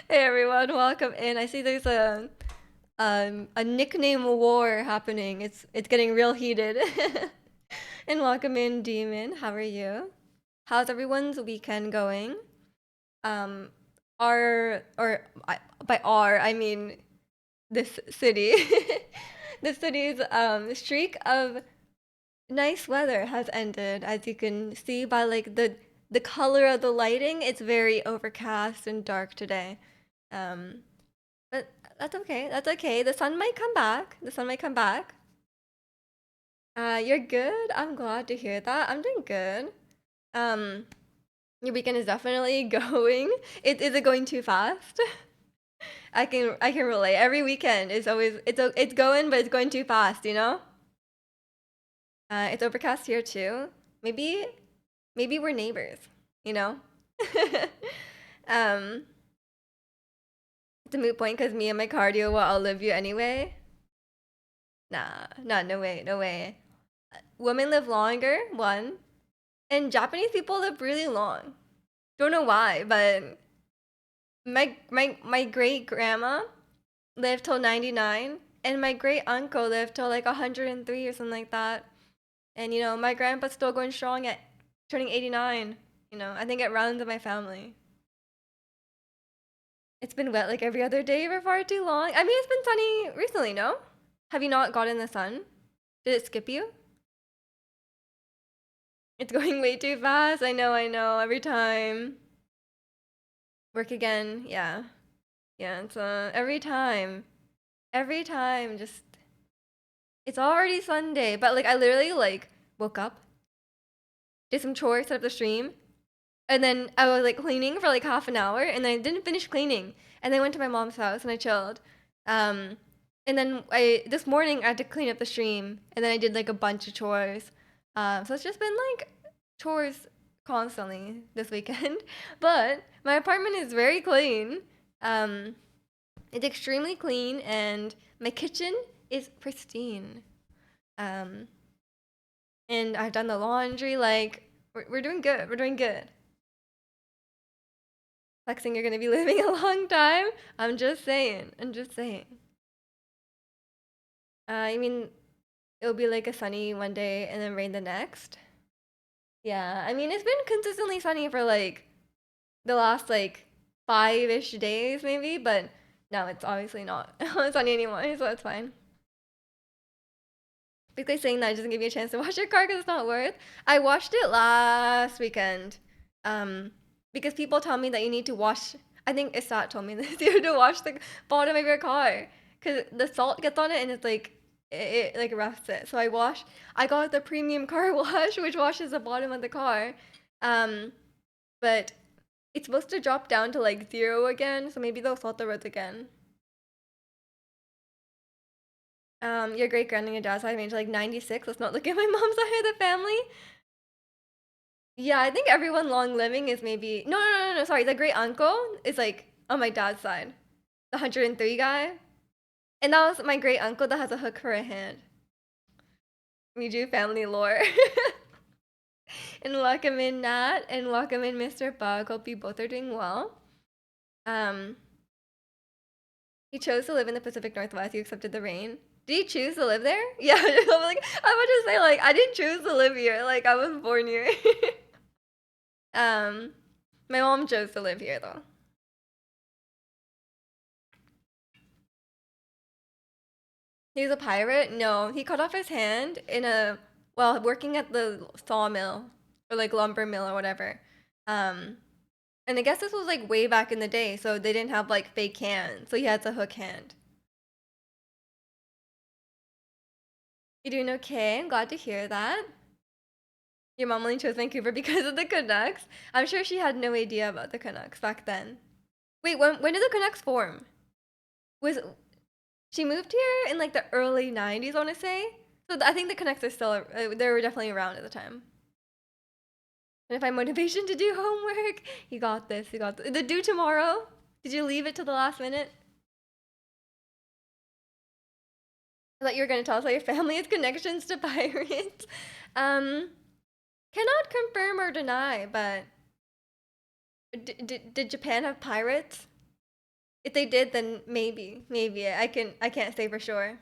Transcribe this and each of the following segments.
Hey everyone, welcome in. I see there's a nickname war happening. It's getting real heated. And welcome in, Demon. How are you? How's everyone's weekend going? Um, our or I, by our I mean this city. The city's streak of nice weather has ended, as you can see by like the color of the lighting. It's very overcast and dark today. Um, But that's okay. That's okay. The sun might come back. The sun might come back. You're good. I'm glad to hear that. I'm doing good. Um, your weekend is definitely going. Is it going too fast? I can relate. Every weekend is always it's going, but it's going too fast. It's overcast here too. Maybe maybe we're neighbors. You know. um, it's a moot point because me and my cardio will outlive you anyway. Nah, nah, no way, no way. Women live longer, one, and Japanese people live really long. Don't know why, but my great grandma lived till 99, and my great uncle lived till like 103 or something like that. And my grandpa's still going strong at turning 89. I think it runs in my family. It's been wet like every other day for far too long. I mean, it's been sunny recently, no? Have you not gotten the sun? Did it skip you? It's going way too fast. I know. Every time. Work again. Yeah. Yeah. It's every time, just it's already Sunday. But like I literally like woke up, did some chores, set up the stream, and then I was like cleaning for like half an hour, and then I didn't finish cleaning, and then I went to my mom's house and I chilled. Um, and then I this morning I had to clean up the stream, and then I did like a bunch of chores. So it's just been like chores constantly this weekend. But my apartment is very clean. Um, it's extremely clean, and my kitchen is pristine. Um, and I've done the laundry. Like we're doing good. We're doing good. Flexing, you're gonna be living a long time. I'm just saying. I'm just saying. I mean, it'll be like a sunny one day and then rain the next. Yeah, I mean, it's been consistently sunny for like the last like 5-ish days, maybe, but no, it's obviously not sunny anymore, so it's fine. Basically saying that doesn't give you a chance to wash your car because it's not worth. I washed it last weekend, um, because people tell me that you need to wash. I think Isat told me this. You have to wash the bottom of your car because the salt gets on it and it's like it like rusts it. So I got the premium car wash, which washes the bottom of the car, um, but it's supposed to drop down to like zero again. So maybe they'll salt the roads again. Your great grand and your dad's side range like 96. Let's not look at my mom's side of the family. Yeah, I think everyone long living is maybe no. Sorry, the great uncle is like on my dad's side, the 103 guy, and that was my great uncle that has a hook for a hand. We do family lore. And welcome in Nat, and welcome in Mr. Bug. Hope you both are doing well. Um, he chose to live in the Pacific Northwest. You accepted the rain. Did he choose to live there? Yeah, I'm like I would just say like I didn't choose to live here. Like I was born here. um, my mom chose to live here though. He's a pirate? No, he cut off his hand while working at the sawmill or like lumber mill or whatever. Um, and I guess this was like way back in the day, so they didn't have like fake hands, so he had a hook hand. You doing okay? I'm glad to hear that. Your mom only chose Vancouver because of the Canucks. I'm sure she had no idea about the Canucks back then. Wait, when did the Canucks form? Was She moved here in like the early 90s, I want to say. So I think the Canucks are still they were definitely around at the time. And if I have motivation to do homework, you got this. You got this. The due tomorrow. Did you leave it to the last minute? I thought you were going to tell us how your family has connections to pirates. Um, cannot confirm or deny, but did Japan have pirates? If they did, then maybe I can't say for sure.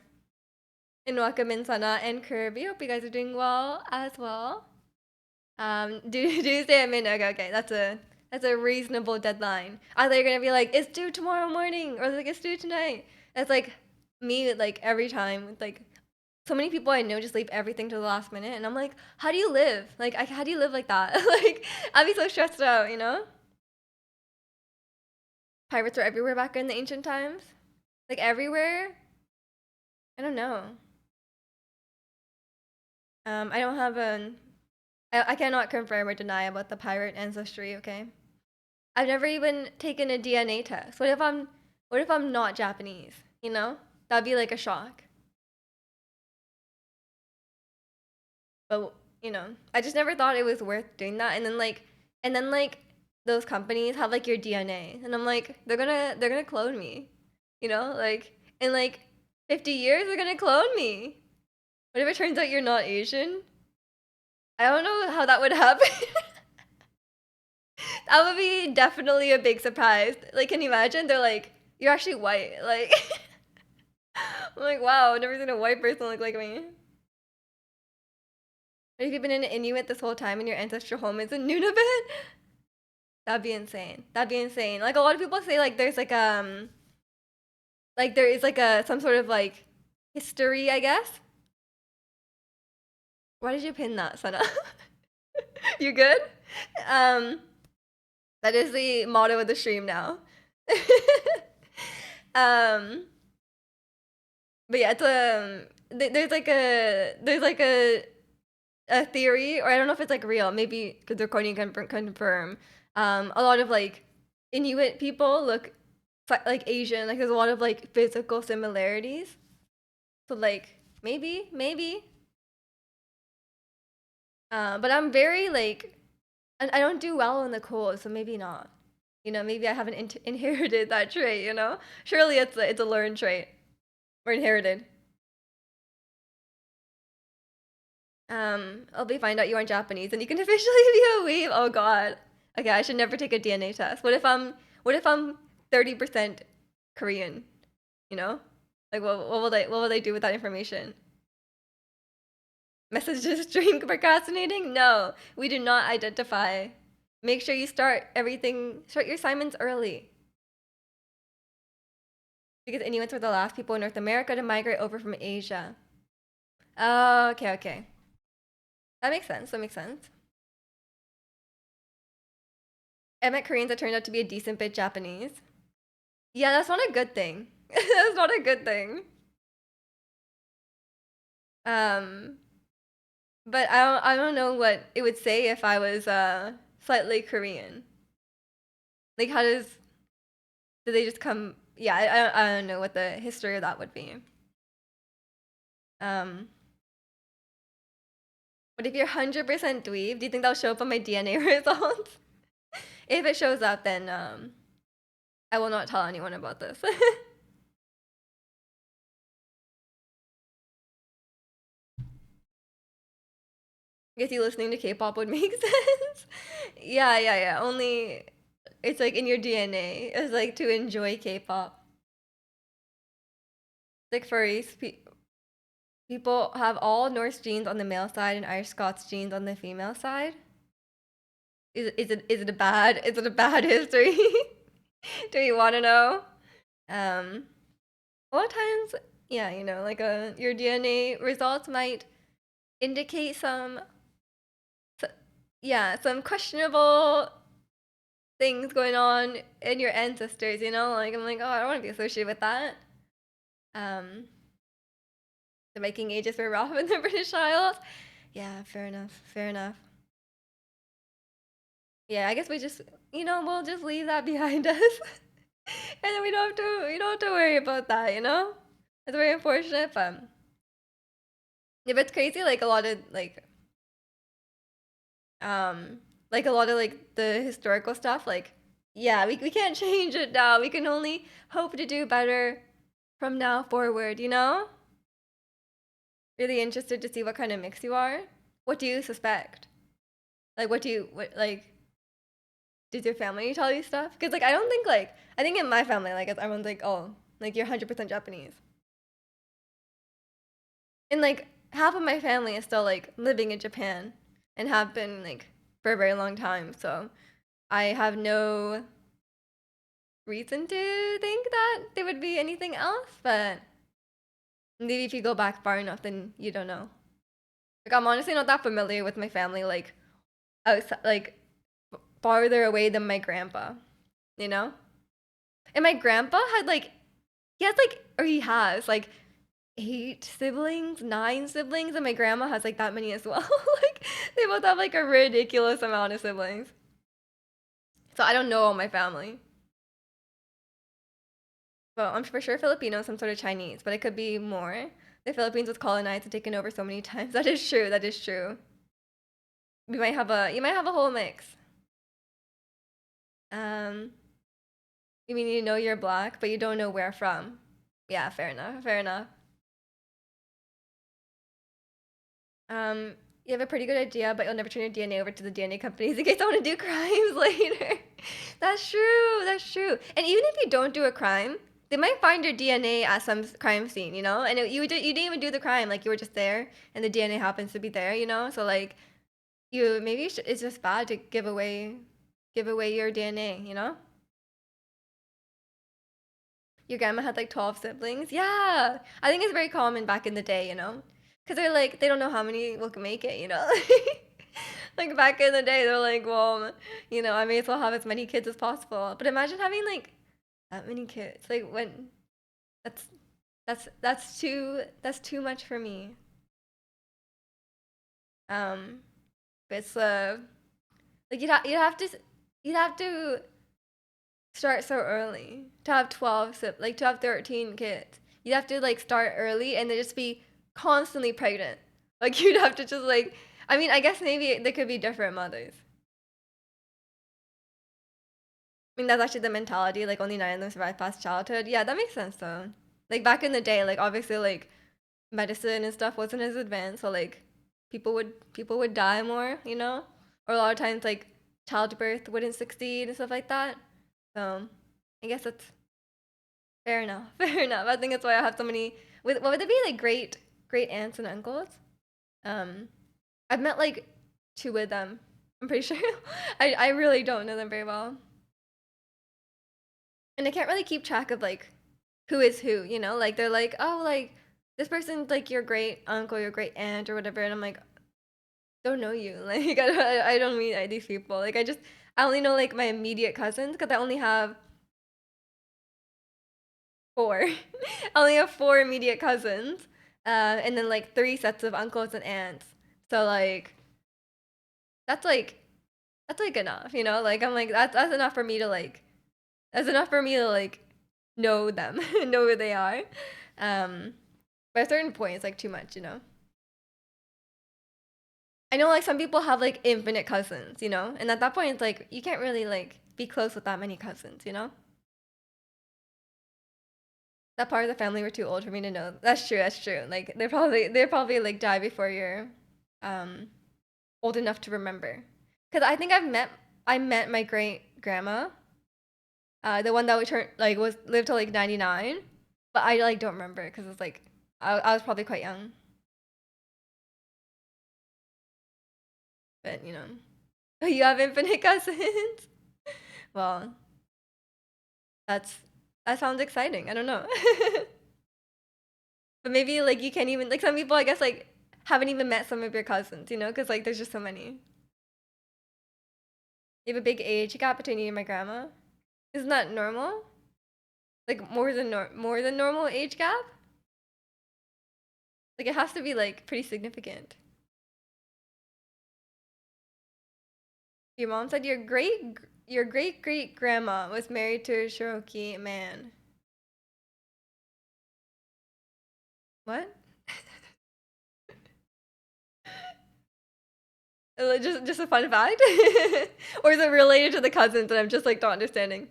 And welcome in Sana and Kirby. Hope you guys are doing well as well. Do you say a minute? Okay, that's a reasonable deadline. Either you're gonna be like, it's due tomorrow morning, or like it's due tonight. That's like me, like every time. Like so many people I know just leave everything to the last minute, and I'm like, how do you live? Like, how do you live like that? Like, I'd be so stressed out, you know? Pirates were everywhere back in the ancient times, like everywhere. I don't know. I don't have an. I cannot confirm or deny about the pirate ancestry. Okay. I've never even taken a DNA test. What if I'm not Japanese? You know? That'd be like a shock. But you know, I just never thought it was worth doing that. And then like those companies have like your DNA, and I'm like, they're gonna clone me. You know, like in like 50 years they're gonna clone me. What if it turns out you're not Asian? I don't know how that would happen. That would be definitely a big surprise. Like, can you imagine? They're like, you're actually white. Like, I'm like, wow, I've never seen a white person look like me. If you've been an Inuit this whole time and your ancestral home is in Nunavut, that'd be insane. That'd be insane. Like a lot of people say, like there is like a some sort of like history, I guess. Why did you pin that, Sana? You good? Um, that is the motto of the stream now. um, but yeah, it's there's like a theory, or I don't know if it's like real. Maybe because recording can confirm. A lot of like Inuit people look like Asian. Like there's a lot of like physical similarities. So like maybe. But I'm very like, and I don't do well in the cold, so maybe not. You know, maybe I haven't inherited that trait. You know, surely it's a learned trait or inherited. I'll be find out you aren't Japanese and you can officially be a weeb. Oh god. Okay, I should never take a DNA test. What if I'm 30% Korean? You know? Like what will they do with that information? Messages stream procrastinating? No, we do not identify. Make sure you start your assignments early. Because Inuits were the last people in North America to migrate over from Asia. Oh, okay. That makes sense. That makes sense. I met Koreans that turned out to be a decent bit Japanese. Yeah, that's not a good thing. That's not a good thing. Um, but I don't know what it would say if I was slightly Korean. Like how do they just come? Yeah, I don't know what the history of that would be. Um, what if you're 100% dweeb? Do you think that'll show up on my DNA results? If it shows up, then I will not tell anyone about this. I guess you listening to K-pop would make sense. Yeah. Only it's like in your DNA. It's like to enjoy K-pop. Like furries, people have all Norse genes on the male side and Irish Scots genes on the female side. Is it a bad history? Do you want to know? Um, a lot of times, yeah, you know, like your DNA results might indicate yeah, some questionable things going on in your ancestors, you know? Like I'm like, oh, I don't want to be associated with that. Um, the Viking ages were rough in the British Isles. Yeah, fair enough. Fair enough. Yeah, I guess we just, you know, we'll just leave that behind us. And then we don't have to worry about that, you know? It's very unfortunate, but if it's crazy, like a lot of like the historical stuff, like yeah, we can't change it now. We can only hope to do better from now forward, you know? Really interested to see what kind of mix you are. What do you suspect? Like what do you what like Does your family tell you stuff? Because like I don't think like I think in my family like everyone's like, oh, like you're 100% Japanese, and like half of my family is still like living in Japan and have been like for a very long time. So I have no reason to think that there would be anything else. But maybe if you go back far enough, then you don't know. Like I'm honestly not that familiar with my family like outside like farther away than my grandpa, you know? And my grandpa had like he has like or he has like 8 siblings, 9 siblings, and my grandma has like that many as well. Like they both have like a ridiculous amount of siblings. So I don't know all my family. Well, I'm for sure Filipino, some sort of Chinese, but it could be more. The Philippines was colonized and taken over so many times. That is true. That is true. You might have a whole mix. Um, you mean you know you're black, but you don't know where from. Yeah, fair enough. Fair enough. Um, you have a pretty good idea, but you'll never turn your DNA over to the DNA companies in case I want to do crimes later. That's true. That's true. And even if you don't do a crime, they might find your DNA at some crime scene, you know? And you didn't even do the crime, like you were just there, and the DNA happens to be there, you know? So like it's just bad to give away your DNA, you know? Your grandma had like 12 siblings. Yeah. I think it's very common back in the day, you know? Because they're like, they don't know how many will make it, you know? Like back in the day, they're like, well, you know, I may as well have as many kids as possible. But imagine having like that many kids. Like when that's that's too much for me. Um, but it's like you'd have to start so early to have 12 like to have 13 kids. You'd have to like start early and then just be constantly pregnant. Like you'd have to just like I mean, I guess maybe they could be different mothers. I mean, that's actually the mentality, like only 9 of them survive past childhood. Yeah, that makes sense though. Like back in the day, like obviously like medicine and stuff wasn't as advanced, so like people would die more, you know? Or a lot of times like childbirth wouldn't succeed and stuff like that. So I guess that's fair enough. Fair enough. I think that's why I have so many. With what would it be like? Great aunts and uncles. Um, I've met like 2 of them. I'm pretty sure. I really don't know them very well, and I can't really keep track of like who is who. You know, like they're like, oh, like this person's like your great uncle, your great aunt, or whatever, and I'm like, don't know you. Like I don't meet these people. Like I only know like my immediate cousins because I only have 4. I only have 4 immediate cousins, and then like 3 sets of uncles and aunts. So that's like that's like enough, you know? Like I'm like that's enough for me to like that's enough for me to like know them, know who they are. Um, but at a certain point, it's like too much, you know? I know like some people have like infinite cousins, you know? And at that point, it's like you can't really like be close with that many cousins, you know? That part of the family were too old for me to know. That's true. That's true. Like they probably like die before you're um old enough to remember. Cause I think I met my great grandma, the one that would turn like was lived till like 99, but I like don't remember because it's like I was probably quite young. But you know, you have infinite cousins. Well, that's that sounds exciting. I don't know, but maybe like you can't even like some people I guess like haven't even met some of your cousins, you know, because like there's just so many. You have a big age gap between you and my grandma. Isn't that normal? Like more than normal age gap? Like it has to be like pretty significant. Your mom said your great grandma was married to a Cherokee man. What? Just a fun fact? Or is it related to the cousins and I'm just like not understanding?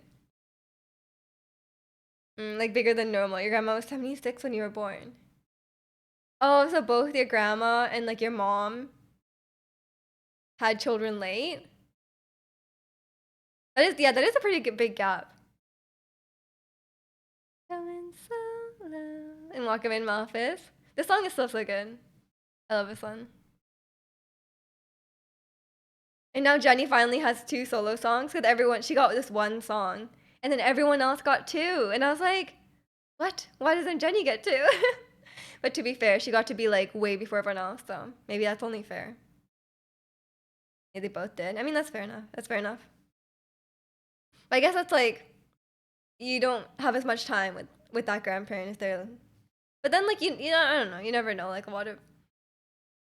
Like bigger than normal. Your grandma was 76 when you were born. Oh, so both your grandma and like your mom had children late? That is a pretty big gap. Going solo and walking in my office. This song is so good. I love this one. And now Jenny finally has two solo songs because everyone she got this one song, and then everyone else got two, and I was like, what? Why doesn't Jenny get two? But to be fair, she got to be like way before everyone else, so maybe that's only fair. Yeah, they both did. I mean, that's fair enough. That's fair enough. But I guess that's like you don't have as much time with that grandparent if they're. But then like you know I don't know, you never know, like a lot of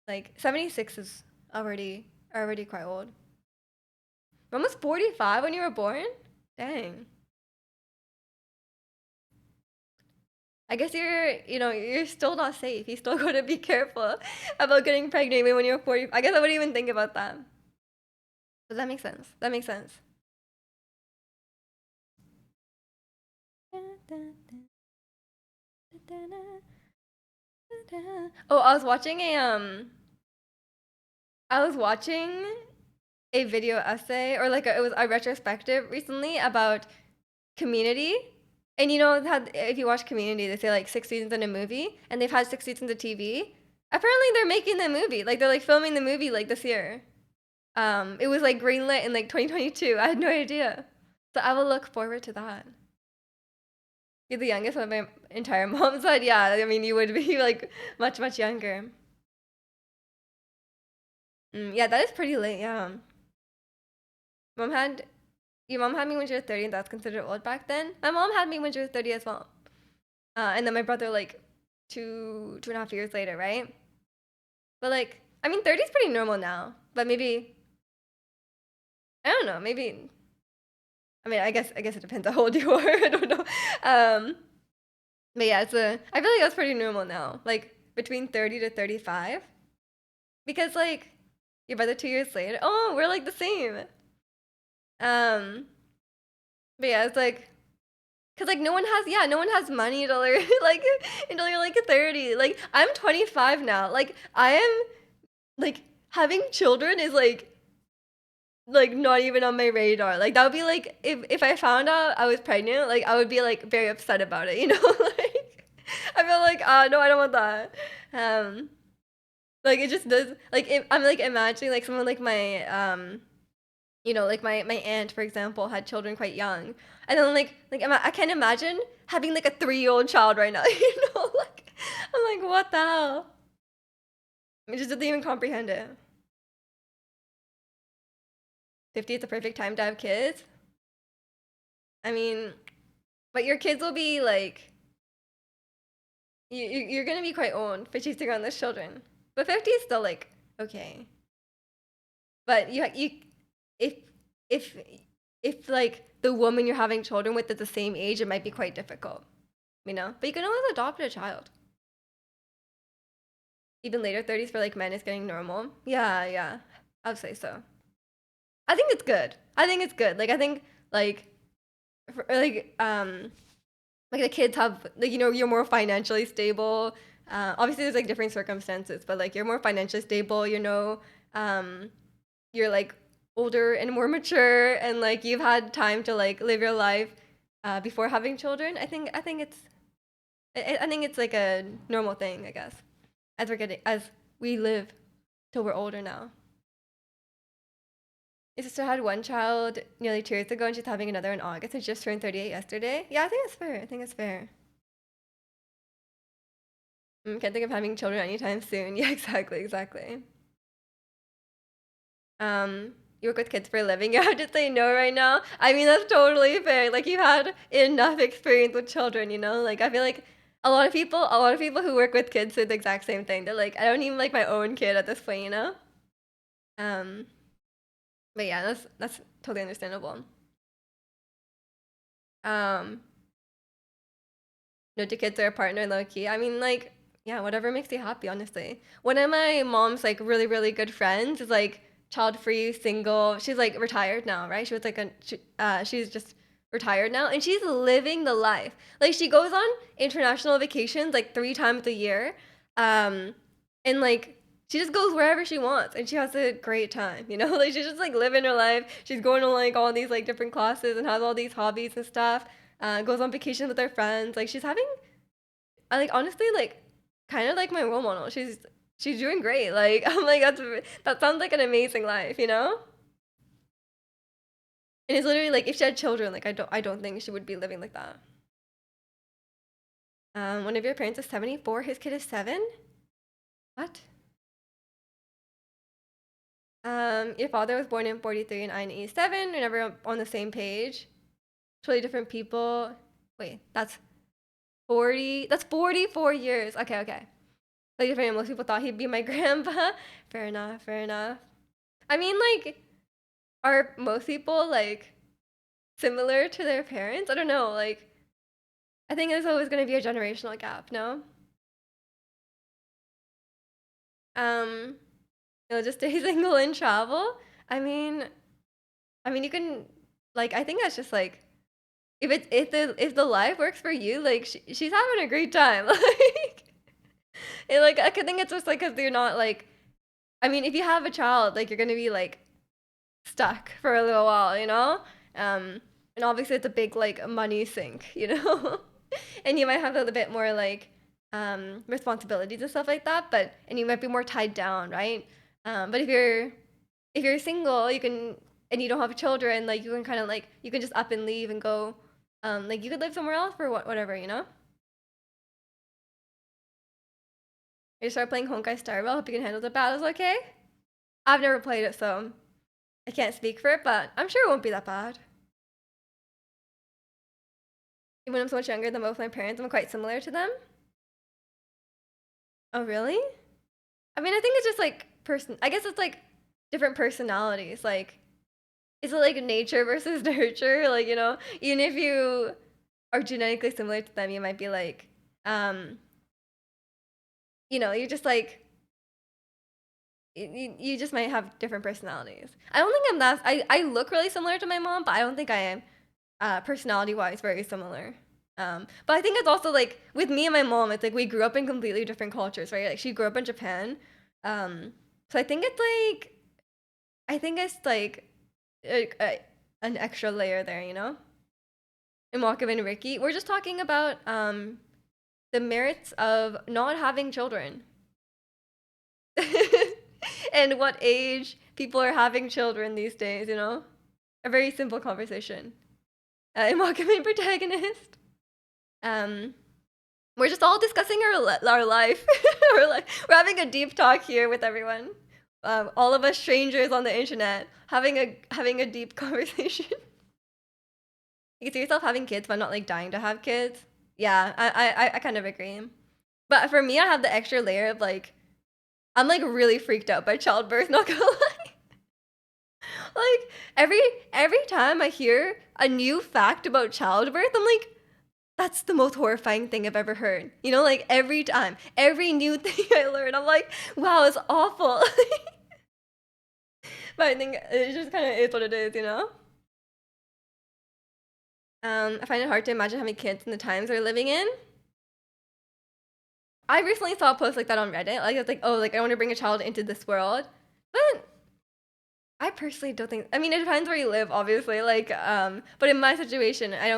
like 76 is already quite old. Mom was 45 when you were born? Dang. I guess you're still not safe. You still gotta be careful about getting pregnant even when you're 40. I guess I wouldn't even think about that. But that makes sense. That makes sense. Oh, I was watching a video essay or like it was a retrospective recently about Community. And you know how if you watch Community, they say like 6 seasons in a movie, and they've had 6 seasons of TV. Apparently, they're making the movie. Like they're like filming the movie like this year. It was like greenlit in like 2022. I had no idea. So I will look forward to that. You're the youngest on my entire mom's side. Yeah, I mean you would be like much younger. Yeah, that is pretty late. Yeah, mom had your mom had me when she was 30, and that's considered old back then. My mom had me when she was 30 as well. And then my brother like 2.5 years later, right? But like, I mean, 30 is pretty normal now. But maybe I don't know. Maybe I mean, I guess it depends on how old you are. I don't know. Um, but yeah, I feel like that's pretty normal now. Like between 30 to 35, because like your brother 2 years later. Oh, we're like the same. Um, but yeah, it's like. Cause like no one has money to learn like until you're like 30. Like I'm 25 now. Like I am like having children is like not even on my radar. Like that would be like if I found out I was pregnant, like I would be like very upset about it, you know? Like I feel like no, I don't want that. Um like it just does like I'm like imagining like someone like my like my aunt for example had children quite young, and then I can't imagine having like a 3-year-old child right now. Like I'm like what the hell. I just didn't even comprehend it. 50 is the perfect time to have kids. I mean, but your kids will be like you're gonna be quite old for chasing around those children, but 50 is still like okay. But you if if if like the woman you're having children with is the same age, it might be quite difficult, you know. But you can always adopt a child. Even later 30s for like men is getting normal. Yeah, yeah, I would say so. I think it's good. I think it's good. Like I think like for, like the kids have like you're more financially stable. Obviously there's like different circumstances, but like you're more financially stable. Um, you're like older and more mature, and like you've had time to like live your life before having children. I think it's like a normal thing, I guess, as we live till we're older now. My sister had one child nearly 2 years ago, and she's having another in August, and she just turned 38 yesterday. Yeah, I think it's fair. I think it's fair. Can't think of having children anytime soon. Yeah, exactly. You work with kids for a living. You have to say no right now. I mean, that's totally fair. Like you had enough experience with children, you know? Like I feel like a lot of people who work with kids say the exact same thing. They're like, I don't even like my own kid at this point, you know? Um, but yeah, that's totally understandable. Um, no to kids or a partner, low key. I mean, like, yeah, whatever makes you happy, honestly. One of my mom's like really good friends is like child free, single. She's like retired now, right? She was like she's just retired now, and she's living the life. Like she goes on international vacations like 3 times a year, and like she just goes wherever she wants and she has a great time, you know? Like she's just like living her life. She's going to like all these like different classes and has all these hobbies and stuff. Goes on vacation with her friends. Like she's having I like honestly like kind of like my role model. She's doing great. Like I'm like that sounds like an amazing life, you know? And it's literally like if she had children, like I don't think she would be living like that. One of your parents is 74, his kid is 7? What? Your father was born in 43 and I in 87. We're never on the same page. Totally different people. Wait, that's 40. That's 44 years. Okay, okay. Like different. Most people thought he'd be my grandpa. Fair enough, fair enough. I mean, like, are most people like similar to their parents? I don't know. Like, I think there's always gonna be a generational gap, no? Um, just stay single and travel. I mean, you can like I think that's just like if the life works for you, like she's having a great time. Like like I could think it's just like because you're not like I mean if you have a child, like you're gonna be like stuck for a little while, you know. Um, and obviously it's a big like money sink, you know. And you might have a little bit more like responsibilities and stuff like that, but and you might be more tied down, right? But if you're single, you can and you don't have children, like you can kind of like you can just up and leave and go, like you could live somewhere else for whatever, you know. You start playing Honkai Star Rail. Hope you can handle the battles, okay? I've never played it, so I can't speak for it, but I'm sure it won't be that bad. Even when I'm so much younger than both my parents, I'm quite similar to them. Oh, really? I mean, I think it's just like person. I guess it's like different personalities. Like, is it like nature versus nurture? Like, even if you are genetically similar to them, you might be like, um, you're just like you just might have different personalities. I don't think I'm that. I look really similar to my mom, but I don't think I am personality wise very similar. But I think it's also like with me and my mom, it's like we grew up in completely different cultures, right? Like she grew up in Japan, um, so I think it's like an extra layer there, you know. And Malcolm and Ricky, we're just talking about the merits of not having children, and what age people are having children these days. You know, a very simple conversation. And Malcolm and protagonist. Um, we're just all discussing our life. We're having a deep talk here with everyone. All of us strangers on the internet having a deep conversation. You can see yourself having kids, but not like dying to have kids. Yeah, I kind of agree. But for me, I have the extra layer of like I'm like really freaked out by childbirth. Not gonna lie. Like every time I hear a new fact about childbirth, I'm like, that's the most horrifying thing I've ever heard. You know, like every time, every new thing I learn, I'm like, wow, it's awful. But I think it just kind of is what it is, you know? I find it hard to imagine having kids in the times we're living in. I recently saw a post like that on Reddit. Like it's like, oh, like I want to bring a child into this world. But I personally don't think I mean it depends where you live, obviously. Like, but in my situation, I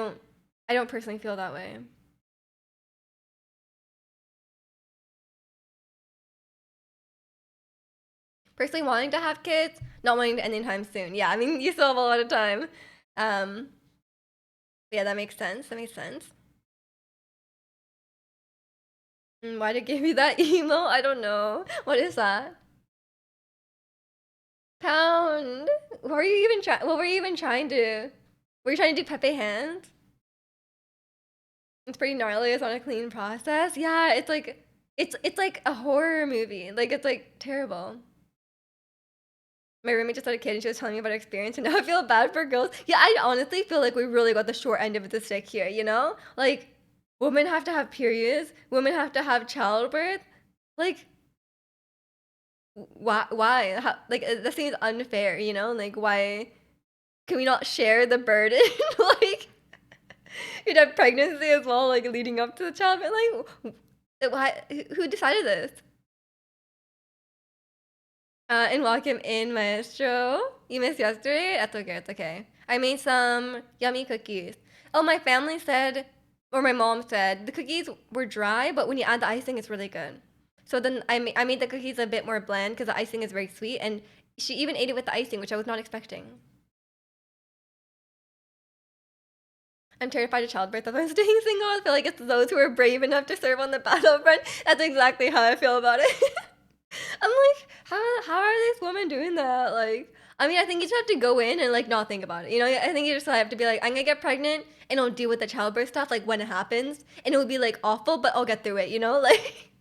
don't personally feel that way. Personally wanting to have kids, not wanting to anytime soon. Yeah, I mean you still have a lot of time. Um, yeah, that makes sense. That makes sense. Why did it give you that emo? I don't know. What is that? Pound. What were you even trying? What were you even trying to? Were you trying to do Pepe hands? It's pretty gnarly. It's not a clean process. Yeah, it's like a horror movie. Like it's like terrible. My roommate just had a kid and she was telling me about her experience and now I feel bad for girls. Yeah, I honestly feel like we really got the short end of the stick here, you know? Like women have to have periods, women have to have childbirth. Like why? Like that seems unfair, you know? Like why can we not share the burden? Like you'd have pregnancy as well, like leading up to the child, but like why who decided this? And welcome in, Maestro. You missed yesterday? That's okay, it's okay. I made some yummy cookies. Oh, my family said, or my mom said, the cookies were dry, but when you add the icing, it's really good. So then I made the cookies a bit more bland because the icing is very sweet, and she even ate it with the icing, which I was not expecting. I'm terrified of childbirth. If I'm staying single, I feel like it's those who are brave enough to serve on the battlefront. That's exactly how I feel about it. I'm like, how are these women doing that? Like, I mean, I think you just have to go in and like not think about it. You know, I think you just have to be like, I'm gonna get pregnant and I'll deal with the childbirth stuff like when it happens, and it will be like awful, but I'll get through it. You know, like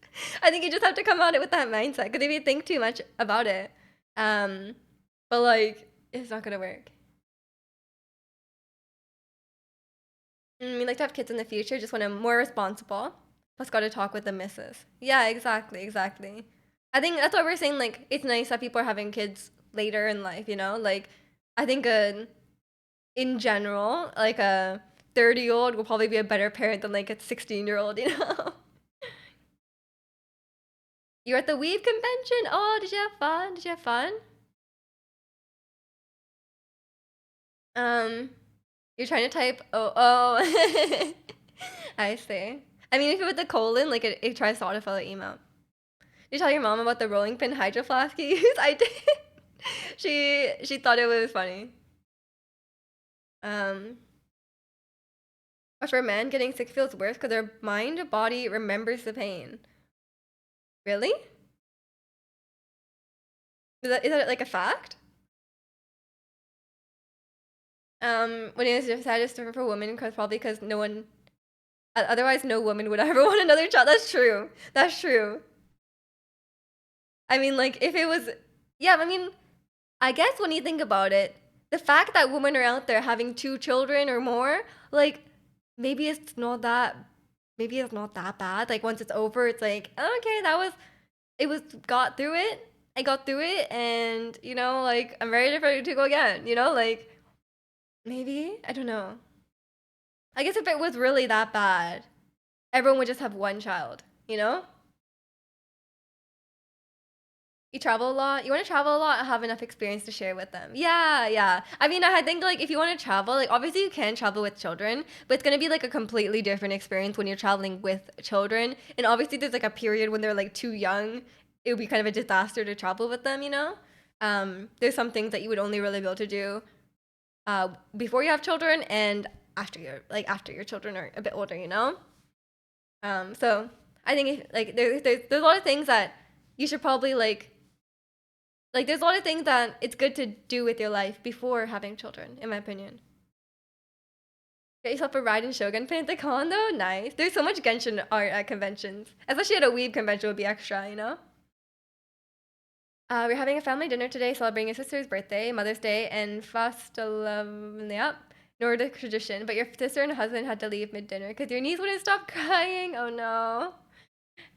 I think you just have to come at it with that mindset. Because if you think too much about it, um, but like it's not gonna work. We like to have kids in the future, just when I'm more responsible. Plus, got to talk with the missus. Yeah, exactly, exactly. I think that's why we're saying like it's nice that people are having kids later in life. You know, like I think in general, like a 30-year-old will probably be a better parent than like a 16-year-old. You know. You're at the Weave convention. Oh, did you have fun? Did you have fun? Um, you're trying to type. Oh. I see. I mean, if you put the colon, like it tries to autofill the email. Did you tell your mom about the rolling pin hydro flask you used? I did. She thought it was funny. Um, but for men, getting sick feels worse because their mind body remembers the pain. Really? Is that like a fact? When it is decided it's different for women, because probably because no one, otherwise no woman would ever want another child. That's true. That's true. I mean, like if it was, yeah. I mean, I guess when you think about it, the fact that women are out there having two children or more, like maybe it's not that maybe it's not that bad. Like once it's over, it's like, okay, it was got through it. I got through it and like I'm ready to go again, like maybe, I don't know. I guess if it was really that bad, everyone would just have one child, you know? You travel a lot. You want to travel a lot and have enough experience to share with them. Yeah, yeah. I mean, I think like if you want to travel, like obviously you can travel with children, but it's gonna be like a completely different experience when you're traveling with children. And obviously there's like a period when they're like too young. It would be kind of a disaster to travel with them, you know? There's some things that you would only really be able to do before you have children and after your children are a bit older, you know? So I think like there's a lot of things that you should probably like there's a lot of things that it's good to do with your life before having children, in my opinion. Get yourself a ride in Shogun pin at the con though? Nice. There's so much Genshin art at conventions. Especially at a weeb convention would be extra, you know? We're having a family dinner today celebrating your sister's birthday, Mother's Day, and Fastalavnia, Nordic tradition. But your sister and husband had to leave mid-dinner because your niece wouldn't stop crying. Oh no.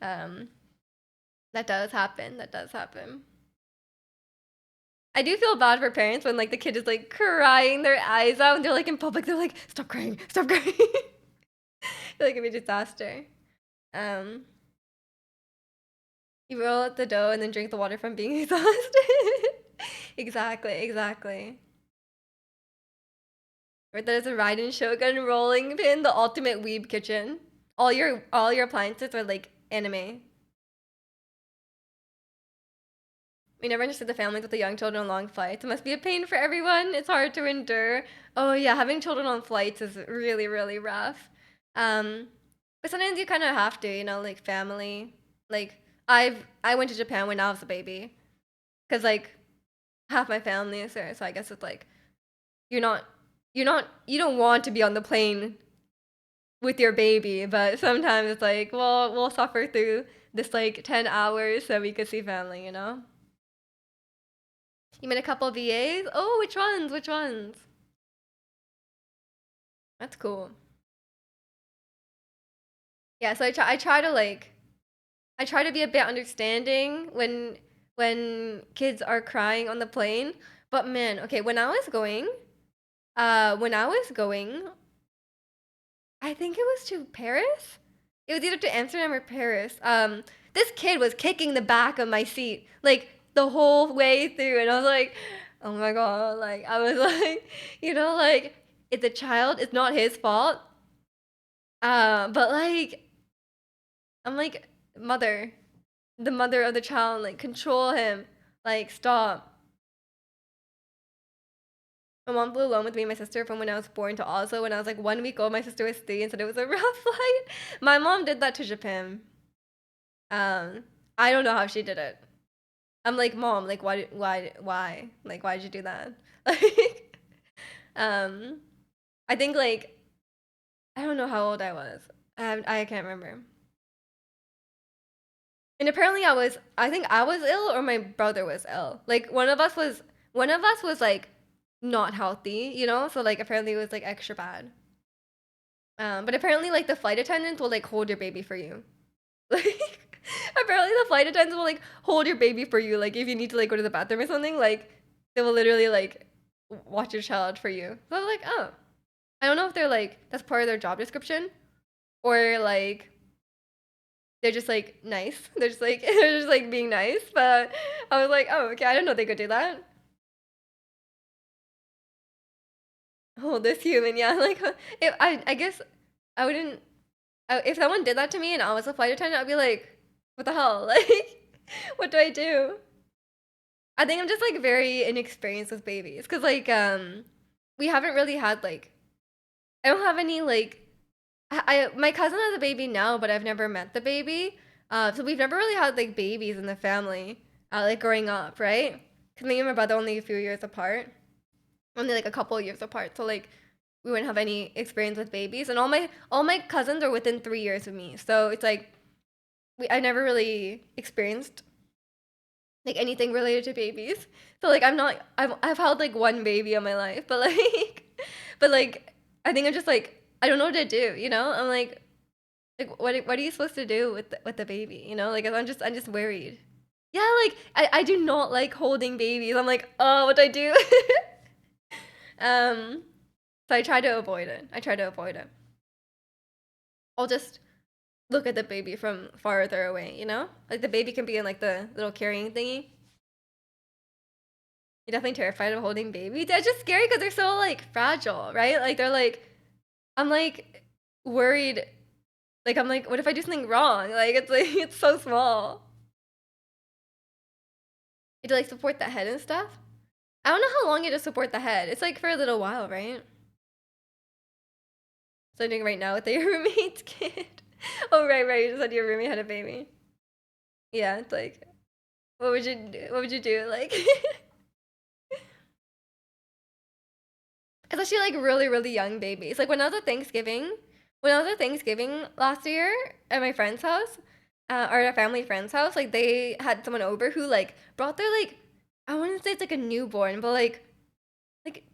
Um, that does happen. That does happen. I do feel bad for parents when like the kid is like crying their eyes out and they're like in public, they're like, stop crying, stop crying. I feel like it'd be a disaster. Um, you roll out the dough and then drink the water from being exhausted. Exactly, exactly. Or there's a Raiden Shogun rolling pin, the ultimate weeb kitchen. All your appliances are like anime. We never understood the families with the young children on long flights. It must be a pain for everyone. It's hard to endure. Oh yeah, having children on flights is really, really rough. Um, but sometimes you kind of have to, like family. Like I went to Japan when I was a baby, cause like half my family is there. So I guess it's like you're not, you don't want to be on the plane with your baby, but sometimes it's like, well, we'll suffer through this like 10 hours so we could see family. You met a couple of VAs? Oh, which ones? Which ones? That's cool. Yeah, so I try to be a bit understanding when kids are crying on the plane. But man, okay, when I was going, I think it was to Paris. It was either to Amsterdam or Paris. This kid was kicking the back of my seat. Like the whole way through, and I was like, oh my god, like I was like, like it's a child, it's not his fault. But like I'm like, mother, the mother of the child, like control him, like stop. My mom flew alone with me and my sister from when I was born to Oslo. When I was like 1 week old, my sister was 3 and said it was a rough flight. My mom did that to Japan. Um, I don't know how she did it. I'm like, mom, like, why? Like, why did you do that? Like, um, I think like I don't know how old I was. I can't remember. And apparently I think I was ill or my brother was ill. Like one of us was like not healthy, So like apparently it was like extra bad. But apparently like the flight attendants will like hold your baby for you. Like apparently the flight attendants will like hold your baby for you. Like if you need to like go to the bathroom or something, like they will literally like watch your child for you. So I was like, oh, I don't know if they're like that's part of their job description or like they're just like nice. They're just like they're just like being nice. But I was like, oh, okay, I didn't know they could do that. Oh, this human, yeah. Like, if I guess I wouldn't. If someone did that to me and I was a flight attendant, I'd be like, what the hell? Like, what do I do? I think I'm just like very inexperienced with babies, cause like we haven't really had like I don't have any like my cousin has a baby now, but I've never met the baby. So we've never really had like babies in the family, like growing up, right? Cause me and my brother only a few years apart, only like a couple of years apart. So like we wouldn't have any experience with babies, and all my cousins are within 3 years of me. So it's like I never really experienced like anything related to babies. So like I've held like one baby in my life, but like but like I think I'm just like I don't know what to do, I'm like what are you supposed to do with the baby, Like I'm just worried. Yeah, like I do not like holding babies. I'm like, oh, what do I do? um so I try to avoid it. I'll just look at the baby from farther away, Like the baby can be in like the little carrying thingy. You're definitely terrified of holding babies. They're just scary because they're so like fragile, right? Like they're like, I'm like worried. Like I'm like, what if I do something wrong? Like it's like it's so small. You to like support the head and stuff. I don't know how long you have to support the head. It's like for a little while, right? So I'm doing right now with your roommate's kid. Oh right. You just said your roommate had a baby. Yeah, it's like, what would you do? What would you do? Like, especially like really really young babies. Like when I was at Thanksgiving last year at my friend's house, or a family friend's house, like they had someone over who like brought their like I wouldn't say it's like a newborn, but like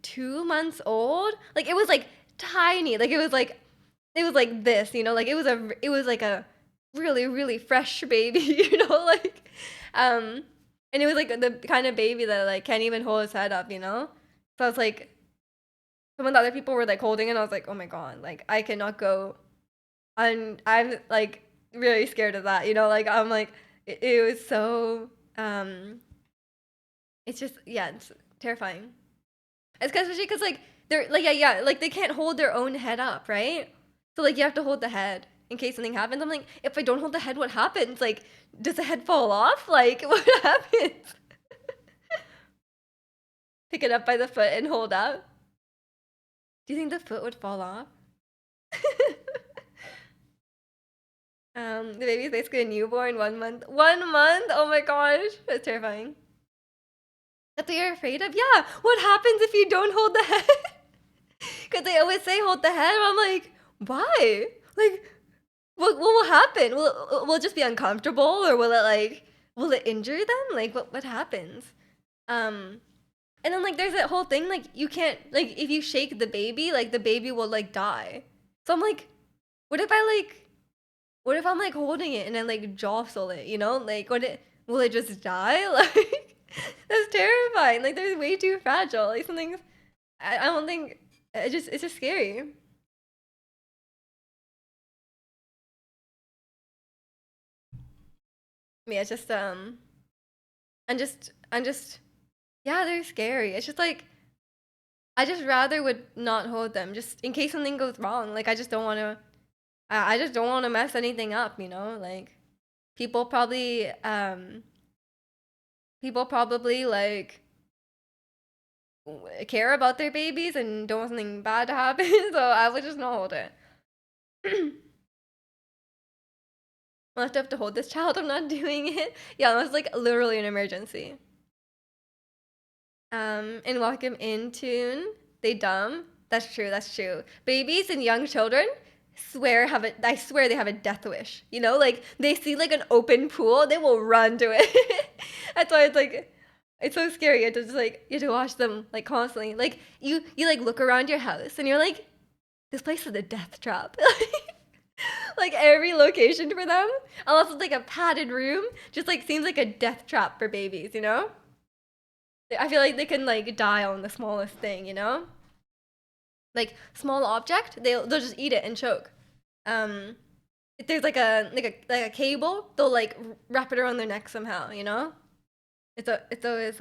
2 months old. Like it was like tiny. Like it was like this, like it was like a really really fresh baby, like um and it was like the kind of baby that like can't even hold his head up. So I was like some of the other people were like holding it and I was like, oh my god, like I cannot go. I'm like really scared of that, like I'm like it was so it's just yeah, it's terrifying. It's especially because like they're like yeah, like they can't hold their own head up, right? So like you have to hold the head in case something happens. I'm like, if I don't hold the head, what happens? Like, does the head fall off? Like, what happens? Pick it up by the foot and hold up. Do you think the foot would fall off? The baby's basically a newborn, 1 month. 1 month? Oh my gosh, that's terrifying. That's what you're afraid of? Yeah. What happens if you don't hold the head? Because they always say hold the head. I'm like, why? Like, what will happen? Will it just be uncomfortable, or will it injure them? Like, what happens? Um, and then like there's that whole thing like you can't like if you shake the baby, like the baby will like die. So I'm like, what if I'm like holding it and then like jostle it, Like will it just die? Like that's terrifying. Like they're way too fragile. Like something I don't think it's just scary. Yeah, it's just I'm just yeah, they're scary. It's just like I just rather would not hold them just in case something goes wrong. Like I just don't want to I just don't want to mess anything up, you know? Like people probably people probably like care about their babies and don't want something bad to happen, so I would just not hold it. Unless I have to hold this child, I'm not doing it. Yeah, unless like literally an emergency. And welcome in tune. They dumb. That's true. That's true. Babies and young children swear have a. I swear they have a death wish. You know, like they see like an open pool, they will run to it. That's why it's like, it's so scary. You have to just like you have to watch them like constantly. Like you like look around your house and you're like, this place is a death trap. Like every location for them, unless it's like a padded room, just like seems like a death trap for babies. You know. I feel like they can like die on the smallest thing, you know? Like small object, they'll just eat it and choke. Um if there's like a cable, they'll like wrap it around their neck somehow, you know? It's always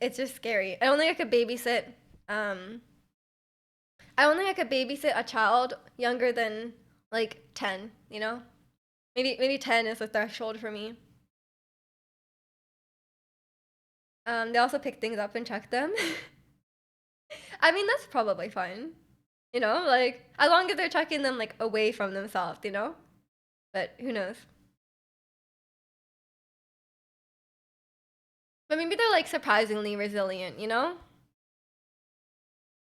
it's just scary. I don't think I could babysit um I don't think I could babysit a child younger than like 10, you know? Maybe 10 is the threshold for me. They also pick things up and check them. I mean, that's probably fine. You know, like as long as they're checking them like away from themselves, you know? But who knows? But maybe they're like surprisingly resilient, you know?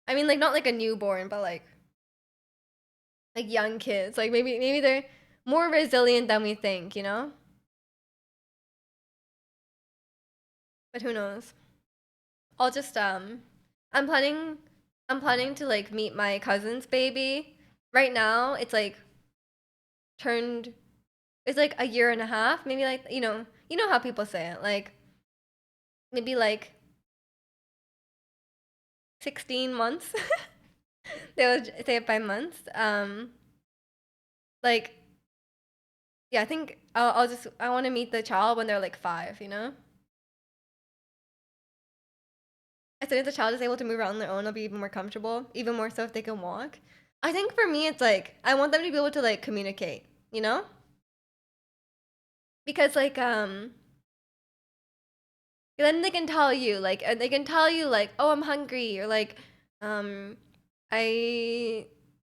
I mean, like not like a newborn, but like young kids. Like maybe they're more resilient than we think, you know? But who knows? I'll just I'm planning I'm planning to like meet my cousin's baby. Right now, turned it's like a year and a half, maybe like you know how people say it, like maybe like 16 months. They would say it by months. Like yeah, I think I want to meet the child when they're like 5. You know, as soon as the child is able to move around on their own, they'll be even more comfortable, even more so if they can walk. I think for me, it's like I want them to be able to like communicate. You know, because like then they can tell you like oh I'm hungry or like um I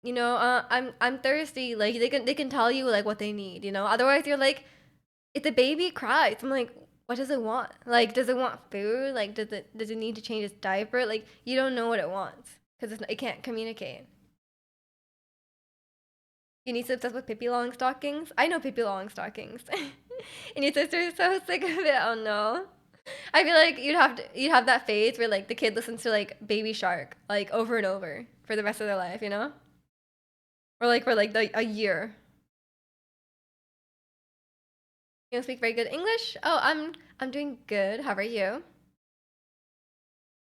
I'm thirsty, like they can tell you like what they need, you know, otherwise you're like if the baby cries I'm like what does it want, like does it want food, like does it need to change its diaper, like you don't know what it wants because it can't communicate. You need to obsessed with Pippi Longstockings. I know Pippi Longstockings. And your sister's so sick of it. Oh no. I feel like you'd have that phase where like the kid listens to like Baby Shark like over and over for the rest of their life, you know? Or like for like a year. You don't speak very good English? Oh, I'm doing good. How are you?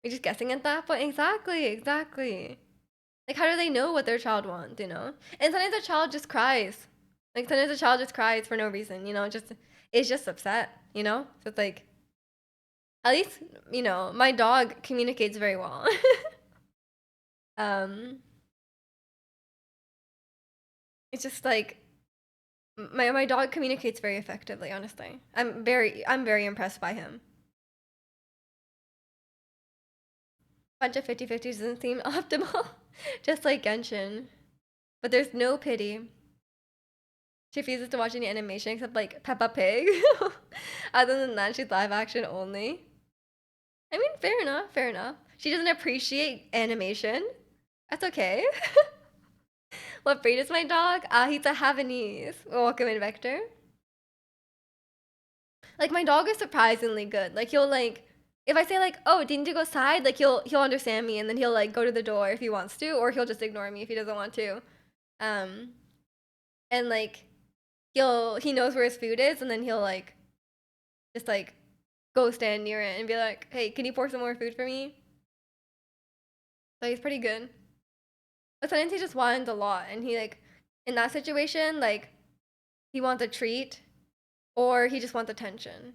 You're just guessing at that point? Exactly, exactly. Like how do they know what their child wants, you know? And sometimes the child just cries. Like sometimes the child just cries for no reason, you know, just it's just upset, you know? So it's like at least, you know, my dog communicates very well. um it's just like my dog communicates very effectively, honestly. I'm very impressed by him. Bunch of 50-50s doesn't seem optimal. Just like Genshin. But there's no pity. She refuses to watch any animation except like Peppa Pig. Other than that, she's live action only. I mean, fair enough, fair enough. She doesn't appreciate animation. That's okay. What breed is my dog? He's a Havanese. Welcome in, Vector. Like my dog is surprisingly good. Like he'll like if I say like, "Oh, didn't you go side?" Like he'll understand me and then he'll like go to the door if he wants to, or he'll just ignore me if he doesn't want to. Um, and like he knows where his food is, and then he'll like just like go stand near it and be like, "Hey, can you pour some more food for me?" So he's pretty good. But sometimes he just whines a lot, and he like in that situation like he wants a treat or he just wants attention.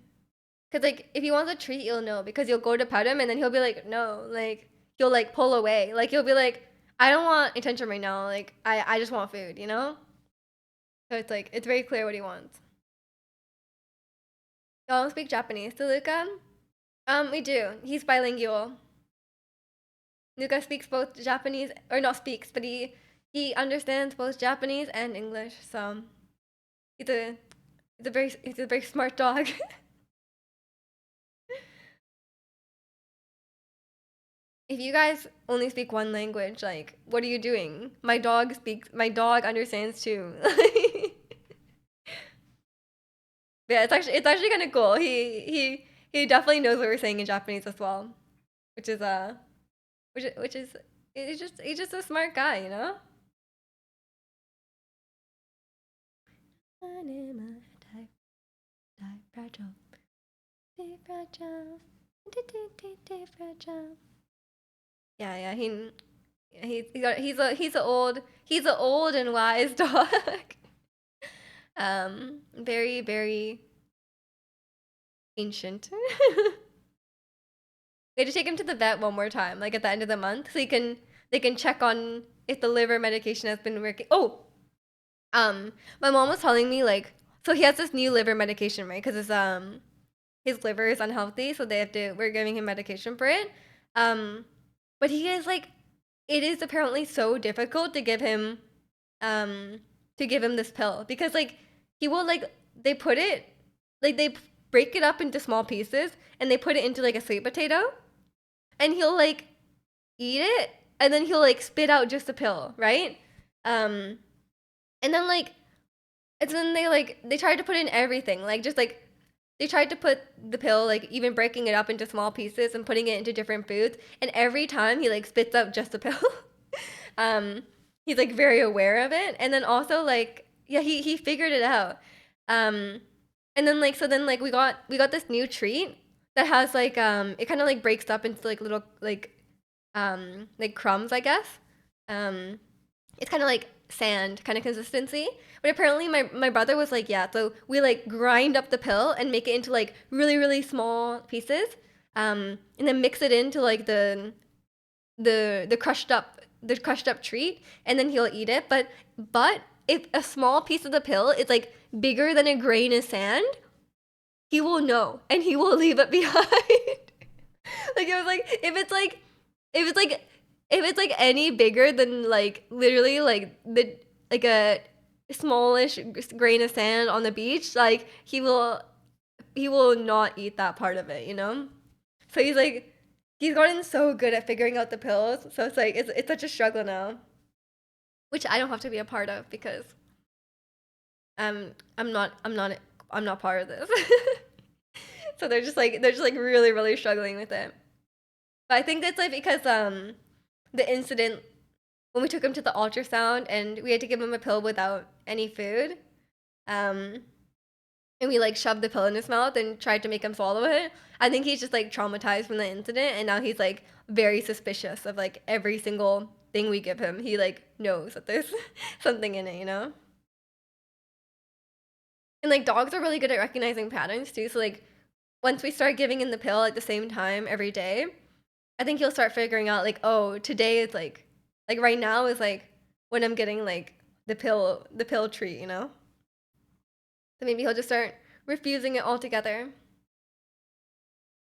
Cause like if he wants a treat, you'll know because you'll go to pet him and then he'll be like, no, like he'll like pull away. Like he'll be like, I don't want attention right now. Like I just want food, you know? So it's like it's very clear what he wants. Y'all don't speak Japanese to Luca? We do. He's bilingual. Luca speaks both Japanese or not speaks, but he understands both Japanese and English. So he's a he's a very smart dog. If you guys only speak one language, like what are you doing? My dog understands too. Yeah, it's actually kind of cool. He definitely knows what we're saying in Japanese as well, which is which is he's just a smart guy, you know. Yeah, yeah. He's a old and wise dog. Very very ancient. We had to take him to the vet one more time, like at the end of the month, so they can check on if the liver medication has been working. Oh, my mom was telling me like, so he has this new liver medication, right? Because his liver is unhealthy, so we're giving him medication for it. Um, but he is like, it is apparently so difficult um, to give him this pill because like he will like they put it like they break it up into small pieces and they put it into like a sweet potato and he'll like eat it and then he'll like spit out just the pill, right? Um, and then like and then they tried to put in everything, like just like they tried to put the pill like even breaking it up into small pieces and putting it into different foods, and every time he like spits out just the pill. um, he's like very aware of it, and then also like yeah, he figured it out. Um, and then like so then like we got this new treat that has like it kind of like breaks up into like little like crumbs, I guess. Um, it's kind of like sand kind of consistency. But apparently my brother was like, yeah, so we like grind up the pill and make it into like really, really small pieces. And then mix it into like the crushed up treat and then he'll eat it. But if a small piece of the pill is like bigger than a grain of sand, he will know and he will leave it behind. Like it was like if it's like if it's like any bigger than like literally like the like a smallish grain of sand on the beach, like he will not eat that part of it, you know? So he's gotten so good at figuring out the pills. So it's like it's such a struggle now, which I don't have to be a part of because I'm not I'm not part of this. So they're just like really really struggling with it. But I think that's like because the incident when we took him to the ultrasound and we had to give him a pill without any food. Um and we like shoved the pill in his mouth and tried to make him swallow it. I think he's just like traumatized from the incident and now he's like very suspicious of like every single thing we give him. He like knows that there's something in it, you know? And like dogs are really good at recognizing patterns too. So like once we start giving him the pill at the same time every day, I think he'll start figuring out like, oh, today is like right now is like when I'm getting like the pill treat, you know? So maybe he'll just start refusing it altogether.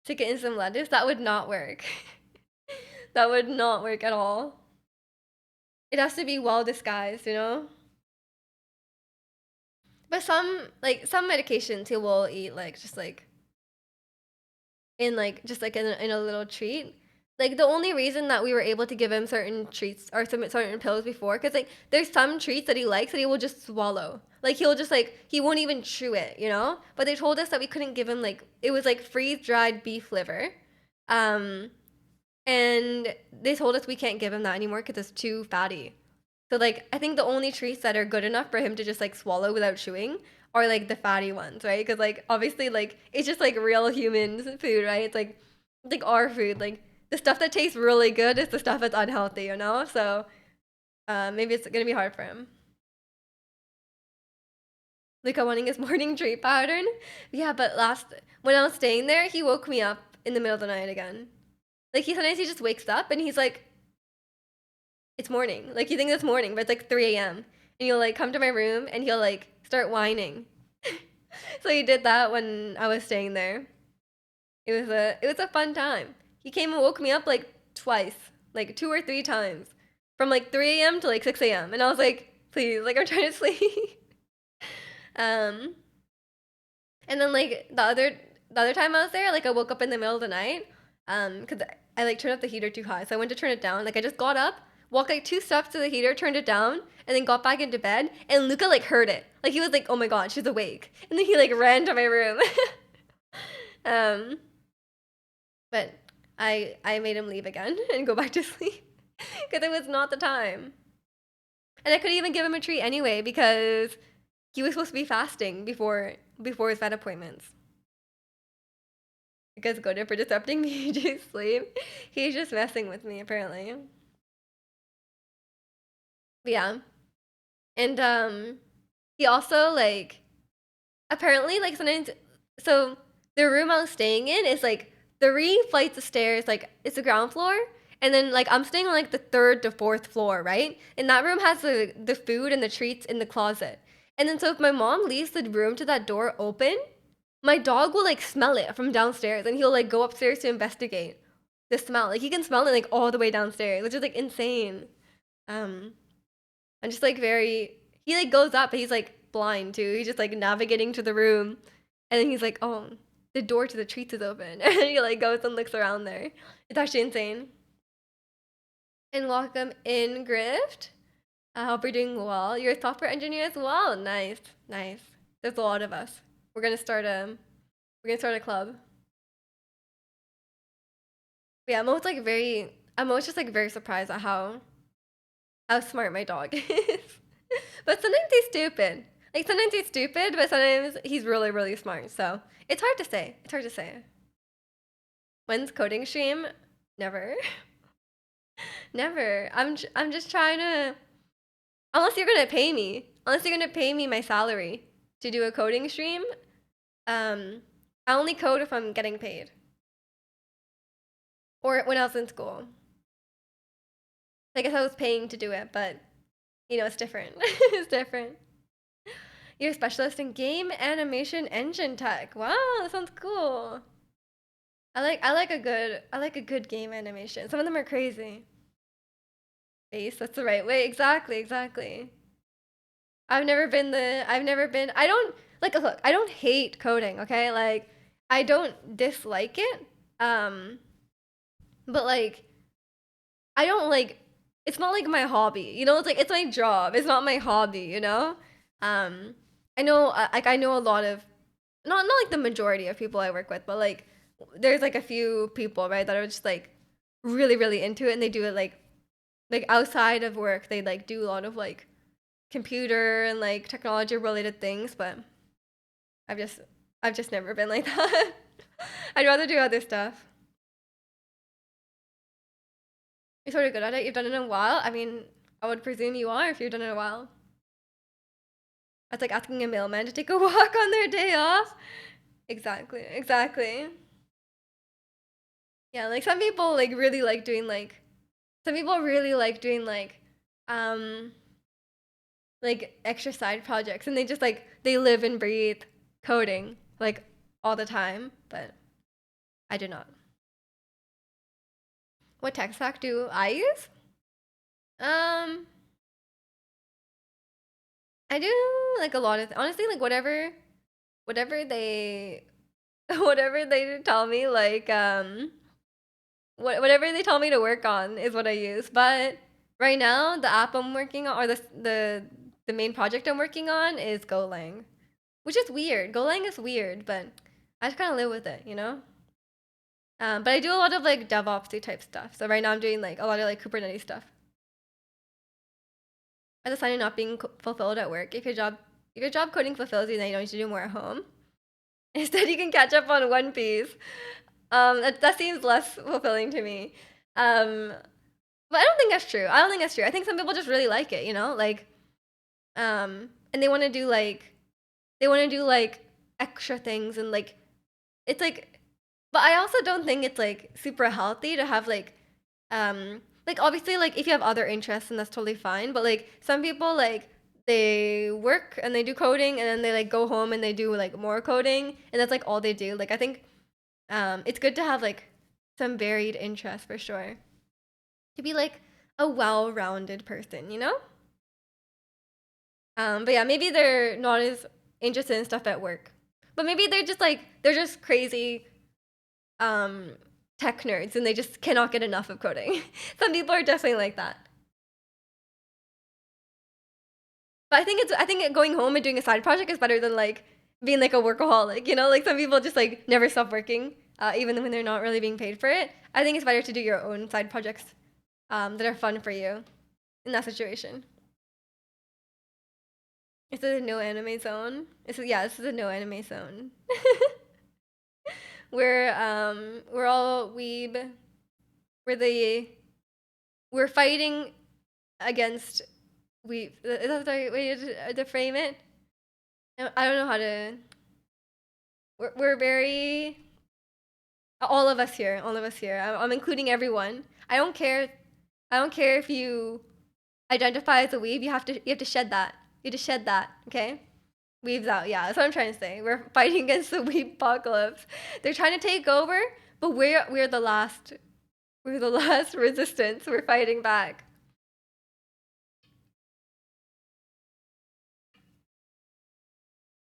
Stick it in some lettuce. That would not work. That would not work at all. It has to be well disguised, you know? But some medications he will eat like just like in like just like in a little treat. Like the only reason that we were able to give him certain treats or some certain pills before, because like there's some treats that he likes that he will just swallow. Like he'll just like he won't even chew it, you know. But they told us that we couldn't give him like it was like freeze dried beef liver, um, and they told us we can't give him that anymore because it's too fatty. So like I think the only treats that are good enough for him to just like swallow without chewing are like the fatty ones, right? Because like obviously like it's just like real human food, right? It's like our food. Like the stuff that tastes really good is the stuff that's unhealthy, you know? So maybe it's gonna be hard for him. like wanting his morning dream pattern. Yeah, but last when I was staying there, he woke me up in the middle of the night again. Like he just wakes up and he's like, it's morning. Like he thinks it's morning, but it's like 3 a.m. And he'll like come to my room and he'll like start whining. So he did that when I was staying there. It was a fun time. He came and woke me up like twice, like 2 or 3 times, from like 3 a.m. to like 6 a.m. And I was like, please, like I'm trying to sleep. um, and then like the other time I was there, like I woke up in the middle of the night, because I like turned up the heater too high, so I went to turn it down. Like I just got up, walked like 2 steps to the heater, turned it down, and then got back into bed. And Luca like heard it, like he was like, "Oh my god, she's awake!" And then he like ran to my room. um, but I made him leave again and go back to sleep because it was not the time. And I couldn't even give him a treat anyway because he was supposed to be fasting before his vet appointments. Because goaded for disrupting me to sleep. He's just messing with me apparently. But yeah. And he also like apparently like sometimes so the room I was staying in is like 3 flights of stairs, like it's the ground floor. And then like I'm staying on like the third to fourth floor, right? And that room has the food and the treats in the closet. And then so if my mom leaves the room to that door open, my dog will like smell it from downstairs and he'll like go upstairs to investigate the smell. Like he can smell it like all the way downstairs, which is like insane. Um I'm just like very he like goes up, but he's like blind too. He's just like navigating to the room and then he's like, "Oh, the door to the treats is open." And he like goes and looks around there. It's actually insane. And welcome in, Grift. I hope you're doing well. You're a software engineer as well. Nice, nice. There's a lot of us. We're gonna start a club. But yeah, I'm always just like very surprised at how smart my dog is. But sometimes he's stupid. Like sometimes he's stupid, but sometimes he's really, really smart. So it's hard to say. It's hard to say. When's coding stream? Never. Never. I'm just trying to unless you're gonna pay me. Unless you're gonna pay me my salary to do a coding stream. I only code if I'm getting paid. Or when I was in school. I guess I was paying to do it, but it's different. It's different. You're a specialist in game animation engine tech. Wow, that sounds cool. I like a good game animation. Some of them are crazy. Face, that's the right way. Exactly, exactly. I don't like look, I don't hate coding, okay? Like I don't dislike it. Um, but like I don't like it's not like my hobby. It's like it's my job. It's not my hobby. Um I know like I know a lot of not like the majority of people I work with, but like there's like a few people, right, that are just like really really into it and they do it like outside of work. They like do a lot of like computer and like technology related things, but I've just I've just never been like that. I'd rather do other stuff. You're sort of good at it. You've done it in a while. I mean, I would presume you are if you've done it in a while. That's like asking a mailman to take a walk on their day off. Exactly, exactly. Yeah, like some people like really like doing like some people really like doing um like extra side projects and they just like they live and breathe coding like all the time, but I do not. What tech stack do I use? Um, I do like a lot of honestly like whatever they whatever they tell me like whatever they tell me to work on is what I use. But right now the app I'm working on or the main project I'm working on is Golang, which is weird. Golang is weird, but I just kind of live with it. But I do a lot of like DevOpsy type stuff. So right now I'm doing like a lot of like Kubernetes stuff. As a sign of not being fulfilled at work, if your job coding fulfills you, then you don't need to do more at home. Instead, you can catch up on One Piece. That seems less fulfilling to me. Um, but I don't think that's true. I don't think that's true. I think some people just really like it, like, and they want to do like They want to do like extra things and like it's but I also don't think it's like super healthy to have like obviously like if you have other interests and that's totally fine, but like some people like they work and they do coding and then they like go home and they do like more coding and that's like all they do. Like I think it's good to have like some varied interests for sure. To be like a well-rounded person, you know? But yeah, maybe they're not as interested in stuff at work. But maybe they're just crazy um tech nerds and they just cannot get enough of coding. Some people are definitely like that. But I think going home and doing a side project is better than like being like a workaholic, you know? Like some people just like never stop working, even when they're not really being paid for it. I think it's better to do your own side projects that are fun for you in that situation. Is it a no anime zone? This is a no anime zone. We're all weeb. We're the we're fighting against weeb. Is that the right way to frame it? I don't know how to. We're very all of us here. I'm including everyone. I don't care. I don't care if you identify as a weeb. You have to shed that. You have to shed that. Okay. Weaves out. Yeah, that's what I'm trying to say. We're fighting against the weeb apocalypse. They're trying to take over, but we're the last. We're the last resistance. We're fighting back.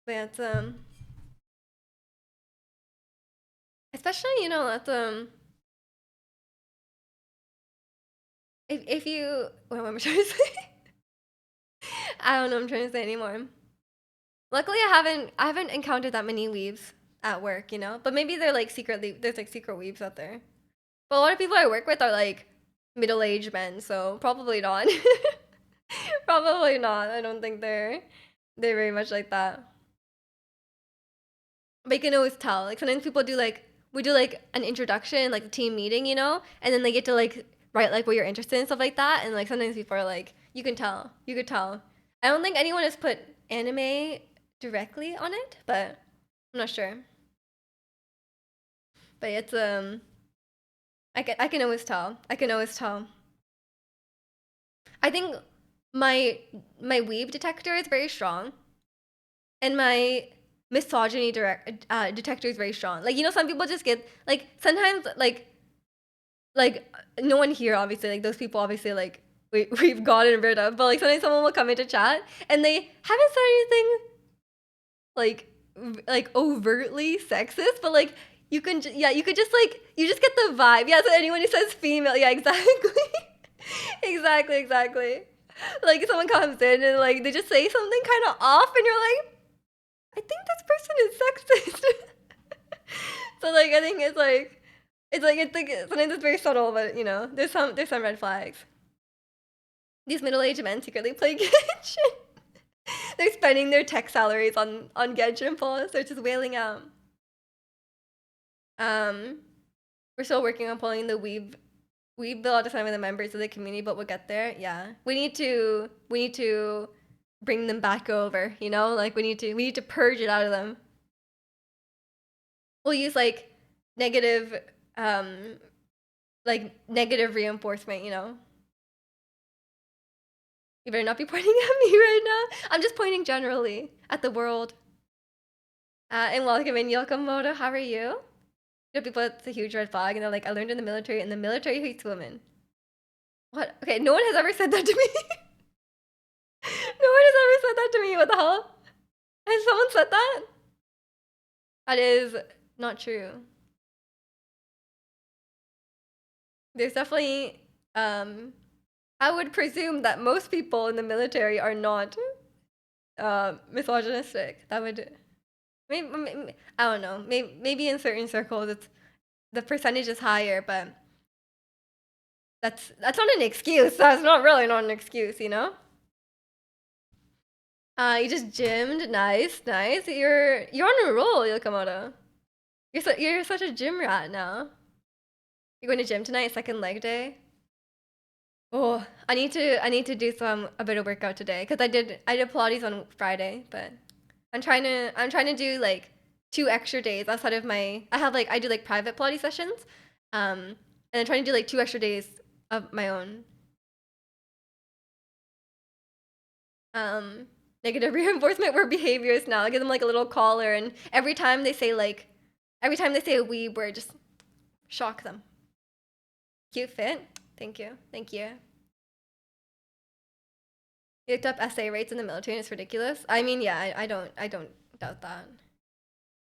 But yeah, it's especially that's if you what am I trying to say? I don't know what I'm trying to say anymore. Luckily, I haven't encountered that many weaves at work, you know. But maybe they're like secretly there's like secret weaves out there. But a lot of people I work with are like middle-aged men, so probably not. Probably not. I don't think they're very much like that. But you can always tell. Like sometimes people do like we do like an introduction, like a team meeting, you know, and then they get to like write like what you're interested in stuff like that, and like sometimes people are like, you can tell, you could tell. I don't think anyone has put anime directly on it, but I'm not sure. But it's I can always tell. I can always tell. I think my my weeb detector is very strong, and my misogyny detector is very strong. Like some people just get like sometimes like no one here obviously like those people obviously like we've gotten rid of, but like sometimes someone will come into chat and they haven't said anything like like overtly sexist, but like you could just like you just get the vibe. Yeah, so anyone who says female, yeah, exactly. Exactly. Like someone comes in and like they just say something kind of off, and you're like, I think this person is sexist. So like I think it's like sometimes it's very subtle, but there's some red flags. These middle-aged men secretly play Genshin. They're spending their tech salaries on Genshin Pulse. They're just wailing out. Um, we're still working on pulling the weeb bill out to some of the members of the community, but we'll get there. Yeah, we need to bring them back over. Like we need to purge it out of them. We'll use negative um negative reinforcement. You better not be pointing at me right now. I'm just pointing generally at the world. And welcome in Yokomoto. How are you? People, it's a huge red flag, and they're like, I learned in the military, and the military hates women. What? Okay, no one has ever said that to me. No one has ever said that to me. What the hell? Has someone said that? That is not true. There's definitely, I would presume that most people in the military are not misogynistic. That would, maybe, I don't know. Maybe in certain circles, the percentage is higher, but that's not an excuse. That's not really not an excuse, you know. You just gymmed. Nice, nice. You're on a roll, Yokomoto. You're such a gym rat now. You're going to gym tonight, second leg day. Oh, I need to do a bit of workout today because I did Pilates on Friday, but I'm trying to do like 2 extra days outside of I do like private Pilates sessions. And I'm trying to do like 2 extra days of my own. Um, Negative reinforcement word behaviors now. I give them like a little collar, and every time they say a weeb word, just shock them. Cute fit. Thank you. Thank you. You looked up essay rates in the military and it's ridiculous. I mean, yeah, I don't doubt that.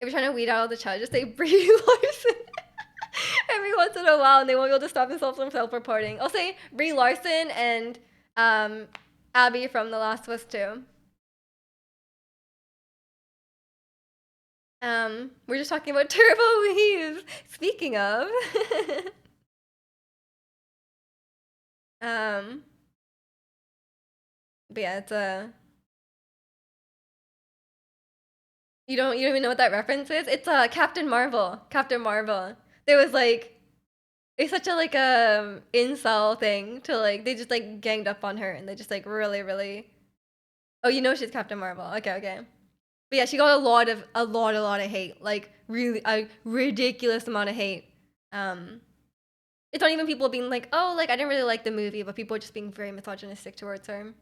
If you're trying to weed out all the chat, just say Brie Larson every once in a while, and they won't be able to stop themselves from self-reporting. I'll say Brie Larson and um, Abby from The Last of Us 2. We're just talking about turbo weaves. Speaking of, um, but yeah, it's a you don't even know what that reference is. It's Captain Marvel. Captain Marvel. There was like it's such a like a incel thing to like they just like ganged up on her and they just like really. Oh, you know she's Captain Marvel. Okay, okay. But yeah, she got a lot of hate. Like really a ridiculous amount of hate. Um, it's not even people being like, oh, like I didn't really like the movie, but people just being very misogynistic towards her.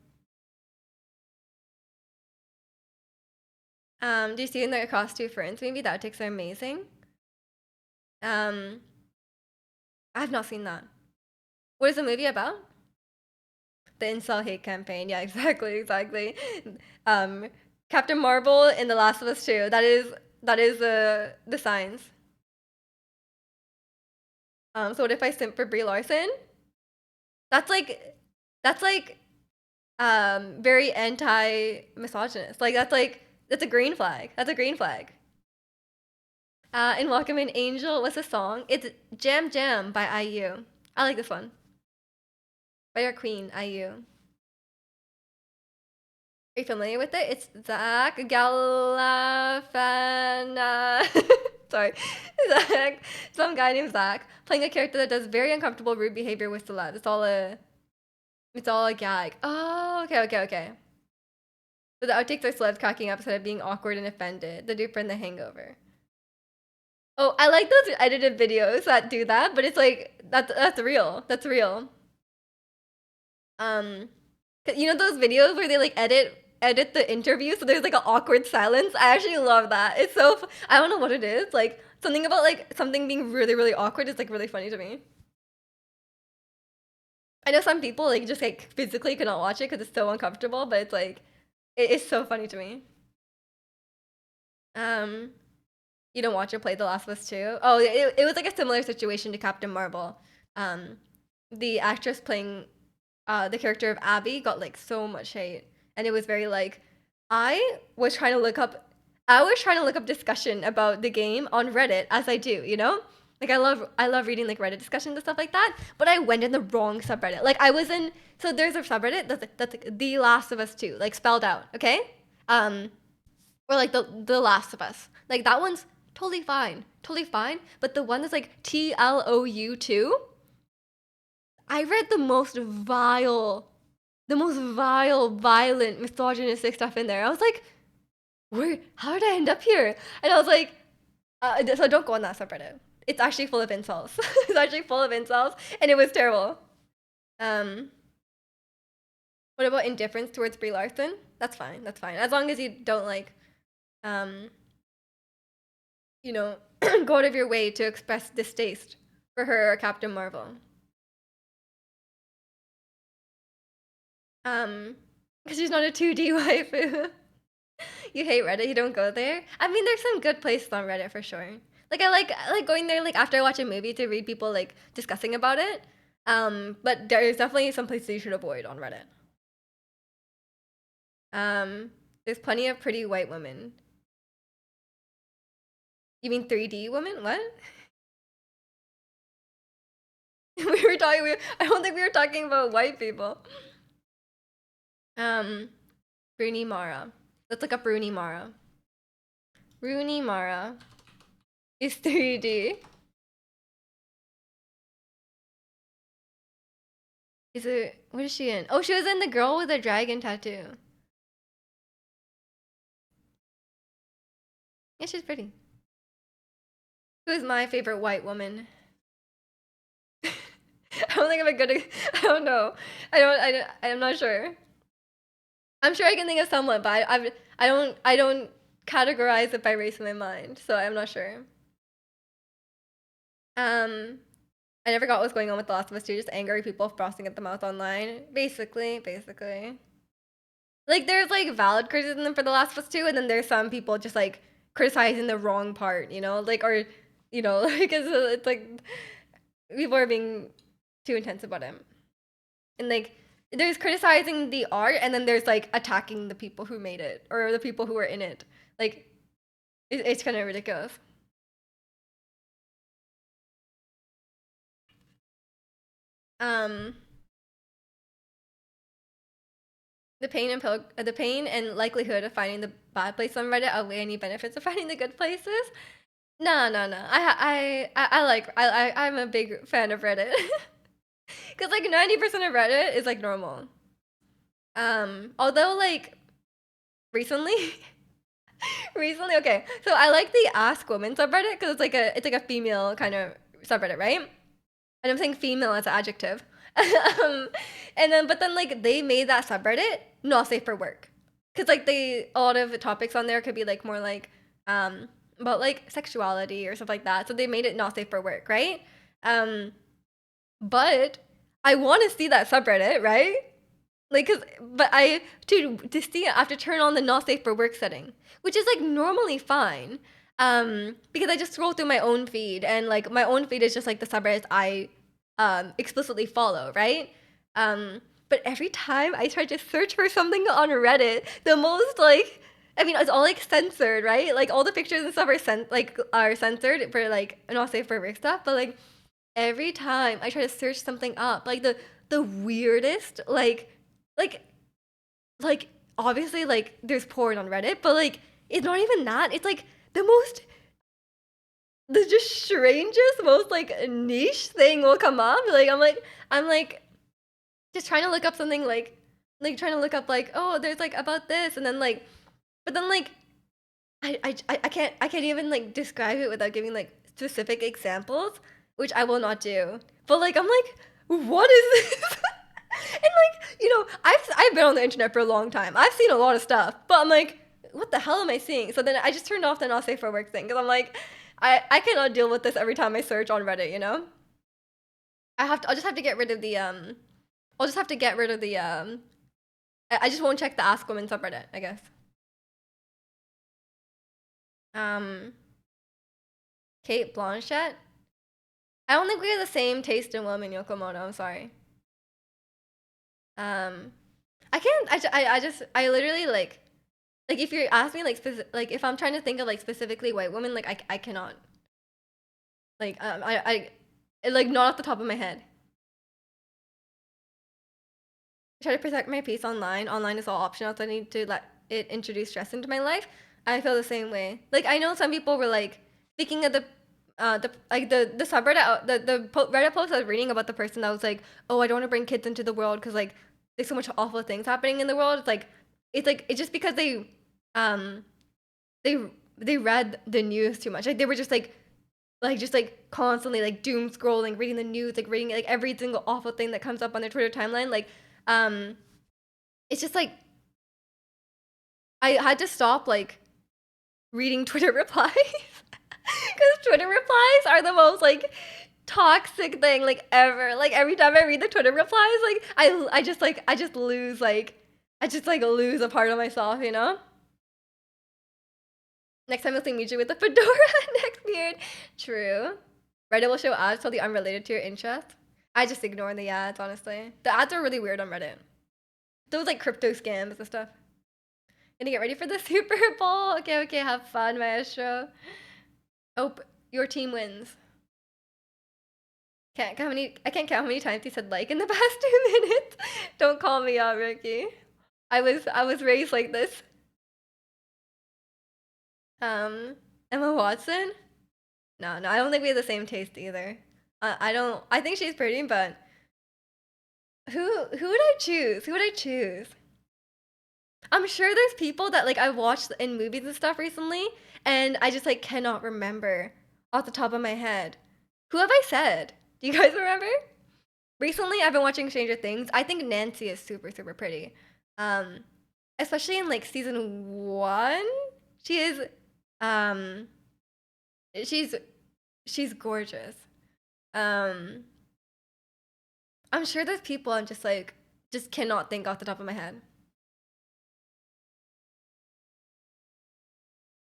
Do you see in the Across Two Ferns? Maybe that takes are amazing. Um, I have not seen that. What is the movie about? The incel hate campaign. Yeah, exactly. Um, Captain Marvel in The Last of Us 2. That is the signs. So what if I simp for Brie Larson? That's like that's like very anti-misogynist. That's a green flag. That's a green flag. And Welcome in Angel. What's the song? It's Jam Jam by IU. I like this one. By our queen, IU. Are you familiar with it? It's Zach Galafana. Sorry. Zach. Some guy named Zach playing a character that does very uncomfortable rude behavior with celebs. It's all a gag. Oh, okay. So the outtakes are celebs cracking up instead of being awkward and offended. The duper and the hangover. Oh, I like those edited videos that do that, but it's like that's real. That's real. Um, you know those videos where they like edit the interview so there's like an awkward silence. I actually love that. It's so I don't know what it is. Like something about like something being really awkward is like really funny to me. I know some people like just like physically cannot watch it because it's so uncomfortable, but it's like it is so funny to me. Um, you don't watch or play The Last of Us 2? Oh, it was like a similar situation to Captain Marvel. Um, the actress playing the character of Abby got like so much hate, and it was very like I was trying to look up I was trying to look up discussion about the game on Reddit as I do, you know? Like I love reading like Reddit discussions and stuff like that, but I went in the wrong subreddit. Like I was in so there's a subreddit that's like The Last of Us 2, like spelled out, okay? Um or like the Last of Us. Like that one's totally fine. Totally fine, but the one that's like TLOU2, I read the most vile, violent, misogynistic stuff in there. I was like, where? How did I end up here? And I was like, so don't go on that subreddit. It's actually full of insults. It's actually full of insults, and it was terrible. Um, what about indifference towards Brie Larson? That's fine. That's fine. As long as you don't like, um, you know, go out of your way to express distaste for her or Captain Marvel. Because she's not a 2D waifu. You hate Reddit, you don't go there? I mean, there's some good places on Reddit for sure. Like I like going there like after I watch a movie to read people like discussing about it. But there's definitely some places you should avoid on Reddit. Um, there's plenty of pretty white women. You mean 3D women? What? I don't think we were talking about white people. Um, Bruni Mara. Let's look up Bruni Mara. Bruni Mara is 3D. Is it? What is she in? Oh, she was in The Girl with a Dragon Tattoo. Yeah, she's pretty. Who's my favorite white woman? I don't think I'm a good. I don't know. I'm not sure. I'm sure I can think of someone, but I don't categorize it by race in my mind, so I'm not sure. Um, I never got what was going on with The Last of Us 2, just angry people frosting at the mouth online. Basically. Like, there's like valid criticism for The Last of Us 2, and then there's some people just like criticizing the wrong part, you know? Like, or, like it's like people are being too intense about it. And like, there's criticizing the art, and then there's like attacking the people who made it or the people who were in it. Like, it's kind of ridiculous. Um, the pain and likelihood of finding the bad place on Reddit outweigh any benefits of finding the good places. No. I like I'm a big fan of Reddit because like 90% of Reddit is like normal. Although like recently, recently, okay, so I like the Ask Women subreddit because it's like a female kind of subreddit, right? And I'm saying female as an adjective. um, and then but then like they made that subreddit not safe for work because like they a lot of the topics on there could be like more like about like sexuality or stuff like that. So they made it not safe for work, right? Um, but I want to see that subreddit, right? Like, cause, but to see it, I have to turn on the not safe for work setting, which is like normally fine. Because I just scroll through my own feed, and like my own feed is just like the subreddits I explicitly follow, right? But every time I try to search for something on Reddit, the most like I mean, it's all like censored, right? Like all the pictures and stuff are are censored for like not safe for work stuff. But like every time I try to search something up, like the weirdest, like like obviously like there's porn on Reddit, but like it's not even that. It's like the most the just strangest, most like niche thing will come up. Like I'm like just trying to look up something like trying to look up like, oh, there's like about this, and then like but then like I can't even like describe it without giving like specific examples, which I will not do. But like I'm like, what is this? And like, I've been on the internet for a long time. I've seen a lot of stuff, but I'm like, what the hell am I seeing? So then I just turned off the not safe for work thing because I'm like, I cannot deal with this every time I search on Reddit, you know? I'll just have to get rid of the I'll just have to get rid of the I just won't check the Ask Women subreddit, I guess. Um Kate Blanchett. I don't think we have the same taste in women, Yokomoto. I'm sorry. Um, I can't. I literally like if you ask me like if I'm trying to think of like specifically white women, like I cannot like like not off the top of my head. I try to protect my peace online. Online is all optional, so I need to let it introduce stress into my life. I feel the same way. Like I know some people were like speaking of the subreddit Reddit post I was reading about the person that was like, oh, I don't want to bring kids into the world because like there's so much awful things happening in the world. It's just because um they they read the news too much. Like they were just like constantly like doom scrolling, reading the news, like reading like every single awful thing that comes up on their Twitter timeline. Like um it's just like I had to stop like reading Twitter replies because Twitter replies are the most like toxic thing like ever. Like every time I read the Twitter replies, like I just lose I just like lose a part of myself, you know? Next time you'll see Miju with a fedora and neck beard. True. Reddit will show ads totally unrelated to your interest. I just ignore the ads, honestly. The ads are really weird on Reddit. Those like crypto scams and stuff. Gonna get ready for the Super Bowl. Okay, have fun, maestro. Oh, your team wins. I can't count how many times he said like in the past 2 minutes. Don't call me out, Ricky. I was raised like this. Um, Emma Watson? No, I don't think we have the same taste either. I don't. I think she's pretty, but who would I choose? Who would I choose? I'm sure there's people that like I watched in movies and stuff recently, and I just like cannot remember off the top of my head. Who have I said? Do you guys remember? Recently, I've been watching Stranger Things. I think Nancy is super, super pretty. Um, Especially in like season one. She is um she's she's gorgeous. Um I'm sure there's people I'm just like just cannot think off the top of my head.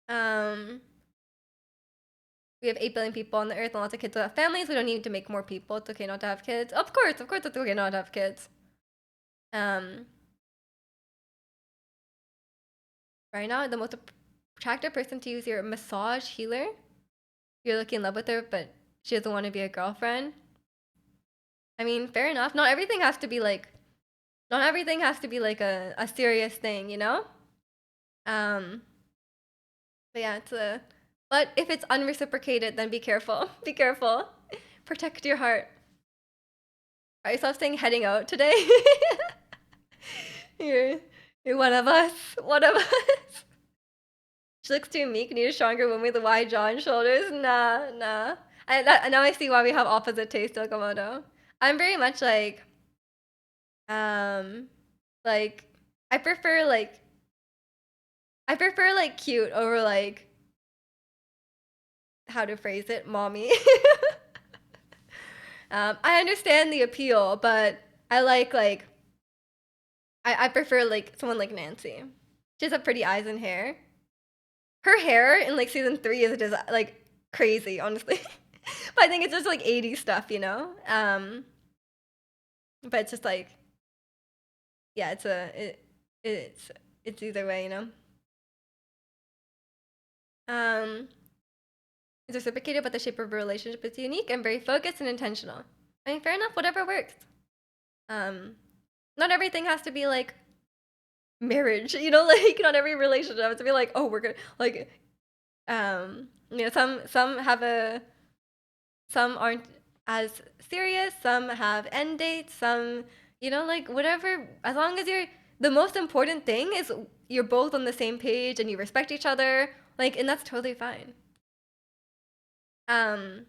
Um we have 8 billion people on the earth and lots of kids without families. We don't need to make more people. It's okay not to have kids. Of course it's okay not to have kids. Um right now the most attractive person to use your massage healer. You're looking in love with her, but she doesn't want to be a girlfriend. I mean, fair enough. Not everything has to be like a serious thing, you know? Um, but yeah, but if it's unreciprocated, then be careful. Be careful. Protect your heart. Are you stop saying heading out today? you're, you're one of us. One of us. She looks too meek, need a stronger woman with a wide jaw and shoulders. Nah, nah. Now I see why we have opposite taste, Okamoto. I'm very much um, like, I prefer like, cute over like, how to phrase it, mommy. I understand the appeal, but I I prefer like someone like Nancy. She has a pretty eyes and hair. Her hair in like season 3 is just like crazy, honestly. But I think it's just like 80s stuff, you know? But it's just like, yeah, it's either way, you know? Um, it's reciprocated, but the shape of a relationship is unique and very focused and intentional. I mean, fair enough, whatever works. Um, Not everything has to be like marriage, you know, like not every relationship has to be like, oh, we're gonna like, you know, some aren't as serious, some have end dates, some, you know, like whatever. As long as the most important thing is you're both on the same page and you respect each other, like, and that's totally fine. Um,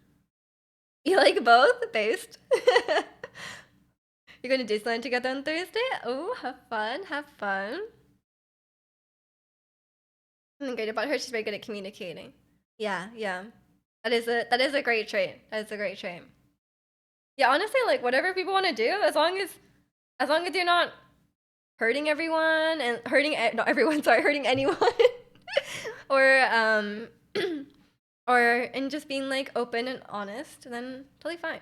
you like both based. You're going to Disneyland together on Thursday? Oh, have fun, have fun. Something great about her, she's very good at communicating. Yeah, yeah. That is a great trait. That is a great trait. Yeah, honestly, like whatever people want to do, as long as you're not hurting everyone and not everyone, sorry, hurting anyone, or or and just being like open and honest, then totally fine.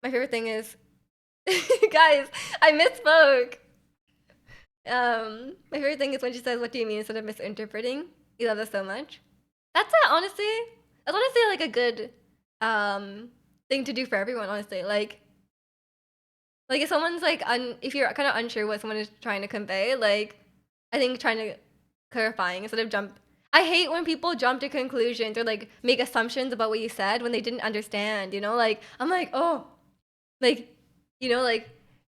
My favorite thing is, guys, I misspoke. My favorite thing is when she says, "What do you mean?" instead of misinterpreting. You love this so much. That's it, honestly. That's honestly like a good thing to do for everyone. Honestly, like if someone's like if you're kind of unsure what someone is trying to convey, like I think trying to clarifying instead of jump. I hate when people jump to conclusions or like make assumptions about what you said when they didn't understand. You know, like I'm like, oh, like like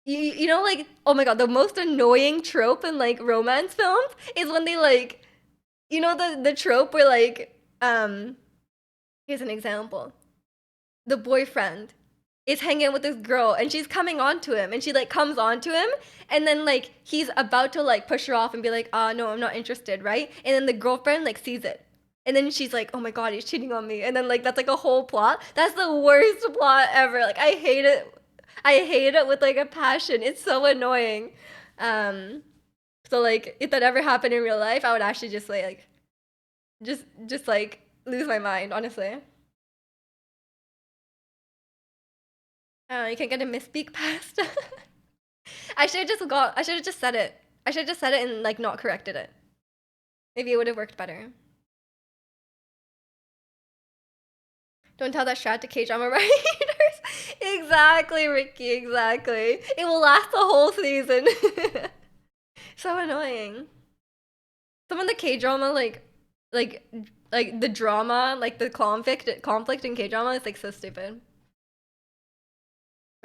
you know like oh my god, the most annoying trope in like romance films is when they like the trope where like here's an example. The boyfriend is hanging out with this girl and she's coming on to him and she like comes on to him and then like he's about to like push her off and be like, no, I'm not interested, right? And then the girlfriend like sees it. And then she's like, oh my god, he's cheating on me. And then like that's like a whole plot. That's the worst plot ever. Like I hate it. I hate it with like a passion. It's so annoying. Um so like if that ever happened in real life, I would actually just like just like lose my mind, honestly. You can't get a misspeak past. I should have just said it. I should have just said it and like not corrected it. Maybe it would have worked better. Don't tell that strat to K-drama writers. Exactly, Ricky, exactly. It will last the whole season. So annoying. Some of the K-drama like like the drama, like the conflict in K-drama is like so stupid.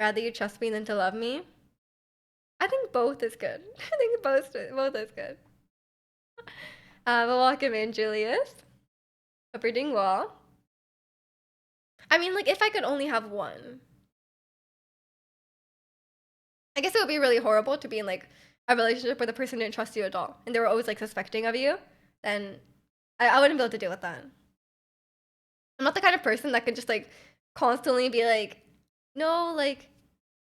Rather you trust me than to love me. I think think both is good. I think both is good. But welcome in, Julius. Hope you're doing well. I mean, like, if I could only have one, I guess it would be really horrible to be in like a relationship where the person didn't trust you at all, and they were always like suspecting of you. Then I wouldn't be able to deal with that. I'm not the kind of person that could just like constantly be like, no, like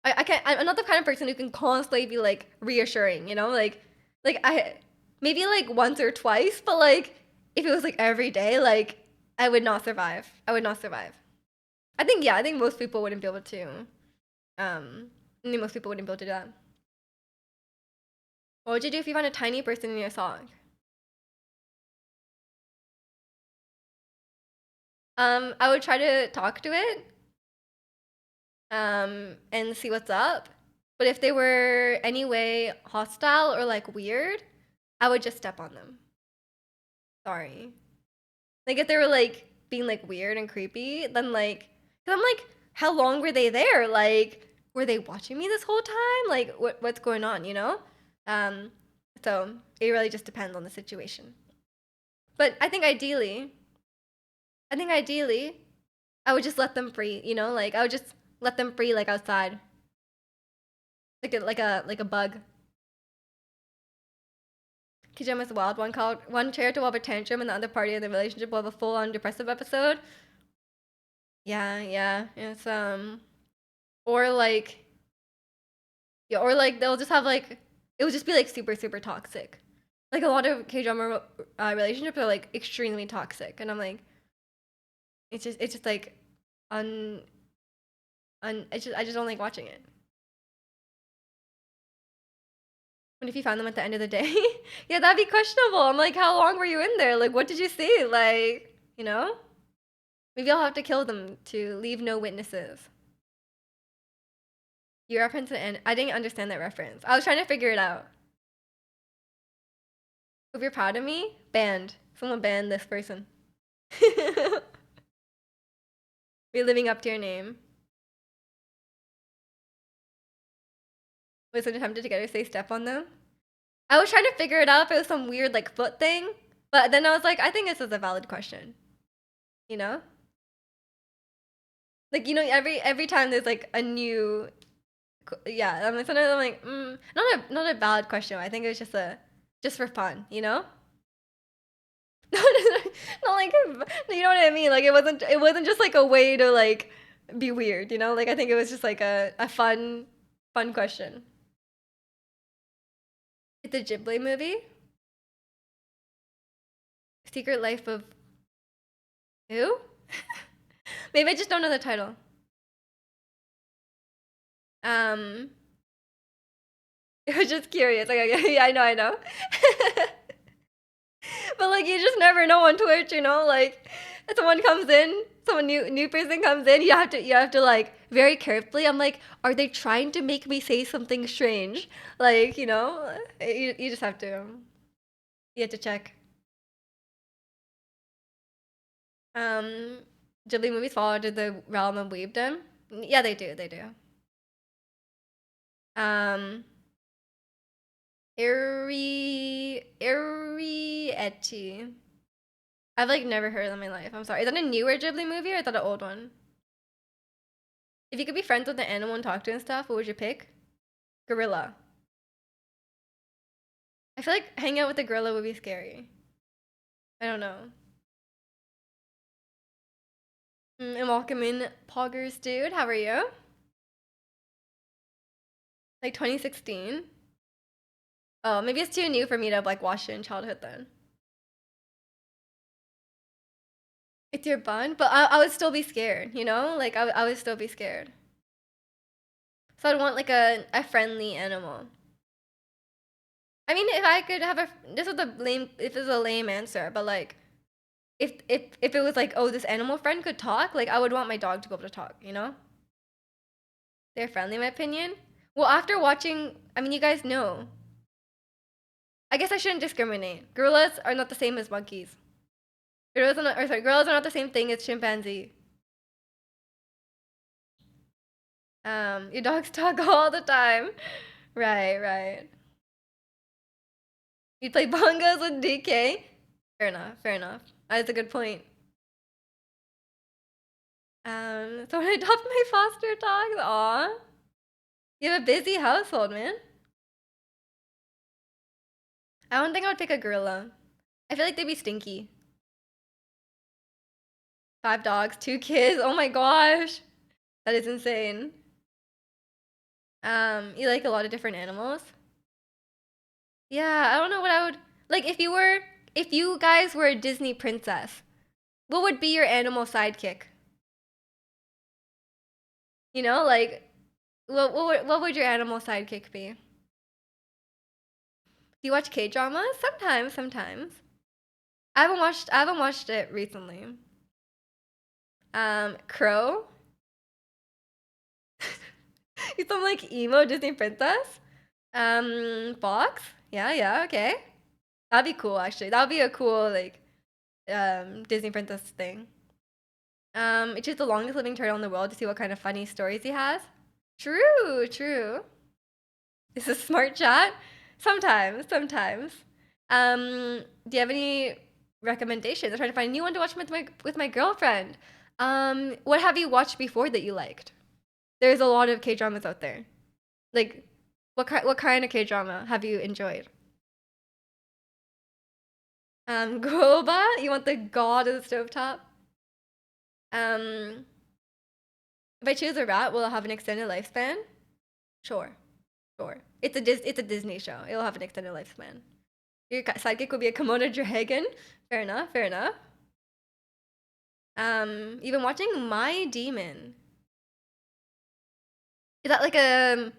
I can't. I'm not the kind of person who can constantly be like reassuring, you know, like I maybe like once or twice, but like if it was like every day, like I would not survive. I would not survive. I think most people wouldn't be able to. I think most people wouldn't be able to do that. What would you do if you found a tiny person in your song? I would try to talk to it, and see what's up. But if they were anyway hostile or like weird, I would just step on them. Sorry. Like if they were like being like weird and creepy, then like, cause I'm like, how long were they there? Like, were they watching me this whole time? Like, what's going on? You know? Um, so it really just depends on the situation. But I think ideally, I would just let them free. You know, like I would just let them free, like outside, like a bug. Kijam is wild. One character will have a tantrum, and the other party in the relationship will have a full-on depressive episode. Yeah, yeah. It's or like yeah, or like they'll just have like it would just be like super super toxic. Like a lot of K drama relationships are like extremely toxic, and I'm like, it's just like un I just don't like watching it. What if you found them at the end of the day? Yeah, that'd be questionable. I'm like, how long were you in there? Like, what did you see? Like, you know? Maybe I'll have to kill them to leave no witnesses. You reference it, and I didn't understand that reference. I was trying to figure it out. If you're proud of me, banned. Someone banned this person. You're living up to your name. Was it attempted to get her to say step on them? I was trying to figure it out if it was some weird like foot thing, but then I was like, I think this is a valid question. You know? Like, you know, every time there's like a new yeah, I'm like sometimes I'm like, not a valid question. I think it was just for fun, you know? Not like you know what I mean? Like it wasn't just like a way to like be weird, you know? Like I think it was just like a fun question. It's a Ghibli movie. Secret Life of who? Maybe I just don't know the title. Um, I was just curious. Like, yeah, I know. But like, you just never know on Twitch, you know. Like, if someone comes in, someone new person comes in, you have to like very carefully. I'm like, are they trying to make me say something strange? Like, you know, you just have to you have to check. Um, Ghibli movies fall under the realm of weebdom. Yeah, they do. They do. Um, Ariete. I've like never heard of them in my life. I'm sorry. Is that a newer Ghibli movie or is that an old one? If you could be friends with an animal and talk to it and stuff, what would you pick? Gorilla. I feel like hanging out with a gorilla would be scary. I don't know. And welcome in, Poggers dude. How are you? Like 2016. Oh, maybe it's too new for me to have like watched it in childhood then. It's your bun, but I would still be scared, you know? Like I would still be scared. So I'd want like a friendly animal. I mean, if I could have a this is a lame this is a lame answer, but like if it was like, oh, this animal friend could talk, like I would want my dog to be able to talk, you know? They're friendly in my opinion. Well, after watching, I mean, you guys know. I guess I shouldn't discriminate. Gorillas are not the same as monkeys. Gorillas are not the same thing as chimpanzee. Your dogs talk all the time. Right, right. You'd play bongos with DK? Fair enough, fair enough. That's a good point. So when I adopt my foster dogs, aw. You have a busy household, man. I don't think I would pick a gorilla. I feel like they'd be stinky. 5 dogs, 2 kids. Oh my gosh. That is insane. You like a lot of different animals? Yeah, I don't know what I would like if you guys were a Disney princess, what would be your animal sidekick? You know, like what would your animal sidekick be? Do you watch K-dramas? Sometimes, sometimes. I haven't watched it recently. Crow? You sound like emo Disney princess? Fox? Yeah, yeah, okay. That'd be cool actually. That would be a cool like Disney princess thing. Choose the longest living turtle in the world to see what kind of funny stories he has. True, true. Is this smart chat? Sometimes, sometimes. Do you have any recommendations? I'm trying to find a new one to watch with my girlfriend. What have you watched before that you liked? There's a lot of K dramas out there. Like, what kind of K drama have you enjoyed? Goba, you want the god of the stovetop? Um, if I choose a rat, will it have an extended lifespan? Sure, sure. It's a Disney show. It'll have an extended lifespan. Your sidekick will be a Komodo dragon. Fair enough. Fair enough. You've been watching My Demon. Is that like a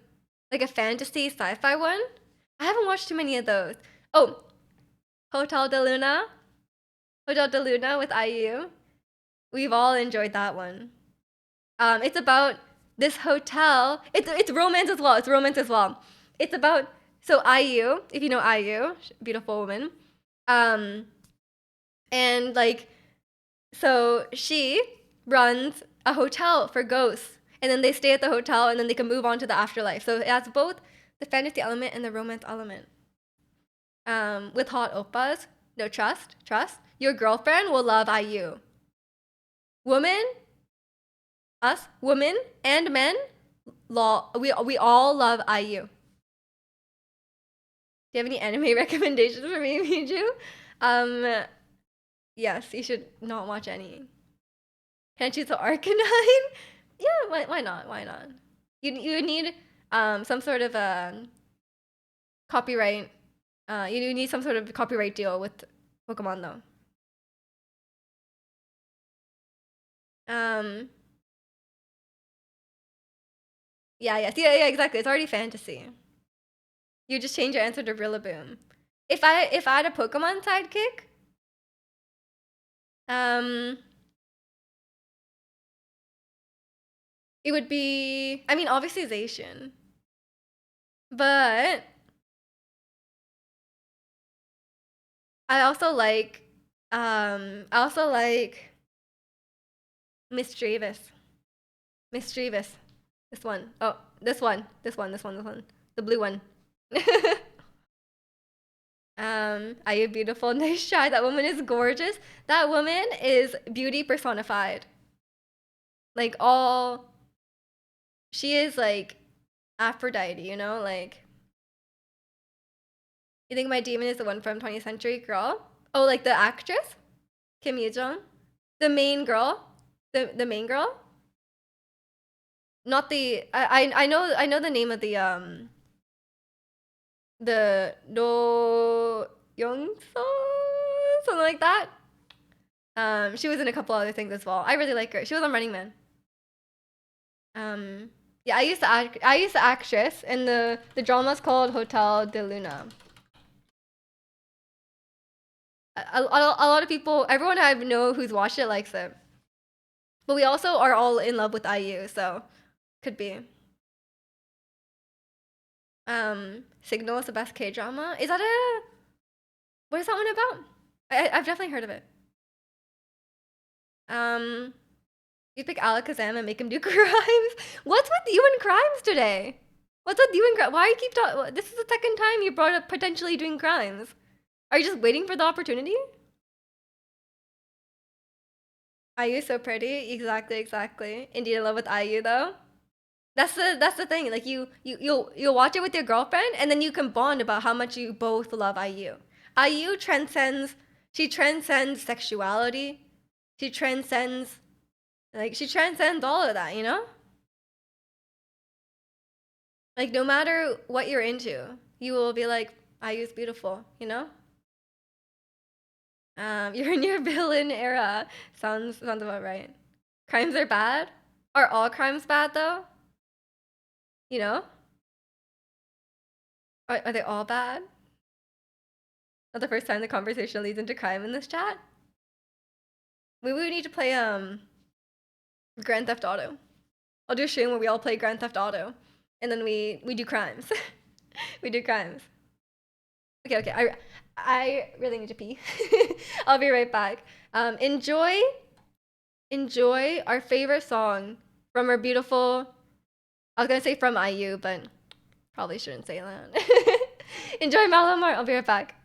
fantasy sci-fi one? I haven't watched too many of those. Oh, Hotel de Luna. Hotel de Luna with IU. We've all enjoyed that one. It's about this hotel. It's romance as well. It's romance as well. It's about so IU, if you know IU, beautiful woman. Um, and like so she runs a hotel for ghosts, and then they stay at the hotel, and then they can move on to the afterlife. So it has both the fantasy element and the romance element. With hot oppas, no trust. Your girlfriend will love IU. Woman, us, women and men, we all love IU. Do you have any anime recommendations for me, Miju? Yes, you should not watch any. Can I choose the Arcanine? Yeah, why not? Why not? You need some sort of copyright. You need some sort of copyright deal with Pokemon though. Um, yeah, yes, yeah, exactly. It's already fantasy. You just change your answer to Rillaboom. If I had a Pokemon sidekick, um, it would be. I mean, obviously Zacian, but I also like. I also like Mischievous. Mischievous. This one. Oh, this one. This one. This one. This one. The blue one. Are you beautiful? Nice try. That woman is gorgeous. That woman is beauty personified. Like all, she is like Aphrodite, you know? Like, you think my demon is the one from 20th Century Girl? Oh, like the actress? Kim Yoo-jung? The main girl? The main girl? Not the, I know the name of the Do Young So, something like that. She was in a couple other things as well. I really like her. She was on Running Man. Yeah, I used to actress, and the drama's called Hotel de Luna. A lot of people, everyone I know who's watched it likes it. But we also are all in love with IU, so could be. Signal is the best K drama. Is that a what is that one about? I've definitely heard of it. You pick Alakazam and make him do crimes. What's with you and crimes today? What's up doing crime? Why you keep talking? This is the second time you brought up potentially doing crimes. Are you just waiting for the opportunity? IU so pretty. Exactly, exactly. Indeed in love with IU though. That's the thing. Like you'll watch it with your girlfriend and then you can bond about how much you both love IU. IU transcends she transcends sexuality. She transcends she transcends all of that, you know? Like no matter what you're into, you will be like, IU's beautiful, you know? You're in your villain era. Sounds about right. Crimes are bad? Are all crimes bad though? You know? Are they all bad? Not the first time the conversation leads into crime in this chat. We would need to play Grand Theft Auto. I'll do a stream where we all play Grand Theft Auto, and then we do crimes. We do crimes. Okay, okay. I really need to pee. I'll be right back. Enjoy our favorite song from our beautiful. I was gonna say from IU, but probably shouldn't say that. Enjoy Malamar. I'll be right back.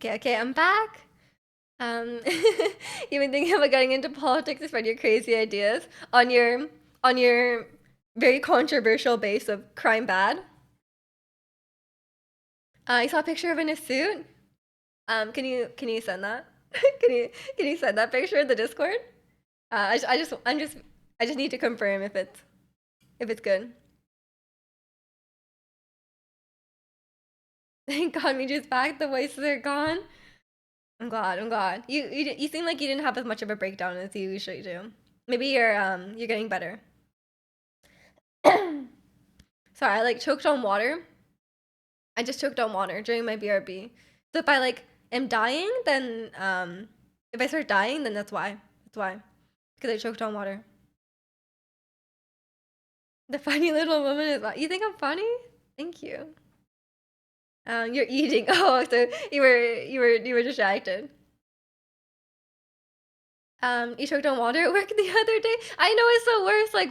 Okay, okay, I'm back. You've been thinking about getting into politics despite your crazy ideas on your very controversial base of crime bad. I saw a picture of in a suit. Can you send that? Can you send that picture in the Discord? I just need to confirm if it's good. Thank God Miju's back. The voices are gone. I'm glad. I'm glad. You seem like you didn't have as much of a breakdown as you usually do. Maybe you're getting better. Sorry, I like choked on water. I just choked on water during my BRB. So if I like am dying, then if I start dying, then that's why. That's why. Because I choked on water. The funny little woman is. You think I'm funny? Thank you. You're eating. Oh, so you were distracted. You choked on water at work the other day. I know it's the worst. Like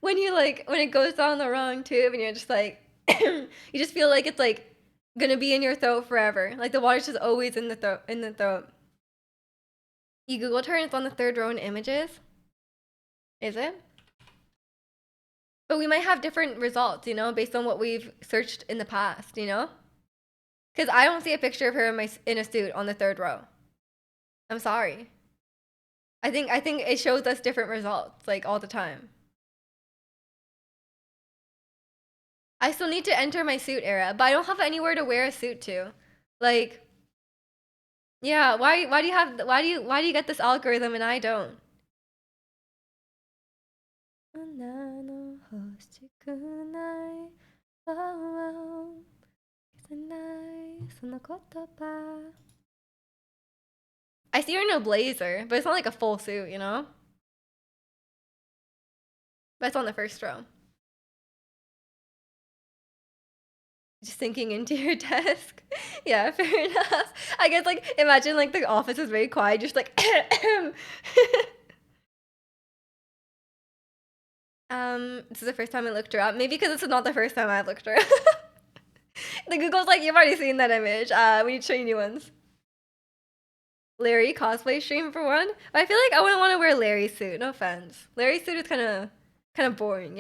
when you like when it goes down the wrong tube and you're just like you just feel like it's like gonna be in your throat forever. Like the water's just always in the throat. You Googled her and it's on the third row in images. Is it? But we might have different results, based on what we've searched in the past, Because I don't see a picture of her in a suit on the third row. I'm sorry. I think it shows us different results like all the time. I still need to enter my suit era, but I don't have anywhere to wear a suit to. Like, yeah, why do you get this algorithm and I don't? そんなの欲しくない。Oh, oh, I see her in a blazer, but it's not like a full suit. But it's on the first row. Just sinking into your desk. Yeah, fair enough. I guess like imagine like the office is very quiet, just like this is the first time I looked her up. Maybe because this is not the first time I've looked her up. The Google's like, you've already seen that image. We need to show you new ones. Larry cosplay stream for one. I feel like I wouldn't want to wear Larry's suit. No offense. Larry's suit is kind of boring.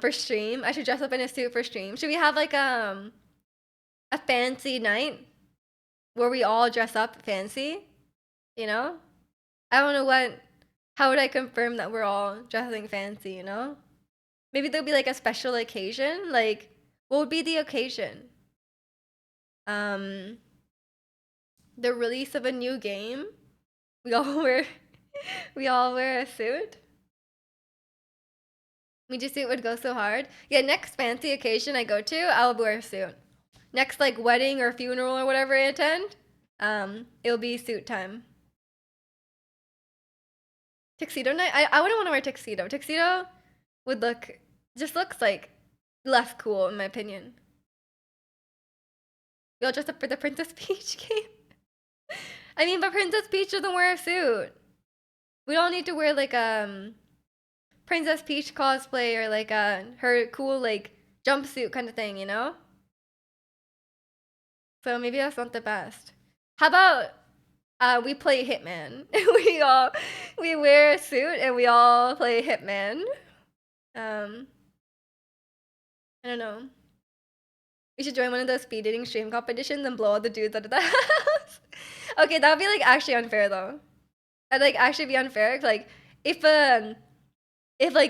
For stream, I should dress up in a suit for stream. Should we have like a fancy night where we all dress up fancy? You know? I don't know how would I confirm that we're all dressing fancy? Maybe there'll be like a special occasion. Like, what would be the occasion? Um, the release of a new game. We all wear we all wear a suit. Meiji suit would go so hard. Yeah, next fancy occasion I go to, I'll wear a suit. Next like wedding or funeral or whatever I attend, it'll be suit time. Tuxedo night? I wouldn't want to wear tuxedo. Tuxedo would looks like less cool in my opinion. We all dress up for the Princess Peach game. I mean, but Princess Peach doesn't wear a suit. We don't need to wear like Princess Peach cosplay or like her cool like jumpsuit kind of thing. So maybe that's not the best. How about we play Hitman? we wear a suit and we all play Hitman. I don't know. We should join one of those speed dating stream competitions and blow all the dudes out of the house. Okay, that would be like actually unfair though. That'd like actually be unfair. Like if like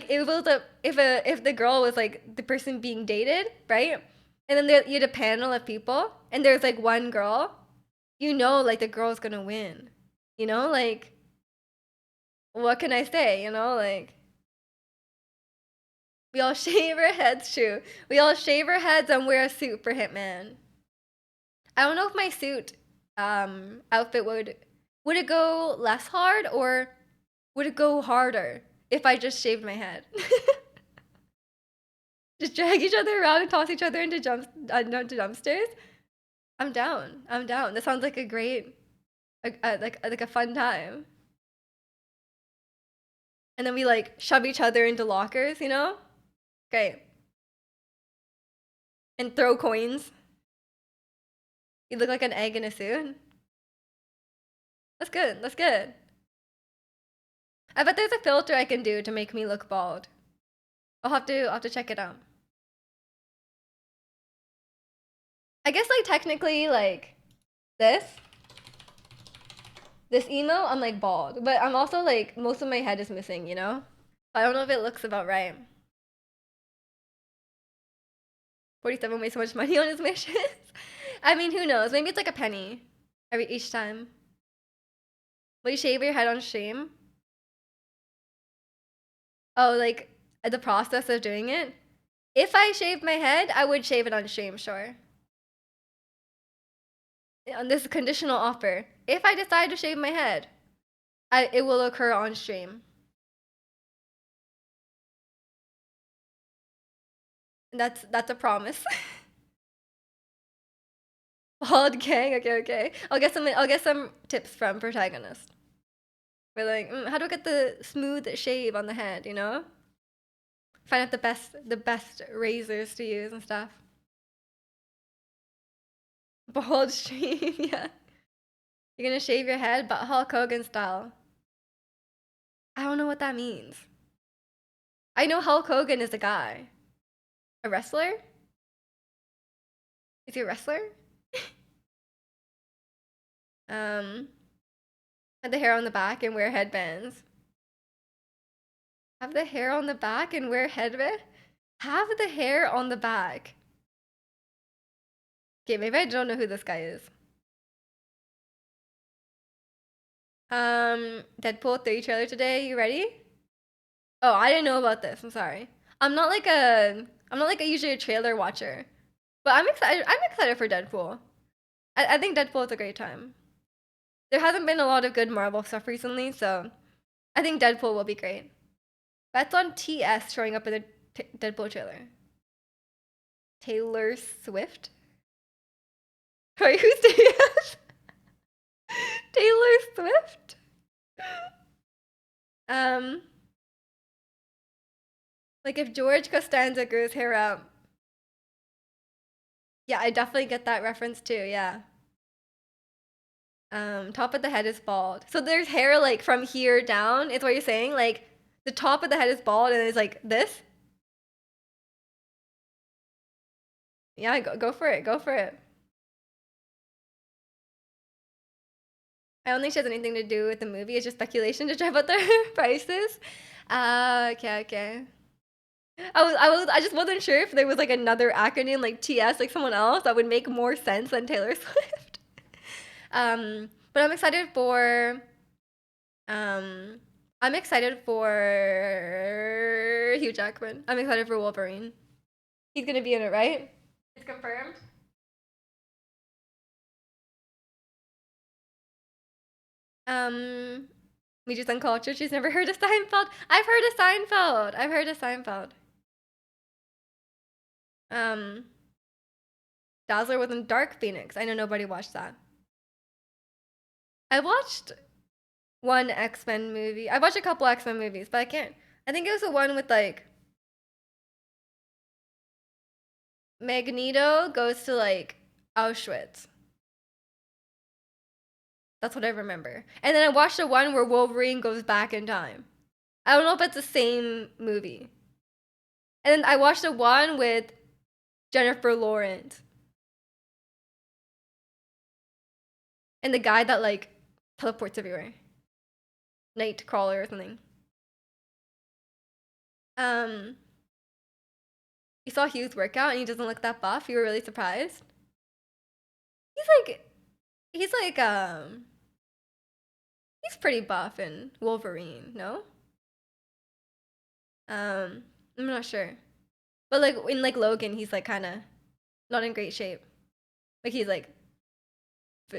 it was if the girl was like the person being dated, right? And then you had a panel of people, and there's like one girl, like the girl's gonna win. Like what can I say? Like we all shave our heads, true. We all shave our heads and wear a suit for Hitman. I don't know if my suit outfit would it go less hard or would it go harder if I just shaved my head? Just drag each other around and toss each other into dumpsters. I'm down. I'm down. That sounds like a great, like a fun time. And then we like shove each other into lockers. Great. And throw coins. You look like an egg in a suit. That's good. That's good. I bet there's a filter I can do to make me look bald. I'll have to check it out. I guess like technically like this emo, I'm like bald, but I'm also like most of my head is missing. I don't know if it looks about right. 47 wastes so much money on his missions. I mean, who knows? Maybe it's like a penny each time. Will you shave your head on stream? Oh, like the process of doing it? If I shaved my head, I would shave it on stream, sure. On this conditional offer. If I decide to shave my head, it will occur on stream. And that's a promise. Bald gang, okay. I'll get some tips from protagonist. We're like, how do I get the smooth shave on the head? Find out the best razors to use and stuff. Bald stream, yeah. You're gonna shave your head, but Hulk Hogan style. I don't know what that means. I know Hulk Hogan is a guy. A wrestler? Is he a wrestler? Um, have the hair on the back and wear headbands. Have the hair on the back and wear headband? Have the hair on the back. Okay, maybe I don't know who this guy is. Deadpool 3 trailer today. You ready? Oh, I didn't know about this. I'm sorry. I'm not like a usually a trailer watcher. But I'm excited. I'm excited for Deadpool. I think Deadpool is a great time. There hasn't been a lot of good Marvel stuff recently, so I think Deadpool will be great. That's on TS showing up in the Deadpool trailer. Taylor Swift? Wait, who's TS? Taylor Swift? Um, like if George Costanza grew his hair out. Yeah, I definitely get that reference too, yeah. Top of the head is bald. So there's hair like from here down, is what you're saying? Like the top of the head is bald and it's like this? Yeah, go for it. Go for it. I don't think she has anything to do with the movie. It's just speculation to drive up the prices. Okay, okay. I just wasn't sure if there was like another acronym like TS, like someone else that would make more sense than Taylor Swift. But I'm excited for Hugh Jackman. I'm excited for Wolverine. He's gonna be in it, right? It's confirmed. Um, Meteors Uncultured. She's never heard of Seinfeld. I've heard of Seinfeld. I've heard of Seinfeld. Um, Dazzler was in Dark Phoenix. I know nobody watched that. I watched one X-Men movie. I watched a couple X-Men movies, but I can't. I think it was the one with like Magneto goes to like Auschwitz. That's what I remember. And then I watched the one where Wolverine goes back in time. I don't know if it's the same movie. And then I watched the one with Jennifer Lawrence. And the guy that like teleports everywhere. Nightcrawler or something. Um, you saw Hugh's workout and he doesn't look that buff. You were really surprised. He's like, he's like, he's pretty buff in Wolverine, no? I'm not sure. But like in like Logan, he's like kind of not in great shape. Like he's like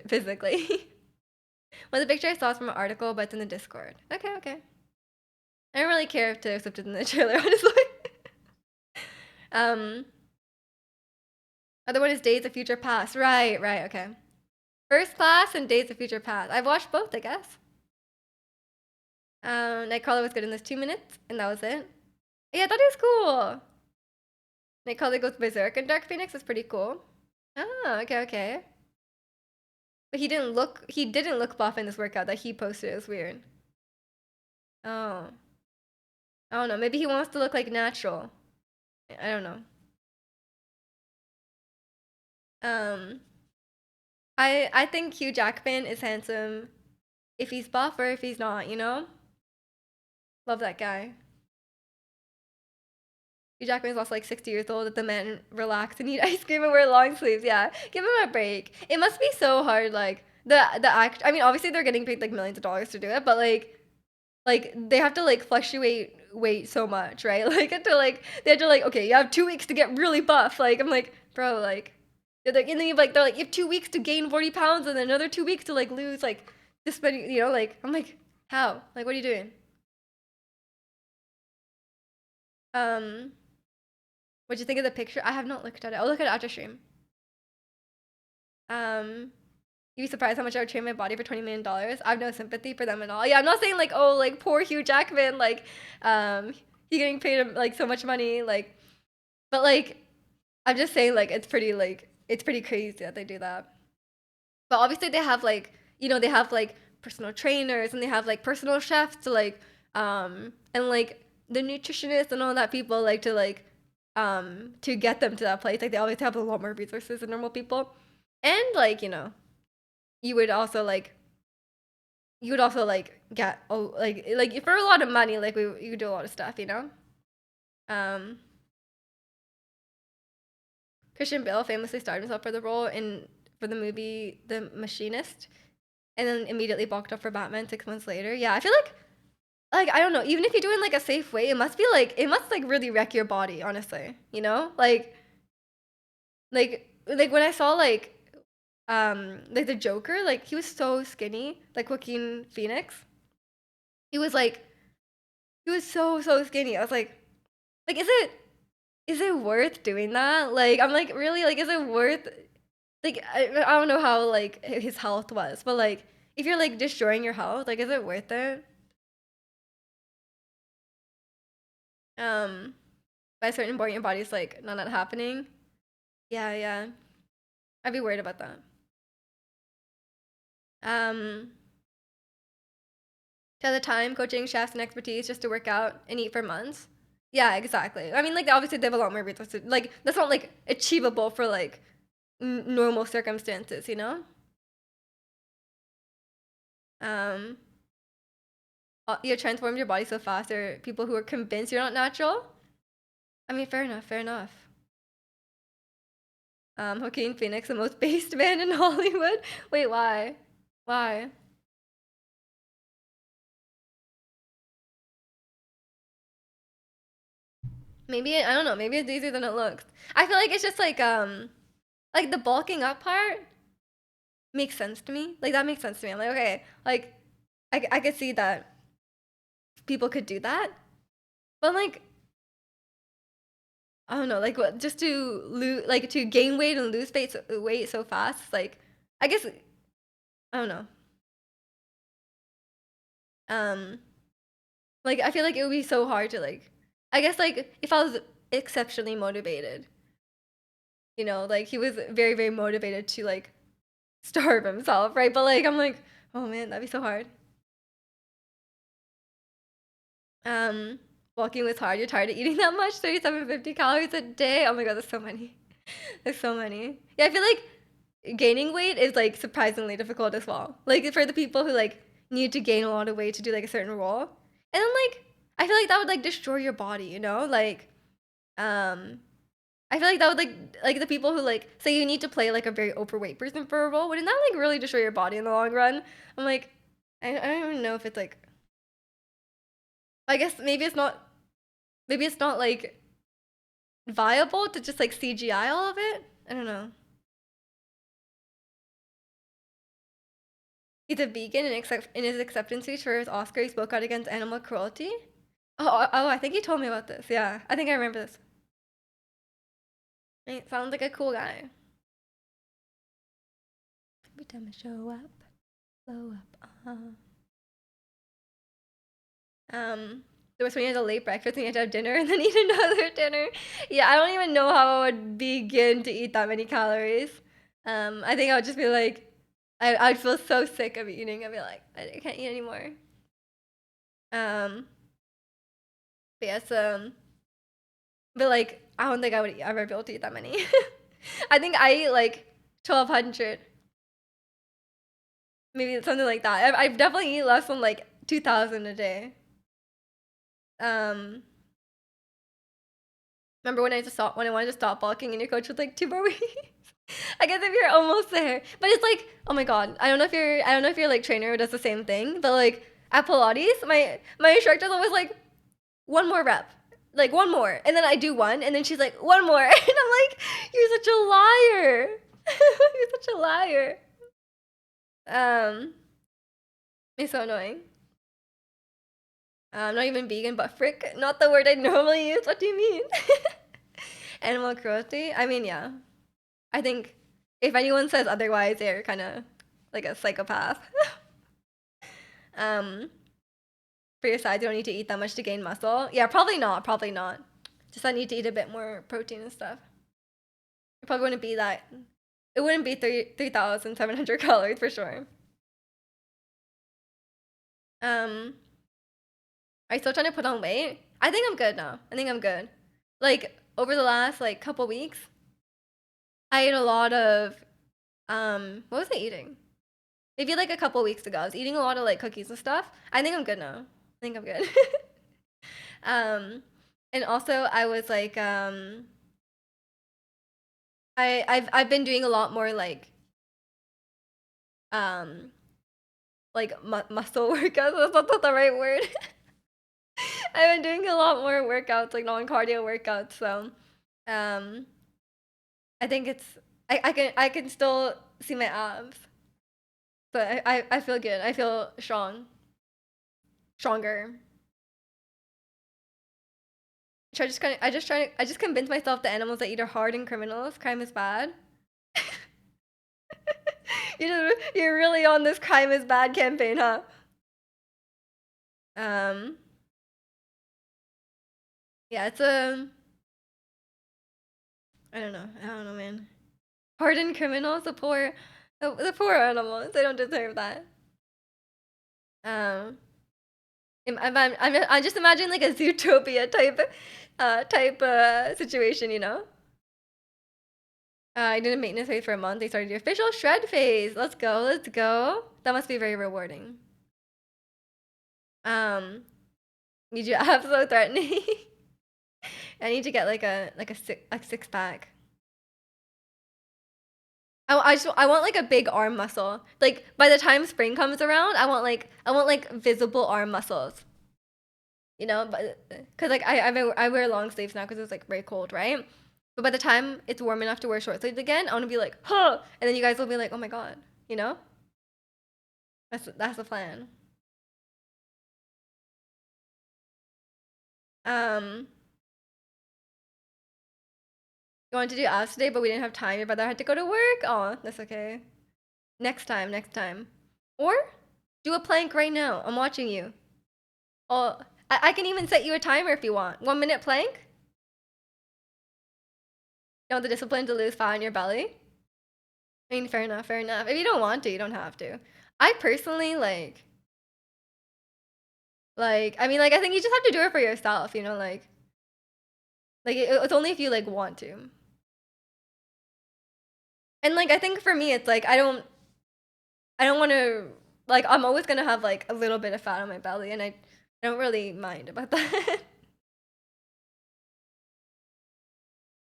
physically. Well, the picture I saw is from an article, but it's in the Discord. Okay, okay. I don't really care if Taylor Swift is in the trailer, honestly. um, Other one is Days of Future Past. Right, right, okay. First Class and Days of Future Past. I've watched both, I guess. Nightcrawler was good in this 2 minutes, and that was it. Yeah, that is cool. Nightcrawler goes berserk in Dark Phoenix is pretty cool. Oh, okay, okay. But he didn't look buff in this workout that he posted. It was weird. Oh. I don't know. Maybe he wants to look like natural. I don't know. Um, I think Hugh Jackman is handsome if he's buff or if he's not, you know? Love that guy. Hugh Jackman is also like 60 years old. Let the man relax and eat ice cream and wear long sleeves. Yeah, give him a break. It must be so hard. Like the act. I mean, obviously they're getting paid like millions of dollars to do it, but like they have to like fluctuate weight so much, right? Like they have to like okay, you have 2 weeks to get really buff. Like I'm like bro, like and then they're like you have 2 weeks to gain 40 pounds and then another 2 weeks to like lose like this many. You know, like I'm like how? Like what are you doing? Um. What'd you think of the picture? I have not looked at it. I'll look at it after stream. You'd be surprised how much I would trade my body for $20 million. I have no sympathy for them at all. Yeah, I'm not saying like, oh, like poor Hugh Jackman, like, he getting paid like so much money, like, but like, I'm just saying like it's pretty crazy that they do that. But obviously they have like, you know, they have like personal trainers and they have like personal chefs to like And like the nutritionists and all that people like to get them to that place. Like they always have a lot more resources than normal people. And like, you would also like get like for a lot of money, like you could do a lot of stuff, Um Christian Bale famously starred himself for the role in for the movie The Machinist, and then immediately balked off for Batman 6 months later. Yeah, I feel like I don't know, even if you do it in like a safe way, it must like really wreck your body, honestly. Like when I saw like the Joker, like he was so skinny, like Joaquin Phoenix. He was like he was so skinny. I was like is it worth doing that? Like I'm like really like is it worth like I don't know how like his health was, but like if you're like destroying your health, like is it worth it? Um by a certain point your body's like not happening. Yeah, yeah. I'd be worried about that. Um to have the time, coaching, chefs, and expertise just to work out and eat for months. Yeah, exactly. I mean, like obviously they have a lot more resources. Like that's not like achievable for like normal circumstances. Um, you transform your body so fast. Or people who are convinced you're not natural. I mean, fair enough. Fair enough. Joaquin Phoenix, the most based man in Hollywood. Wait, why? Why? Maybe I don't know. Maybe it's easier than it looks. I feel like it's just like the bulking up part makes sense to me. Like that makes sense to me. I'm like, okay, like I could see that people could do that, but like I don't know, like what just to lose, like to gain weight and lose weight so fast. Like I guess I don't know. Um, like I feel like it would be so hard to like. I guess like if I was exceptionally motivated, like he was very motivated to like starve himself, right? But like I'm like, oh man, that'd be so hard. Um, Walking was hard. You're tired of eating that much? 3750 calories a day? Oh my god, that's so many. There's so many. Yeah, I feel like gaining weight is like surprisingly difficult as well. Like for the people who like need to gain a lot of weight to do like a certain role. And then like I feel like that would like destroy your body. Um I feel like that would like the people who like say you need to play like a very overweight person for a role, wouldn't that like really destroy your body in the long run? I'm like I don't even know if it's like I guess maybe it's not like viable to just like CGI all of it. I don't know. He's a vegan and in his acceptance speech for his Oscar, he spoke out against animal cruelty. Oh, I think he told me about this. Yeah, I think I remember this. Right, sounds like a cool guy. Every time I show up, blow up. There was when you had a late breakfast and you had to have dinner and then eat another dinner. Yeah, I don't even know how I would begin to eat that many calories. I think I would just be like, I'd feel so sick of eating. I'd be like, I can't eat anymore. Um, but yes, but like, I don't think I would ever be able to eat that many. I think I eat like 1,200, maybe something like that. I've definitely eat less than like 2,000 a day. Um, Remember when I wanted to stop bulking and your coach was like 2 more weeks? I guess if you're almost there, but it's like, oh my god, I don't know if your like trainer does the same thing, but like at Pilates, my instructor's always like, one more rep, like one more, and then I do one, and then she's like, one more, and I'm like, you're such a liar, you're such a liar. Um, it's so annoying. I'm not even vegan, but frick, not the word I normally use. What do you mean? Animal cruelty? I mean, yeah. I think if anyone says otherwise, they're kind of like a psychopath. um, for your size, you don't need to eat that much to gain muscle. Yeah, probably not. Probably not. Just I need to eat a bit more protein and stuff. It probably wouldn't be that. It wouldn't be 3,700 calories for sure. Um, Are you still trying to put on weight? I think I'm good now. I think I'm good. Like over the last like couple weeks, I ate a lot of what was I eating? Maybe like a couple weeks ago. I was eating a lot of like cookies and stuff. I think I'm good now. I think I'm good. um and also I was like I've been doing a lot more um muscle workouts. That's not the right word. I've been doing a lot more workouts, like non-cardio workouts. So, um, I think I can still see my abs, but I feel good. I feel stronger. So I just convince myself that animals that eat are hard and criminals. Crime is bad. You're really on this crime is bad campaign, huh? Um, yeah, it's a I don't know, man. Hardened criminals, the poor animals. They don't deserve that. Um, I'm just imagining like a Zootopia type situation, you know? I did a maintenance phase for a month. They started the official shred phase. Let's go, let's go. That must be very rewarding. Um, need you abs so threatening. I need to get like a six pack. I want like a big arm muscle. Like by the time spring comes around, I want like visible arm muscles. You know, but because like I wear long sleeves now because it's like very cold, right? But by the time it's warm enough to wear short sleeves again, I want to be like, huh, and then you guys will be like, oh my god, you know? That's the plan. Um, I wanted to do abs today, but we didn't have time. Your brother had to go to work. Oh, that's okay. Next time, next time. Or do a plank right now. I'm watching you. Oh, I can even set you a timer if you want. 1 minute plank. You want the discipline to lose fat on your belly? I mean, fair enough, fair enough. If you don't want to, you don't have to. I personally I mean, like I think you just have to do it for yourself, you know, it's only if you like want to. And like I think for me, it's like I don't want to like I'm always gonna have like a little bit of fat on my belly, and I don't really mind about that.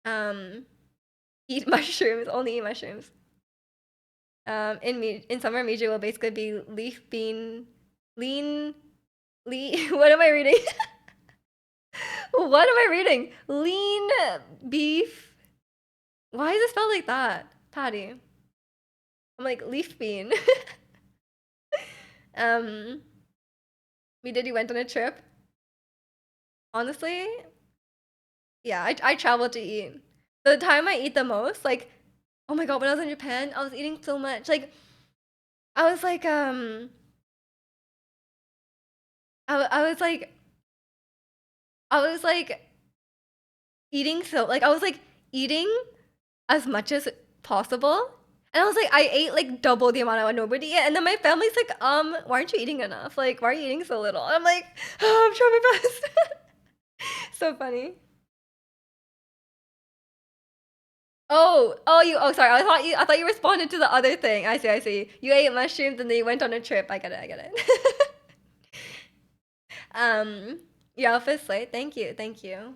um, eat mushrooms, only eat mushrooms. In summer, Miju will basically be leaf bean, lean, what am I reading? What am I reading? Lean beef. Why is it spelled like that? Patty. I'm like leaf bean. um, we did. You went on a trip. Honestly, yeah, I traveled to eat. The time I eat the most, like, oh my god, when I was in Japan, I was eating so much. Like, I was like, I was like, I was like eating so, like, I was like eating as much as possible. And I was like, I ate like double the amount I would normally eat. And then my family's like, why aren't you eating enough? Like, why are you eating so little? And I'm like, oh, I'm trying my best. So funny. Sorry. I thought you responded to the other thing. I see. You ate mushrooms and then you went on a trip. I get it. um, your outfit's late. Thank you, thank you.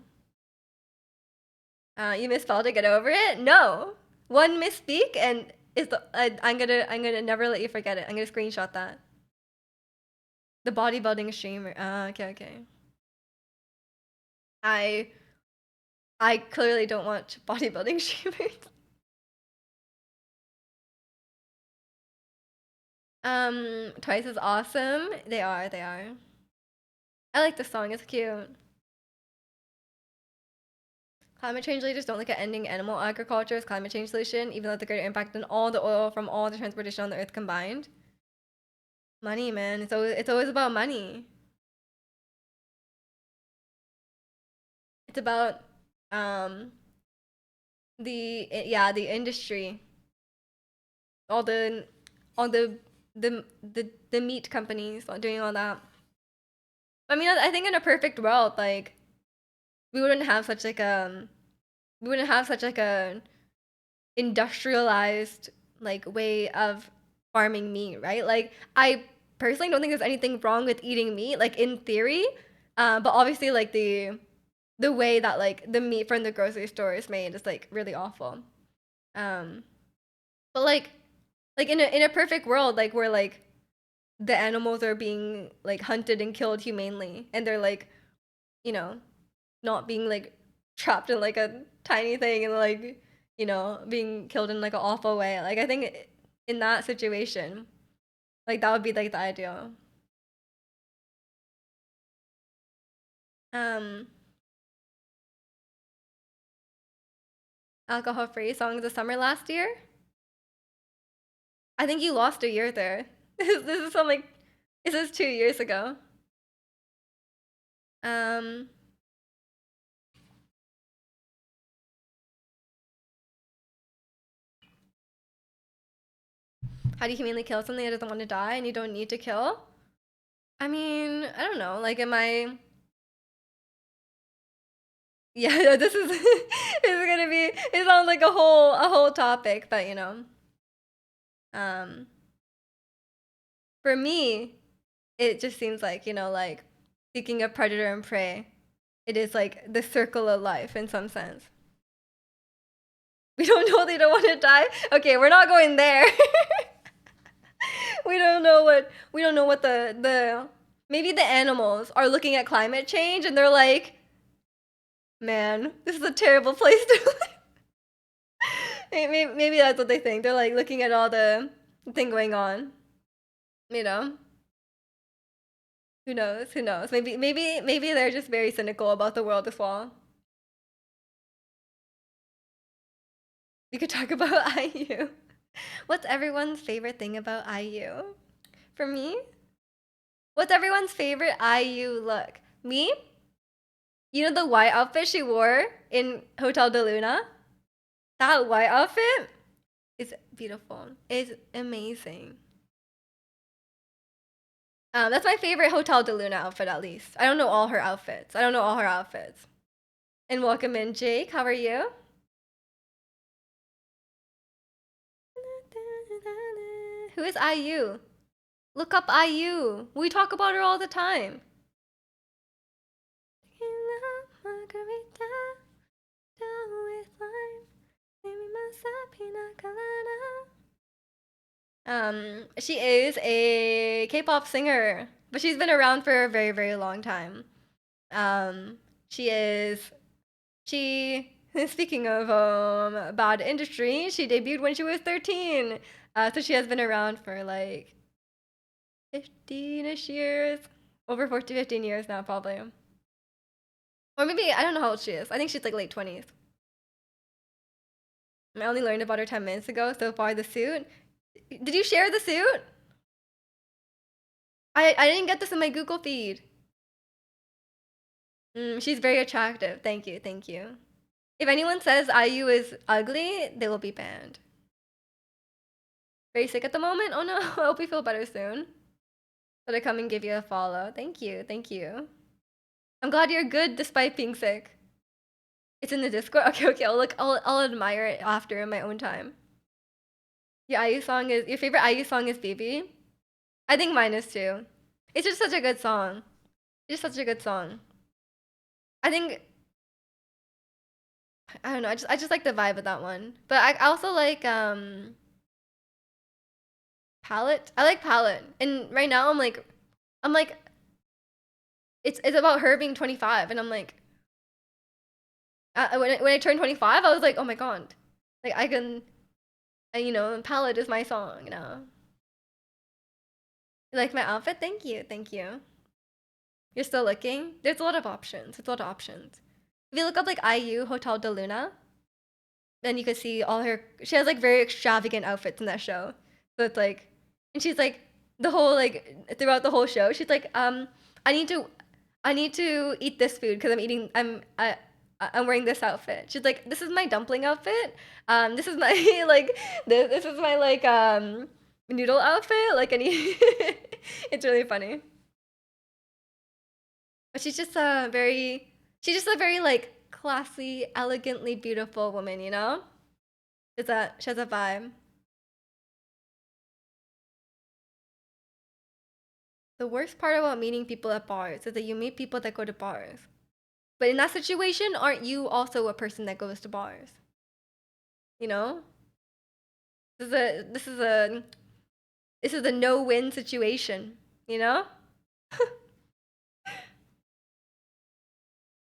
You misspelled it. Get over it. No, one misspeak and I'm gonna never let you forget it. I'm gonna screenshot that. The bodybuilding streamer. Okay, okay. I I clearly don't watch bodybuilding streamers. Twice is awesome. They are, they are. I like the song, it's cute. Climate change leaders don't look at ending animal agriculture as climate change solution, even though it's a greater impact than all the oil from all the transportation on the earth combined. Money, man. It's always about money. It's about um the industry. All the all the meat companies doing all that. I mean, I think in a perfect world, like we wouldn't have such like we wouldn't have such like a industrialized like way of farming meat, right? Like I personally don't think there's anything wrong with eating meat, like in theory, but obviously like the way that like the meat from the grocery store is made is like really awful. Um, but like in a perfect world, like where like the animals are being like hunted and killed humanely, and they're like you know not being like trapped in like a tiny thing and like being killed in like an awful way. Like I think in that situation, like that would be like the ideal. Um, alcohol free songs of summer last year. I think you lost a year there. This is from like this is 2 years ago. Um, how do you humanly kill something that doesn't want to die and you don't need to kill? I mean, I don't know. Like, am I? Yeah, this is this is gonna be. It sounds like a whole topic, but um, for me, it just seems like like speaking of predator and prey, it is like the circle of life in some sense. We don't know they don't want to die. Okay, we're not going there. We don't know what the maybe the animals are looking at climate change and they're like, man, this is a terrible place to live. Maybe that's what they think. They're like looking at all the thing going on. You know, who knows? Who knows? Maybe they're just very cynical about the world as well. We could talk about IU. What's everyone's favorite thing about IU? For me, what's everyone's favorite IU look? Me? You know the white outfit she wore in Hotel de Luna? That white outfit is beautiful. It's amazing. That's my favorite Hotel de Luna outfit, at least. I don't know all her outfits. I don't know all her outfits. And welcome in, Jake. How are you? Who is IU? Look up IU. We talk about her all the time. She is a K-pop singer, but she's been around for a very, very long time. Um, she is she speaking of bad industry, she debuted when she was 13. So she has been around for like 15-ish years, over 40, 15 years now probably. Or maybe I don't know how old she is. I think she's like late 20s. I only learned about her 10 minutes ago. So far, the suit. Did you share the suit? I didn't get this in my Google feed. She's very attractive. Thank you, thank you. If anyone says IU is ugly, they will be banned. Very sick at the moment? Oh no, I hope you feel better soon. So I come and give you a follow. Thank you, thank you. I'm glad you're good despite being sick. It's in the Discord? Okay, okay, I'll look, I'll admire it after in my own time. Your favorite IU song is Baby? I think mine is too. It's just such a good song. It's just such a good song. I think I don't know. I just like the vibe of that one. But I also like Palette. I like Palette. And right now I'm like it's about her being 25 and I'm like when I turned 25 I was like, "Oh my god. Like I can Palette is my song now." You like my outfit? Thank you. Thank you. You're still looking? There's a lot of options. It's a lot of options. If you look up like IU Hotel de Luna, then you could see all her she has like very extravagant outfits in that show. So it's like and she's like the whole like throughout the whole show, she's like, I need to I need to eat this food because I'm wearing this outfit. She's like, this is my dumpling outfit. This is my like this is my like noodle outfit. Like any it's really funny. But she's just a very like classy, elegantly beautiful woman, you know? She has a vibe. The worst part about meeting people at bars is that you meet people that go to bars. But in that situation, aren't you also a person that goes to bars? You know? This is a this is a this is a no-win situation, you know?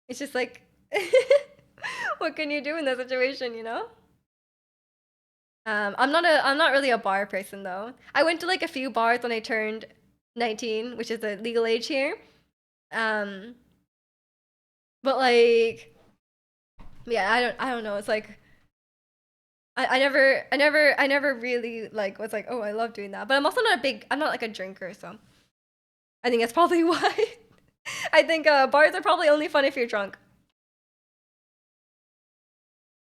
It's just like what can you do in that situation, you know? I'm not really a bar person though. I went to like a few bars when I turned 19, which is the legal age here. Um, but like yeah, I don't know. It's like I never really like was like, oh, I love doing that. But I'm not like a drinker, so I think that's probably why. I think bars are probably only fun if you're drunk.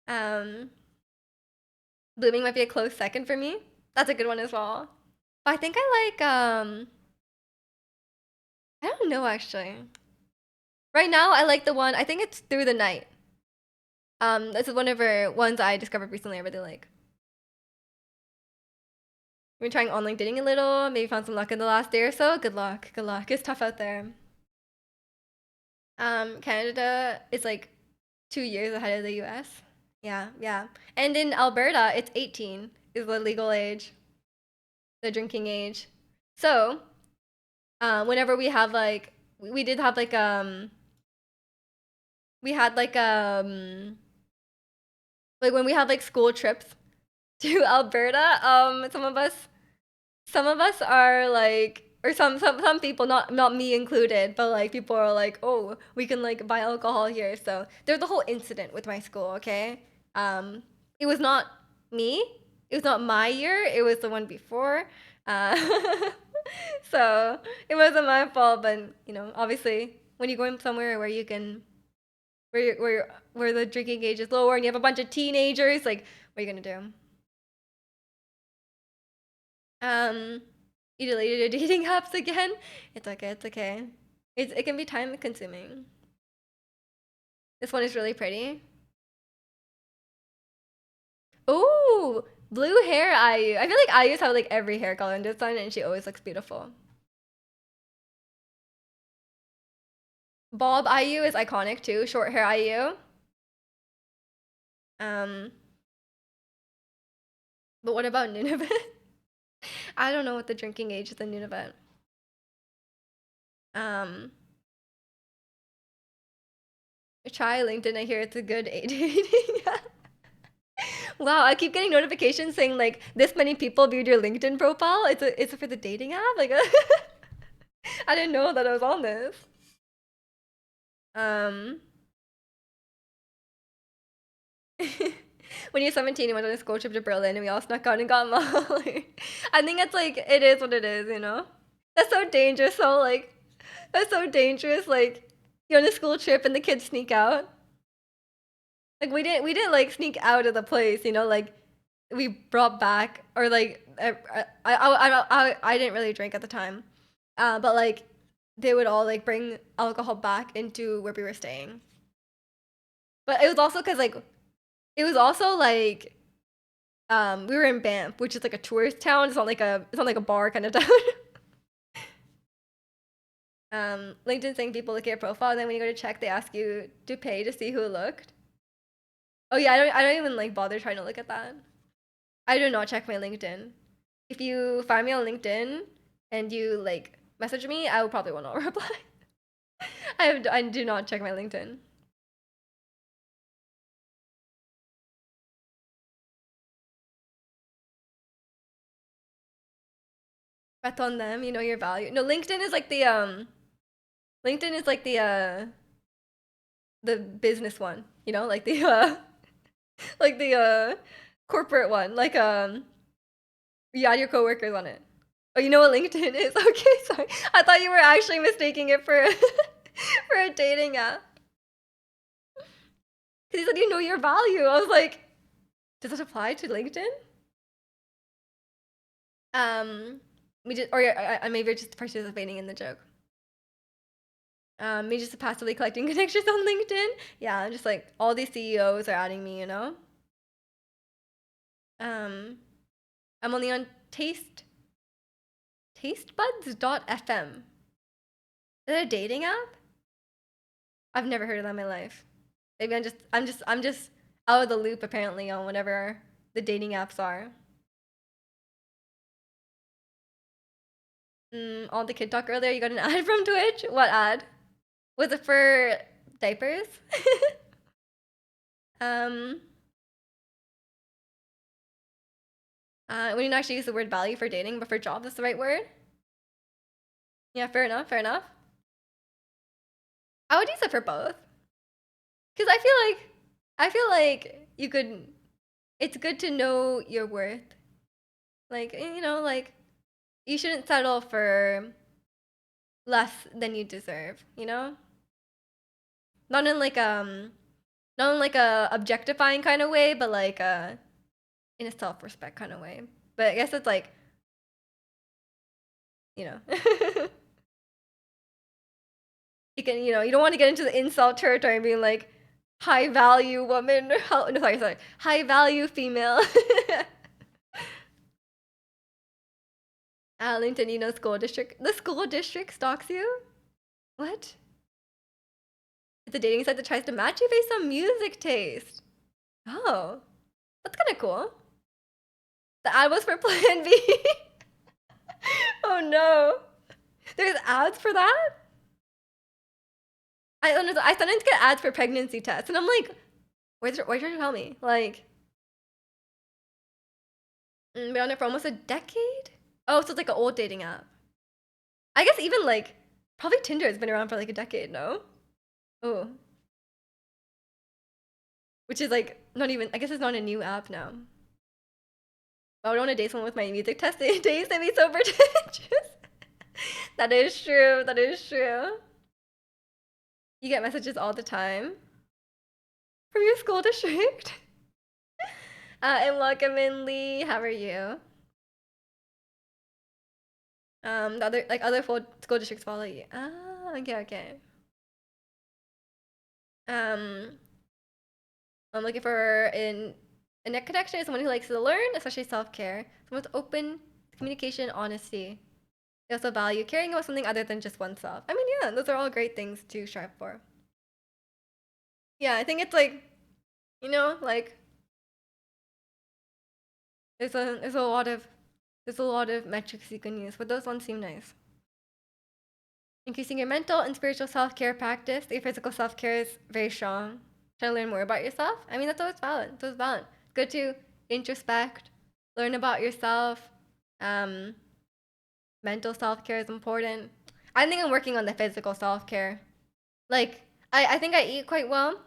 Um, Blooming might be a close second for me. That's a good one as well. But I think I like I don't know actually. Right now I like the one I think it's Through the Night. This is one of her ones I discovered recently I really like. We've been trying online dating a little, maybe found some luck in the last day or so. Good luck. Good luck. It's tough out there. Canada is like 2 years ahead of the US. Yeah, yeah. And in Alberta, it's 18 is the legal age, the drinking age. So, whenever we have like, we did have like, we had like when we had like school trips to Alberta, some of us are like, or some people, not me included, but like people are like, oh, we can like buy alcohol here. So there's the whole incident with my school. Okay, um, it was not me. It was not my year. It was the one before. Uh, so it wasn't my fault. But obviously, when you're going somewhere where you can, where the drinking age is lower, and you have a bunch of teenagers, like, what are you gonna do? Um, you deleted your dating apps again? It's okay, it's okay. It can be time consuming. This one is really pretty. Ooh, blue hair IU. I feel like IU's have like every hair color in this one, and she always looks beautiful. Bob IU is iconic too. Short hair IU. Um, but what about Nunavut? I don't know what the drinking age is in Nunavut. Um, Try LinkedIn. I hear it's a good dating. Wow, I keep getting notifications saying like this many people viewed your LinkedIn profile. It's for the dating app. Like I didn't know that I was on this. Um, when you're 17, you went on a school trip to Berlin, and we all snuck out and got Molly. I think it's like it is what it is, you know. That's so dangerous. That's so dangerous. Like you're on a school trip and the kids sneak out. Like we didn't like sneak out of the place, you know. Like we brought back or like I didn't really drink at the time, but like they would all like bring alcohol back into where we were staying. But it was also because like it was also like we were in Banff, which is like a tourist town. It's not like a bar kind of town. LinkedIn saying people look at your profile, and then when you go to check, they ask you to pay to see who looked. Oh yeah, I don't even like bother trying to look at that. I do not check my LinkedIn. If you find me on LinkedIn and you like message me, I will probably will not reply. I do not check my LinkedIn. Bet on them, you know your value. No, LinkedIn is like the business one, you know, like the like the corporate one. Like you add your coworkers on it. Oh, you know what LinkedIn is? Okay, sorry. I thought you were actually mistaking it for for a dating app. Because you said you know your value. I was like, does it apply to LinkedIn? Um, we just or maybe you're just participating in the joke. Me just passively collecting connections on LinkedIn. Yeah, just like all these CEOs are adding me, you know? Um, I'm only on tastebuds.fm. Is that a dating app? I've never heard of that in my life. Maybe I'm just out of the loop apparently on whatever the dating apps are. On the kid talk earlier, you got an ad from Twitch. What ad? Was it for diapers? um, we didn't actually use the word value for dating, but for job, that's the right word. Yeah, fair enough. Fair enough. I would use it for both, because I feel like you could. It's good to know your worth. Like like you shouldn't settle for less than you deserve. Not in like not in like a objectifying kind of way, but like in a self-respect kind of way. But I guess it's like you know you don't want to get into the insult territory and being like high value woman. No, sorry, high value female. Arlington, school district. The school district stalks you. What? It's a dating site that tries to match you based on music taste. Oh, that's kind of cool. The ad was for Plan B. Oh no. There's ads for that? I don't know. I sometimes get ads for pregnancy tests, and I'm like, why trying to tell me? Like, been on it for almost a decade? Oh, so it's like an old dating app. I guess even like, probably Tinder has been around for like a decade, no? Oh. Which is like, not even, I guess it's not a new app now. I would want to date someone with my music test days and be so pretentious. That is true. That is true. You get messages all the time from your school district. And welcome in, Lee. How are you? The other school districts follow you. Ah, okay, okay. Um, I'm looking for a net connection is someone who likes to learn, especially self-care. Someone with open communication, honesty. They also value caring about something other than just oneself. I mean, yeah, those are all great things to strive for. Yeah, I think it's like, like there's a lot of metrics you can use, but those ones seem nice. Increasing your mental and spiritual self-care practice. Your physical self-care is very strong. Trying to learn more about yourself. I mean, that's always valid. It's always valid. Good to introspect, learn about yourself. Um, Mental self-care is important. I think I'm working on the physical self-care. Like, I think I eat quite well.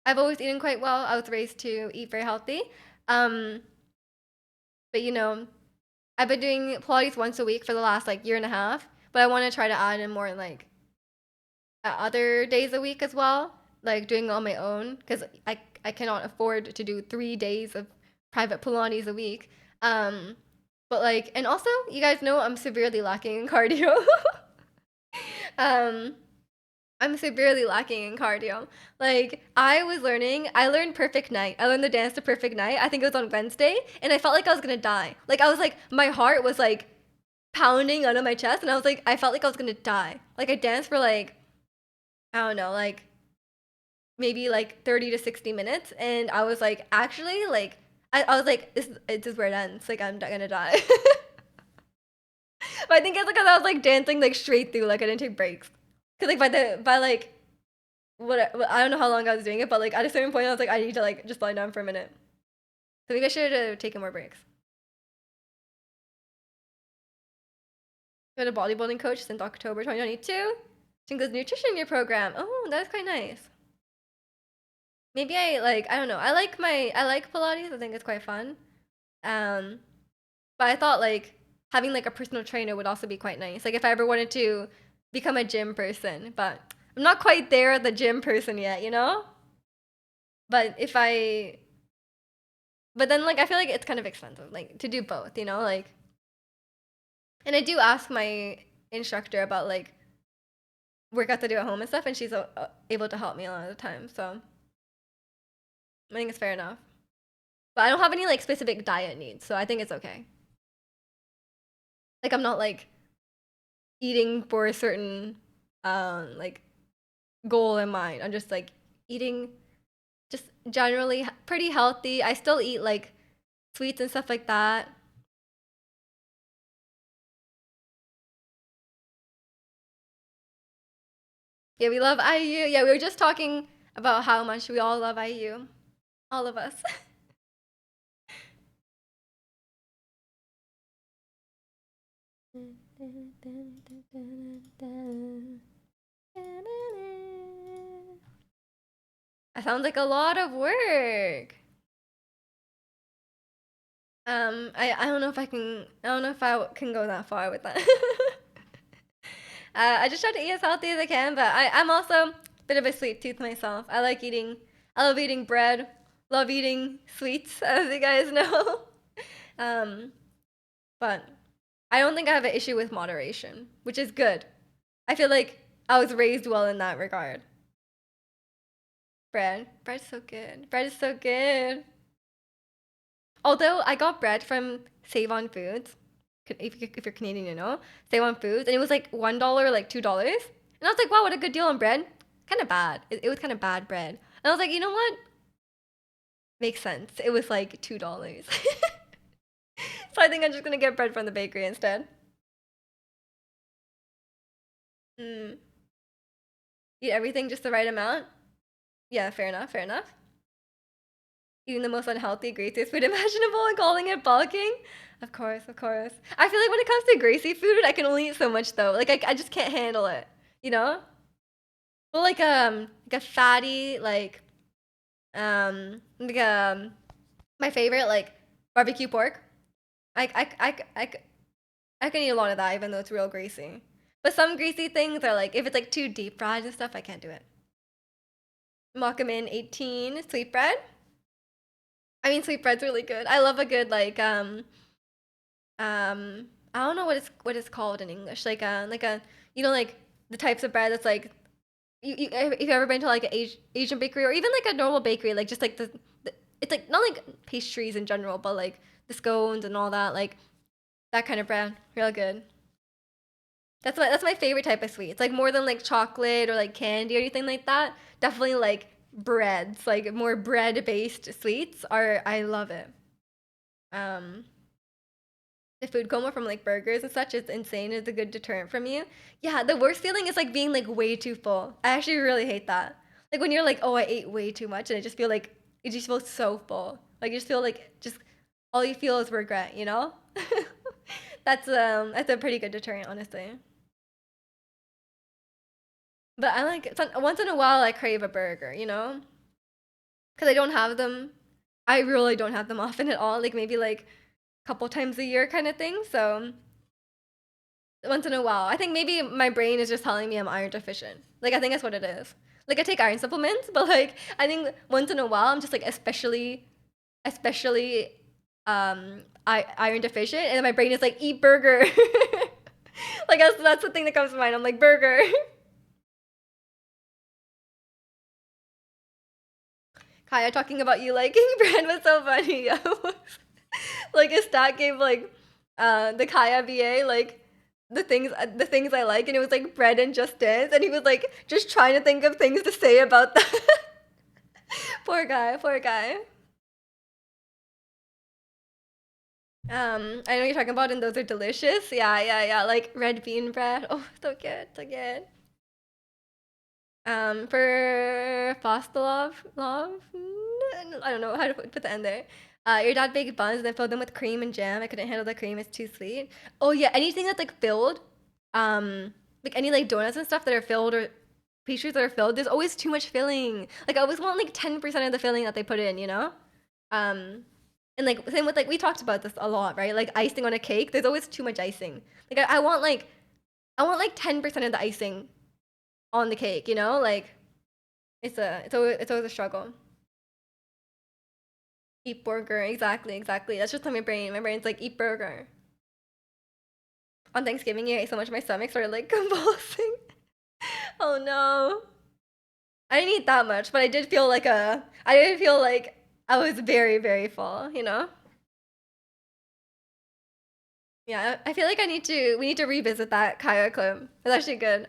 I've always eaten quite well. I was raised to eat very healthy. Um, but I've been doing Pilates once a week for the last like year and a half. But I want to try to add in more like other days a week as well, like doing it on my own because I cannot afford to do 3 days of private Pilates a week. Um, but like, and also, you guys know I'm severely lacking in cardio. um, I'm severely lacking in cardio. Like, I learned Perfect Night. I learned the dance to Perfect Night. I think it was on Wednesday, and I felt like I was gonna die. Like, I was like, my heart was like pounding out of my chest, and I felt like I was gonna die. Like, I danced for like, I don't know, like maybe like 30 to 60 minutes, and I was like, actually, like, I was like, this is where it ends. Like, I'm gonna die. But I think it's because I was like dancing like straight through, like I didn't take breaks. Cause like by like I don't know how long I was doing it, but like at a certain point I was like I need to like just lie down for a minute. So maybe I should have taken more breaks. Got a bodybuilding coach since October 2022. She includes nutrition in your program. Oh, that's quite nice. Maybe I don't know. I like Pilates. I think it's quite fun. Um, but I thought like having like a personal trainer would also be quite nice. Like if I ever wanted to become a gym person, but I'm not quite there the gym person yet, you know? But if I but then like I feel like it's kind of expensive like to do both, you know? Like and I do ask my instructor about like workouts to do at home and stuff, and she's able to help me a lot of the time. So I think it's fair enough. But I don't have any like specific diet needs, so I think it's okay. Like I'm not like eating for a certain like goal in mind. I'm just like eating just generally pretty healthy. I still eat like sweets and stuff like that. Yeah, we love IU. Yeah, we were just talking about how much we all love IU. All of us. That sounds like a lot of work. I don't know if I don't know if I can go that far with that. I just try to eat as healthy as I can, but I'm also a bit of a sweet tooth myself. I love eating bread, love eating sweets, as you guys know. Um, but I don't think I have an issue with moderation, which is good. I feel like I was raised well in that regard. Bread's so good. Bread is so good. Although I got bread from Save On Foods, if you're Canadian, you know, Save On Foods, and it was like $1, like $2, and I was like, wow, what a good deal on bread. Kind of bad. It was kind of bad bread, and I was like, you know what? Makes sense. It was like $2, so I think I'm just gonna get bread from the bakery instead. Mm. Eat everything just the right amount. Yeah, fair enough. Fair enough. Eating the most unhealthy, greasiest food imaginable and calling it bulking. Of course, of course. I feel like when it comes to greasy food, I can only eat so much though. Like I just can't handle it. You know? Well, like a fatty like my favorite like barbecue pork. I I I I, I can eat a lot of that even though it's real greasy. But some greasy things are like if it's like too deep fried and stuff, I can't do it. Makamin 18 sweetbread. I mean, sweetbread's really good. I love a good I don't know what it's called in English. Like a you know like the types of bread that's like if you've ever been to like an Asian bakery or even like a normal bakery, like just like the it's like not like pastries in general, but like the scones and all that, like that kind of bread, real good. That's my favorite type of sweet. It's like more than like chocolate or like candy or anything like that. Definitely like breads, like more bread based sweets are I love it. Um, the food coma from like burgers and such is insane. It's a good deterrent from you. Yeah, the worst feeling is like being like way too full. I actually really hate that. Like when you're like, oh, I ate way too much, and I just feel like you just feel so full. Like you just feel like just all you feel is regret. You know? That's a pretty good deterrent, honestly. But I like once in a while I crave a burger. You know? Because I don't have them. I really don't have them often at all. Like maybe like a couple times a year kind of thing. So once in a while. I think maybe my brain is just telling me I'm iron deficient. Like I think that's what it is. Like I take iron supplements, but like I think once in a while I'm just like especially iron deficient, and then my brain is like eat burger. Like that's the thing that comes to mind. I'm like burger. Kaya talking about you liking bread was so funny. Like a stat gave like the Kaya BA like the things I like, and it was like bread and Just Dance, and he was like just trying to think of things to say about that. Poor guy, poor guy. I know you're talking about, and those are delicious. Yeah, yeah, yeah. Like red bean bread. Oh, so good, so good. For love, I don't know how to put the end there. Your dad baked buns and then filled them with cream and jam. I couldn't handle the cream; it's too sweet. Oh yeah, anything that's like filled, like any like donuts and stuff that are filled or pastries that are filled. There's always too much filling. Like I always want like 10% of the filling that they put in. You know. Um, and like same with like we talked about this a lot, right? Like icing on a cake. There's always too much icing. Like I want like 10% of the icing on the cake, you know? Like it's always a struggle. Eat burger, exactly, exactly. That's just on my brain. My brain's like eat burger. On Thanksgiving, you ate so much my stomach started like convulsing. Oh no. I didn't eat that much, but I did feel like I was very, very full, you know? Yeah, I feel like we need to revisit that Kaya clip. It's actually good.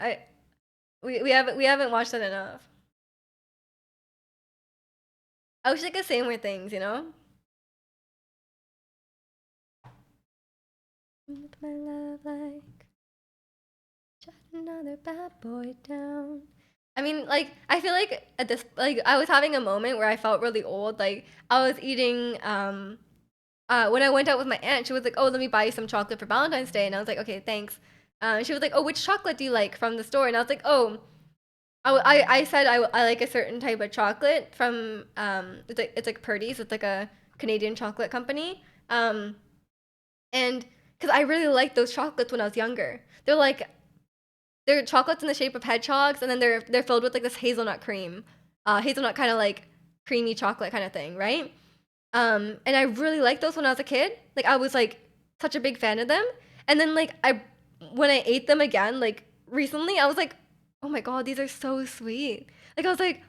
We haven't watched it enough. I wish I could say more things, you know? With my love like shut another bad boy down. I mean, like, I feel like at this, like, I was having a moment where I felt really old. Like, I was eating, when I went out with my aunt, she was like, "Oh, let me buy you some chocolate for Valentine's Day," and I was like, "Okay, thanks." She was like, "Oh, which chocolate do you like from the store?" And I was like, "Oh, I said I like a certain type of chocolate from it's like Purdy's. It's like a Canadian chocolate company. And because I really liked those chocolates when I was younger. They're chocolates in the shape of hedgehogs, and then they're filled with like this hazelnut cream, hazelnut kind of like creamy chocolate kind of thing, right? And I really liked those when I was a kid. Like I was like such a big fan of them. And then like I when I ate them again, like recently, I was like, oh my god, these are so sweet. Like I was like,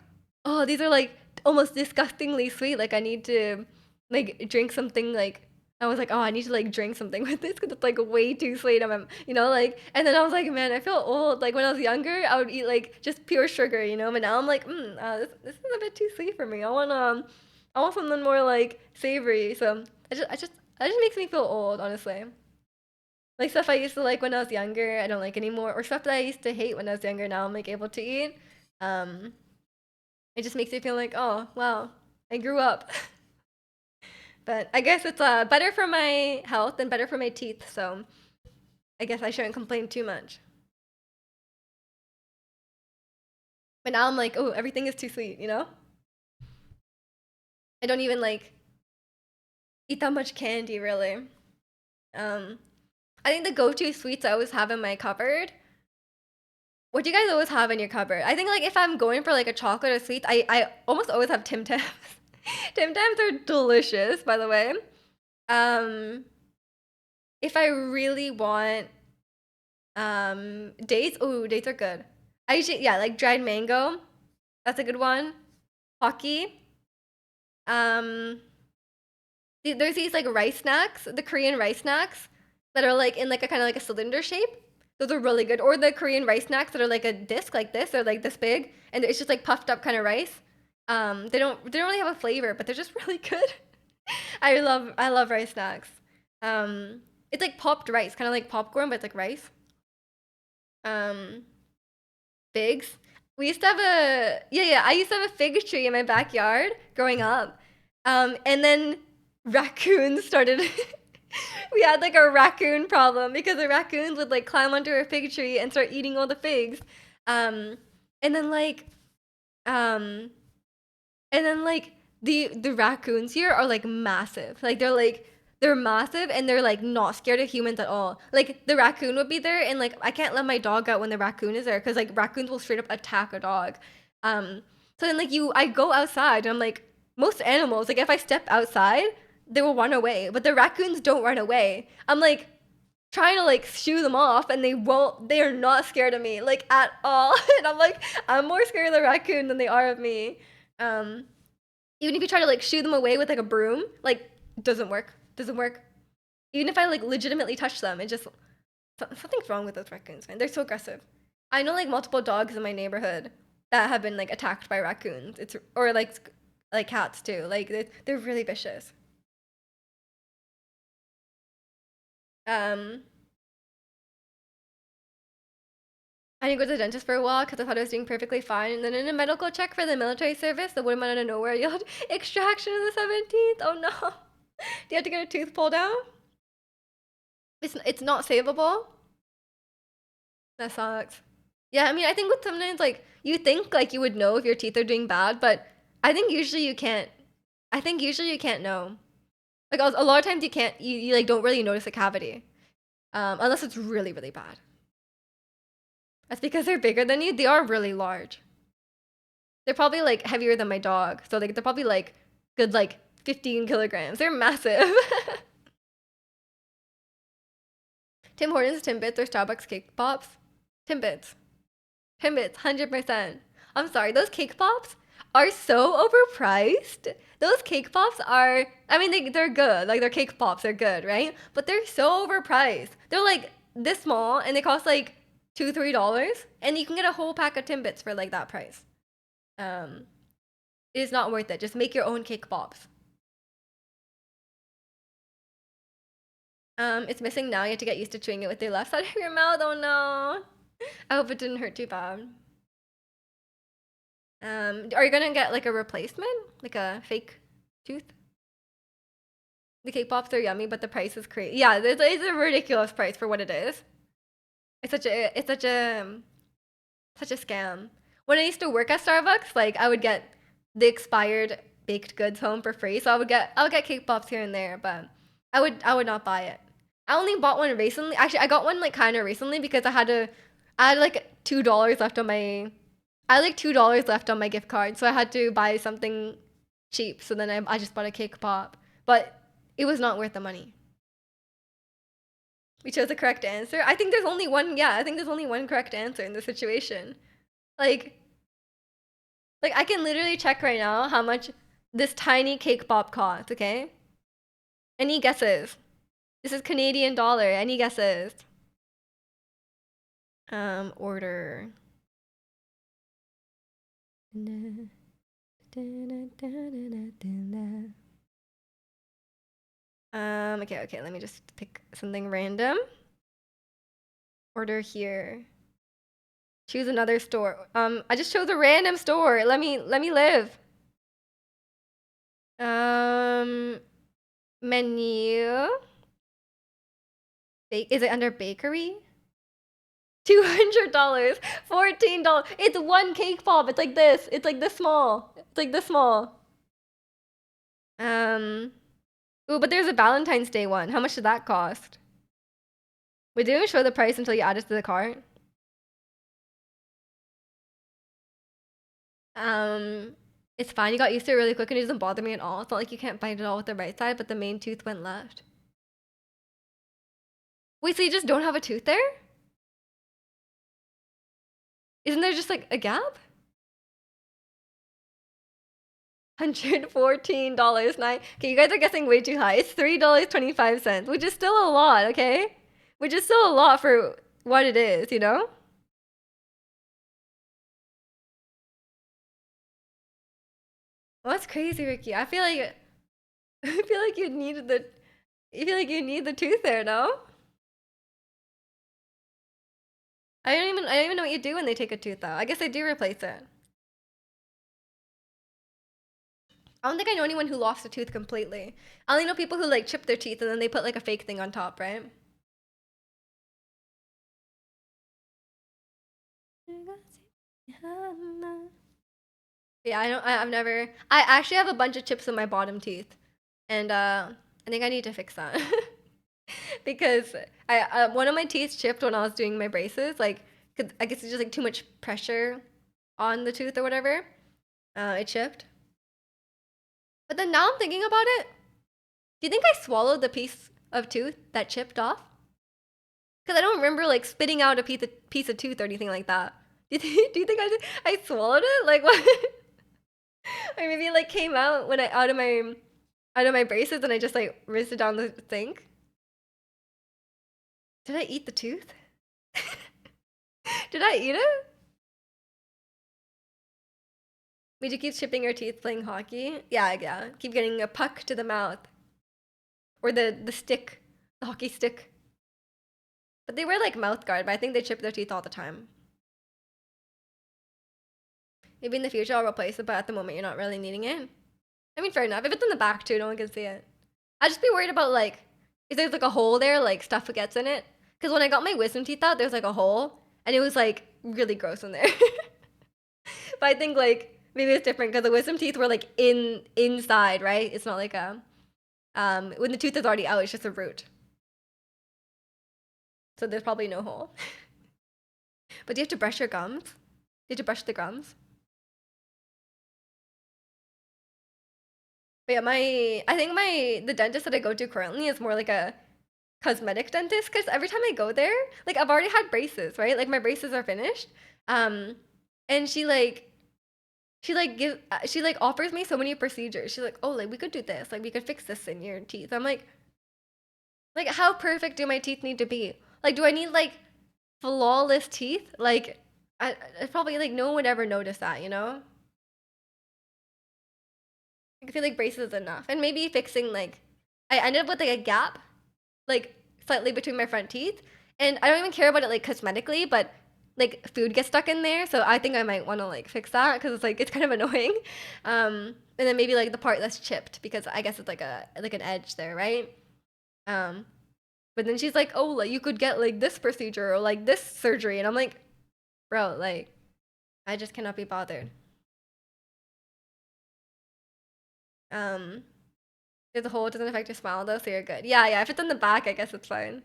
oh, these are like almost disgustingly sweet. Like I need to like drink something like I was like, oh, I need to like drink something with this because it's like way too sweet. You know, like, and then I was like, man, I feel old. Like when I was younger, I would eat like just pure sugar, you know, but now I'm like, this is a bit too sweet for me. I want something more like savory. So it just makes me feel old, honestly. Like stuff I used to like when I was younger, I don't like anymore, or stuff that I used to hate when I was younger. Now I'm like able to eat. Um, it just makes me feel like, oh wow, I grew up. But I guess it's better for my health and better for my teeth. So I guess I shouldn't complain too much. But now I'm like, oh, everything is too sweet. You know, I don't even like eat that much candy really. Um, I think the go-to sweets I always have in my cupboard. What do you guys always have in your cupboard? I think like if I'm going for like a chocolate or sweet, I almost always have Tim Tams. Tim Tams are delicious, by the way. Um, if I really want dates, ooh, dates are good. I usually yeah, like dried mango. That's a good one. Hockey. Um, there's these like rice snacks, the Korean rice snacks that are like in like a kind of like a cylinder shape. Those are really good. Or the Korean rice snacks that are like a disc like this or like this big, and it's just like puffed up kind of rice. They don't really have a flavor, but they're just really good. I love rice snacks. It's like popped rice, kind of like popcorn, but it's like rice. Um, figs. We used to have a yeah. I used to have a fig tree in my backyard growing up. And then raccoons started. We had like a raccoon problem because the raccoons would like climb onto a fig tree and start eating all the figs. Um, and then like um, and then like the raccoons here are like massive. They're massive and they're like not scared of humans at all. Like the raccoon would be there and like I can't let my dog out when the raccoon is there because like raccoons will straight up attack a dog. Um, so then like I go outside and I'm like most animals like if I step outside they will run away, but the raccoons don't run away. I'm like trying to like shoo them off and they won't. They are not scared of me like at all. And I'm like I'm more scared of the raccoon than they are of me. Um, even if you try to like shoo them away with like a broom, like doesn't work. Doesn't work. Even if I like legitimately touch them, it just something's wrong with those raccoons, man. They're so aggressive. I know like multiple dogs in my neighborhood that have been like attacked by raccoons. It's or like cats too. Like they're really vicious. Um, I didn't go to the dentist for a while because I thought I was doing perfectly fine. And then in a medical check for the military service, the woman out of nowhere yelled, "Extraction of the 17th!" Oh no. Do you have to get a tooth pulled out? It's not savable. That sucks. Yeah, I mean, I think with sometimes like you think like you would know if your teeth are doing bad, but I think usually you can't. I think usually you can't know. Like a lot of times you can't. You like don't really notice a cavity, unless it's really really bad. That's because they're bigger than you. They are really large. They're probably like heavier than my dog, so like they're probably like good like 15 kilograms. They're massive. Tim Hortons, Timbits, or Starbucks cake pops. Timbits. Timbits, 100%. I'm sorry, those cake pops are so overpriced. Those cake pops are, I mean, they're good. Like, they're cake pops, they're good, right? But they're so overpriced. They're like this small and they cost like $2, $3. And you can get a whole pack of Timbits for like that price. Um, it is not worth it. Just make your own cake pops. It's missing now. You have to get used to chewing it with your left side of your mouth. Oh no. I hope it didn't hurt too bad. Are you gonna get like a replacement? Like a fake tooth? The cake pops are yummy, but the price is crazy. Yeah, it's a ridiculous price for what it is. It's such a scam. When I used to work at Starbucks, like I would get the expired baked goods home for free. So I would get cake pops here and there, but I would not buy it. I only bought one recently. Actually, I got one like kind of recently because I had like $2 left on my I had like $2 left on my gift card, so I had to buy something cheap. So then I just bought a cake pop, but it was not worth the money. We chose the correct answer. I think there's only one. Yeah, I think there's only one correct answer in this situation. Like, like I can literally check right now how much this tiny cake pop costs. Okay, any guesses? This is Canadian dollar. Any guesses? Order. Okay, let me just pick something random. Order here. Choose another store. I just chose a random store. Let me live. Menu. Is it under bakery? $200, $14. It's one cake pop. It's like this. It's like this small. It's like this small. Ooh, but there's a Valentine's Day one. How much did that cost? Wait, didn't even show the price until you add it to the cart. It's fine. You got used to it really quick and it doesn't bother me at all. It's not like you can't bite it all with the right side, but the main tooth went left. Wait, so you just don't have a tooth there? Isn't there just like a gap? $114. Nine. Okay, you guys are guessing way too high. It's $3.25, which is still a lot, okay? Which is still a lot for what it is, you know? Well, that's crazy, Ricky. I feel like I feel like you need the tooth there, no? I don't even know what you do when they take a tooth out. I guess they do replace it. I don't think I know anyone who lost a tooth completely. I only know people who like chip their teeth and then they put like a fake thing on top, right? Yeah, I've never. I actually have a bunch of chips in my bottom teeth, and I think I need to fix that because one of my teeth chipped when I was doing my braces. Like, 'cause I guess it's just like too much pressure on the tooth or whatever. It chipped. But then now I'm thinking about it. Do you think I swallowed the piece of tooth that chipped off? Because I don't remember like spitting out a piece of tooth or anything like that. Do you think I swallowed it? Like what? Or maybe it like came out when I out of my braces and I just like rinsed it down the sink. Did I eat the tooth? Did I eat it? Would you keep chipping your teeth playing hockey? Yeah, yeah. Keep getting a puck to the mouth. Or the stick, the hockey stick. But they wear like mouth guard, but I think they chip their teeth all the time. Maybe in the future I'll replace it, but at the moment you're not really needing it. I mean, fair enough. If it's in the back too, no one can see it. I'd just be worried about like, if there's like a hole there, like stuff gets in it. Because when I got my wisdom teeth out, there's like a hole, and it was like really gross in there. But I think like maybe it's different because the wisdom teeth were like inside, right? It's not like a when the tooth is already out, it's just a root. So there's probably no hole. But do you have to brush your gums? Do you have to brush the gums? But yeah, I think the dentist that I go to currently is more like a cosmetic dentist because every time I go there, like I've already had braces, right? Like my braces are finished. Um, and she like offers me so many procedures. She's like, oh, like we could do this, like we could fix this in your teeth. I'm like how perfect do my teeth need to be? Like, do I need like flawless teeth? Like, I probably like no one would ever notice that, you know? I feel like braces is enough, and maybe fixing like I ended up with like a gap, like slightly between my front teeth, and I don't even care about it like cosmetically, but like food gets stuck in there, so I think I might want to like fix that because it's like it's kind of annoying. And then maybe like the part that's chipped because I guess it's like a like an edge there, right? Um, but then she's like, "Oh, like you could get like this procedure or like this surgery," and I'm like, "Bro, like I just cannot be bothered." Um, there's a hole, it doesn't affect your smile though, so you're good. Yeah, yeah. If it's in the back, I guess it's fine.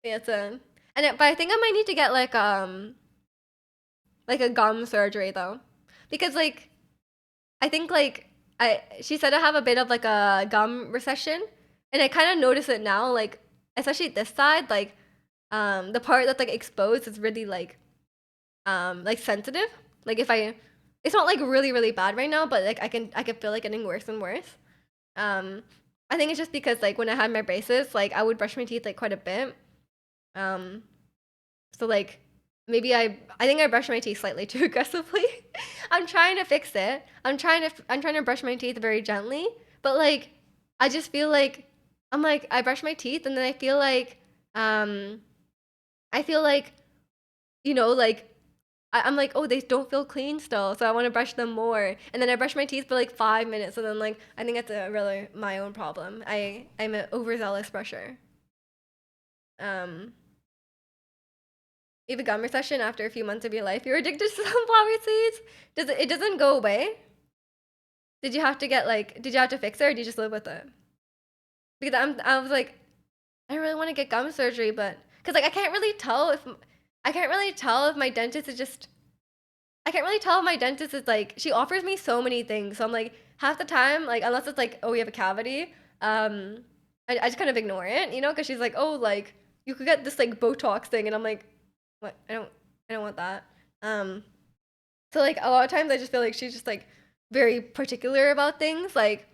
Yeah, it's a, but I think I might need to get like a gum surgery though, because like I think like she said I have a bit of like a gum recession, and I kind of notice it now, like especially this side, the part that's like exposed is really like sensitive. Like if I, it's not like really bad right now, but like I can feel like getting worse and worse. Um, I think it's just because like when I had my braces, like I would brush my teeth like quite a bit. Um, so like maybe I think I brush my teeth slightly too aggressively. I'm trying to fix it. I'm trying to brush my teeth very gently, but like I just feel like I'm like I brush my teeth and then um I feel like like I'm like, oh, they don't feel clean still, so I want to brush them more. And then I brush my teeth for like 5 minutes, and then like I think that's a really my own problem. I'm an overzealous brusher. Um, you have a gum recession after a few months of your life. You're addicted to sunflower seeds. It doesn't go away? Did you have to get like did you have to fix it or did you just live with it? Because I was like I don't really want to get gum surgery, but because like I can't really tell if my dentist is just I can't really tell if my dentist is like she offers me so many things. So I'm like half the time, like unless it's like, oh, we have a cavity, I just kind of ignore it, because she's like, oh, like you could get this like Botox thing, and I'm like, what? I don't want that. Um, so like a lot of times I just feel like she's just like very particular about things. Like,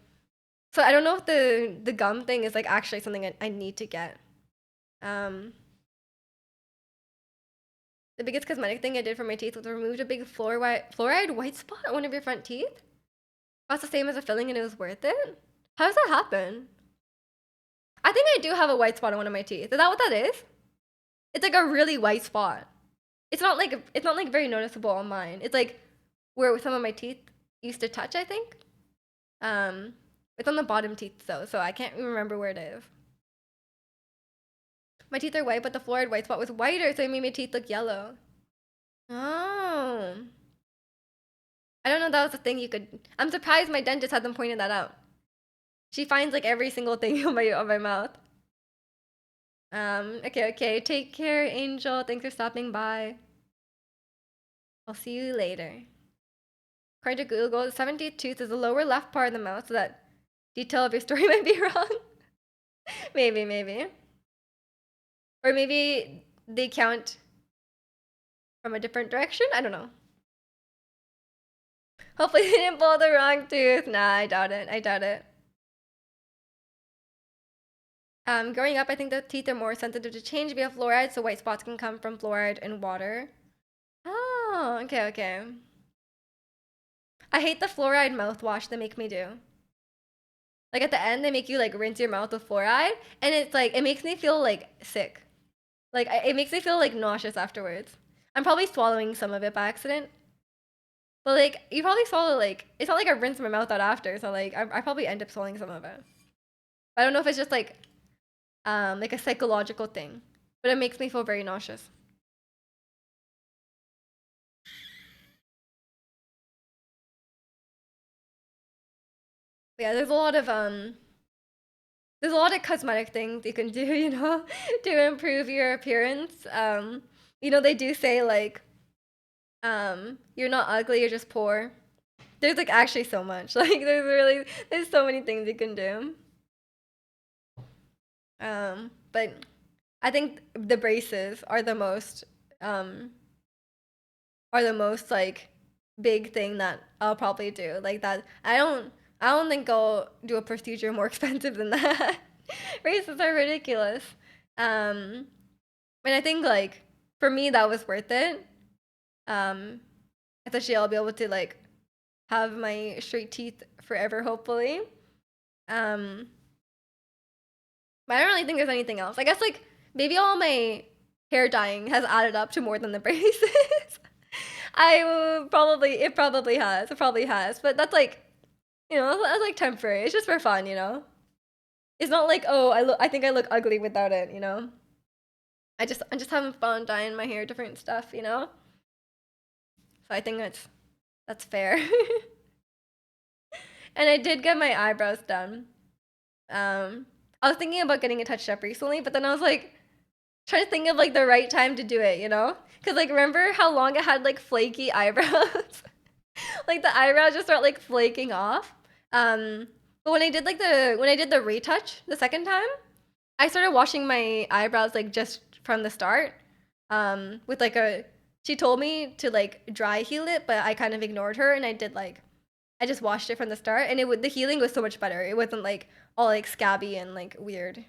so I don't know if the gum thing is like actually something I need to get. Um, the biggest cosmetic thing I did for my teeth was removed a big fluoride white spot on one of your front teeth. Cost the same as a filling and it was worth it? How does that happen? I think I do have a white spot on one of my teeth. Is that what that is? It's like a really white spot. It's not like very noticeable on mine. It's like where some of my teeth used to touch, I think. Um it's on the bottom teeth though, so I can't remember where it is. My teeth are white, but the fluoride white spot was whiter, so it made my teeth look yellow. Oh. I don't know that was a thing you could I'm surprised my dentist hasn't pointed that out. She finds like every single thing on my mouth. Okay. Take care, Angel. Thanks for stopping by. I'll see you later. According to Google, the 17th tooth is the lower left part of the mouth, so that detail of your story might be wrong. Maybe. Or maybe they count from a different direction? I don't know. Hopefully they didn't pull the wrong tooth. Nah, I doubt it. Growing up, I think the teeth are more sensitive to change via fluoride, so white spots can come from fluoride and water. Oh, okay. I hate the fluoride mouthwash they make me do. Like at the end, they make you like rinse your mouth with fluoride, and it's like it makes me feel like sick. Like it makes me feel like nauseous afterwards. I'm probably swallowing some of it by accident, but like you probably swallow like it's not like I rinse my mouth out after, so like I probably end up swallowing some of it. But I don't know if it's just like a psychological thing, but it makes me feel very nauseous. But yeah, there's a lot of cosmetic things you can do, to improve your appearance. They do say like, you're not ugly, you're just poor. There's like actually so much. Like there's so many things you can do. But I think the braces are the most um are the most like big thing that I'll probably do. Like that I don't think I'll do a procedure more expensive than that. Braces are ridiculous. Um and I think like for me that was worth it. Um Especially I'll be able to like have my straight teeth forever hopefully. Um but I don't really think there's anything else. I guess like maybe all my hair dyeing has added up to more than the braces. It probably has. It probably has. But that's like, that's like temporary. It's just for fun. It's not like, oh, I think I look ugly without it. I'm just having fun dyeing my hair different stuff. So I think that's fair. And I did get my eyebrows done. I was thinking about getting it touched up recently, but then I was like trying to think of like the right time to do it. Cuz like remember how long I had like flaky eyebrows? Like the eyebrows just start like flaking off. But when I did the retouch the second time, I started washing my eyebrows like just from the start. With like a She told me to like dry heal it, but I kind of ignored her and I just washed it from the start and the healing was so much better. It wasn't like all like scabby and like weird.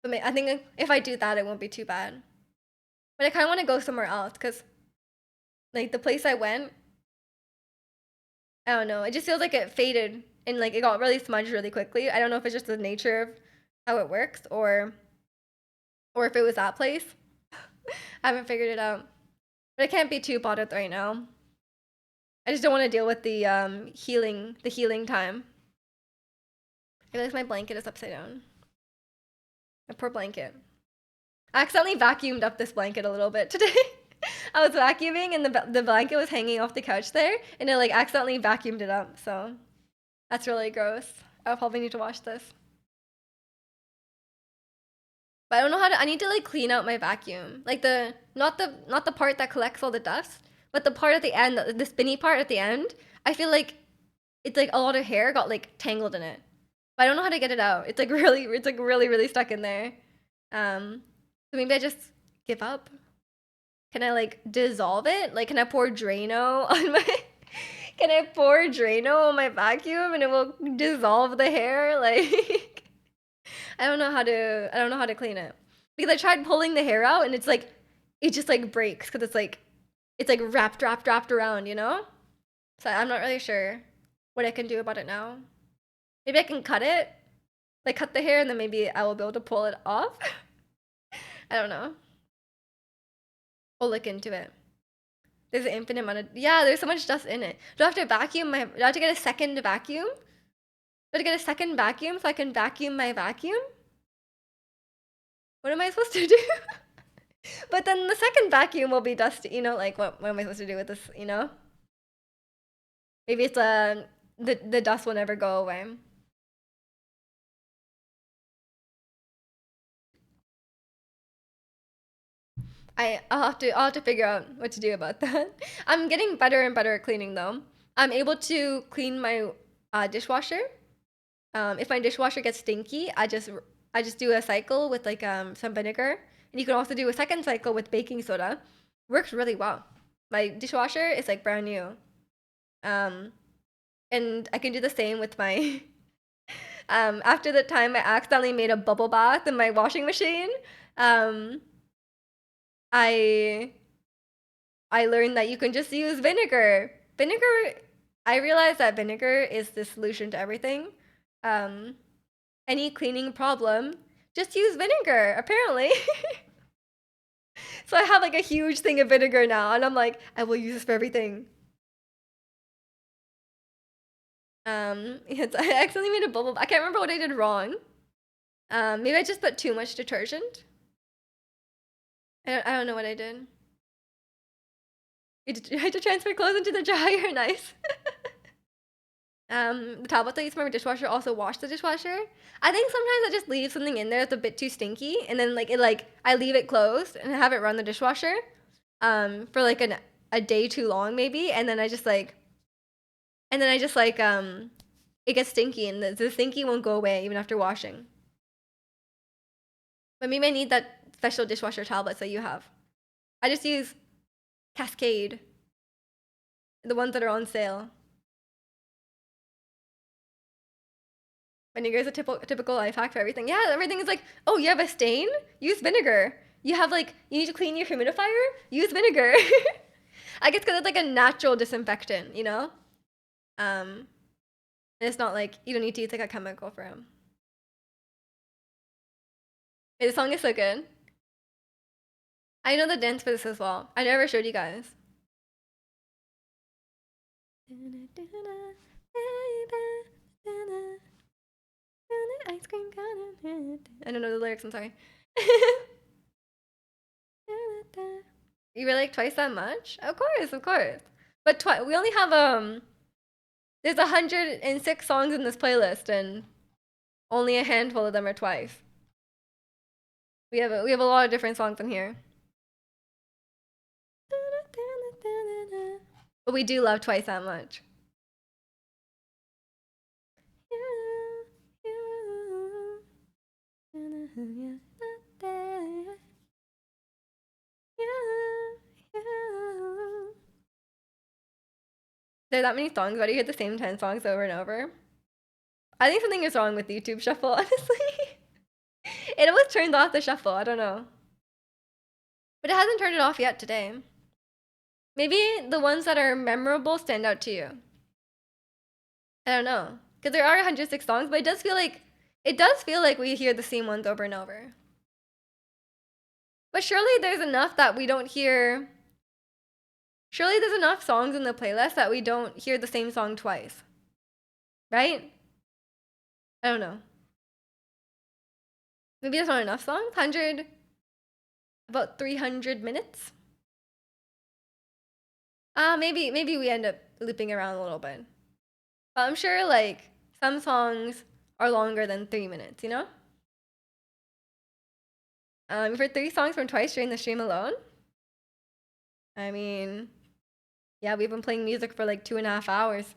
But I think if I do that, it won't be too bad. But I kind of want to go somewhere else because like the place I went, I don't know. It just feels like it faded and like it got really smudged really quickly. I don't know if it's just the nature of how it works or if it was that place. I haven't figured it out. But I can't be too bothered right now. I just don't want to deal with the healing time. I realize my blanket is upside down. My poor blanket. I accidentally vacuumed up this blanket a little bit today. I was vacuuming and the blanket was hanging off the couch there and it like accidentally vacuumed it up. So that's really gross. I'll probably need to wash this. But I don't know I need to like clean out my vacuum. Like not the part that collects all the dust, but the part at the end, the spinny part at the end. I feel like it's like a lot of hair got like tangled in it. But I don't know how to get it out. It's like really stuck in there. So maybe I just give up. Can I like dissolve it? Like can I pour Drano on my can I pour Drano on my vacuum and it will dissolve the hair? Like I don't know how to clean it. Because I tried pulling the hair out and it just like breaks because it's like wrapped around. So I'm not really sure what I can do about it now. Maybe I can cut it, like cut the hair, and then maybe I will be able to pull it off. I don't know. We'll look into it. There's an infinite amount of there's so much dust in it. Do I have to vacuum my? Do I have to get a second vacuum? Do I have to get a second vacuum so I can vacuum my vacuum? What am I supposed to do? But then the second vacuum will be dusty. Like what am I supposed to do with this? Maybe it's the dust will never go away. I'll have to figure out what to do about that. I'm getting better and better at cleaning though. I'm able to clean my dishwasher. If my dishwasher gets stinky, I just do a cycle with like some vinegar, and you can also do a second cycle with baking soda. Works really well. My dishwasher is like brand new. Um, and I can do the same with my after the time I accidentally made a bubble bath in my washing machine. Um, I I learned that you can just use vinegar. I realized that vinegar is the solution to everything. Um, any cleaning problem, just use vinegar, apparently. So I have like a huge thing of vinegar now, and I'm like, I will use this for everything. Yes, I accidentally made a bubble. I can't remember what I did wrong. Maybe I just put too much detergent. I don't know what I did. I had to transfer clothes into the dryer. Nice. The tablets I use for my dishwasher also wash the dishwasher. I think sometimes I just leave something in there that's a bit too stinky, and then I leave it closed and have it run the dishwasher, for like a day too long maybe, and then I just it gets stinky, and the stinky won't go away even after washing. But maybe I need that special dishwasher tablets that you have. I just use Cascade, the ones that are on sale. Vinegar is a typical life hack for everything. Yeah, everything is like, oh, you have a stain? Use vinegar. You have like, you need to clean your humidifier? Use vinegar. I guess because it's like a natural disinfectant, you know? And it's not like, you don't need to use like a chemical for them. Hey, the song is so good. I know the dance for this as well. I never showed you guys. Ice cream cone. I don't know the lyrics, I'm sorry. You really like Twice that much? Of course, of course. But we only have there's 106 songs in this playlist and only a handful of them are Twice. We have a lot of different songs in here. But we do love Twice that much. There are that many songs, why do you hear the same 10 songs over and over? I think something is wrong with YouTube Shuffle, honestly. It always turns off the shuffle, I don't know. But it hasn't turned it off yet today. Maybe the ones that are memorable stand out to you. I don't know. Because there are 106 songs, but it does feel like we hear the same ones over and over. But surely there's enough that we don't hear. Surely there's enough songs in the playlist that we don't hear the same song twice. Right? I don't know. Maybe there's not enough songs? About 300 minutes? Maybe we end up looping around a little bit. But I'm sure like some songs are longer than 3 minutes, you know? For 3 songs from Twice during the stream alone? I mean, yeah, we've been playing music for like 2.5 hours.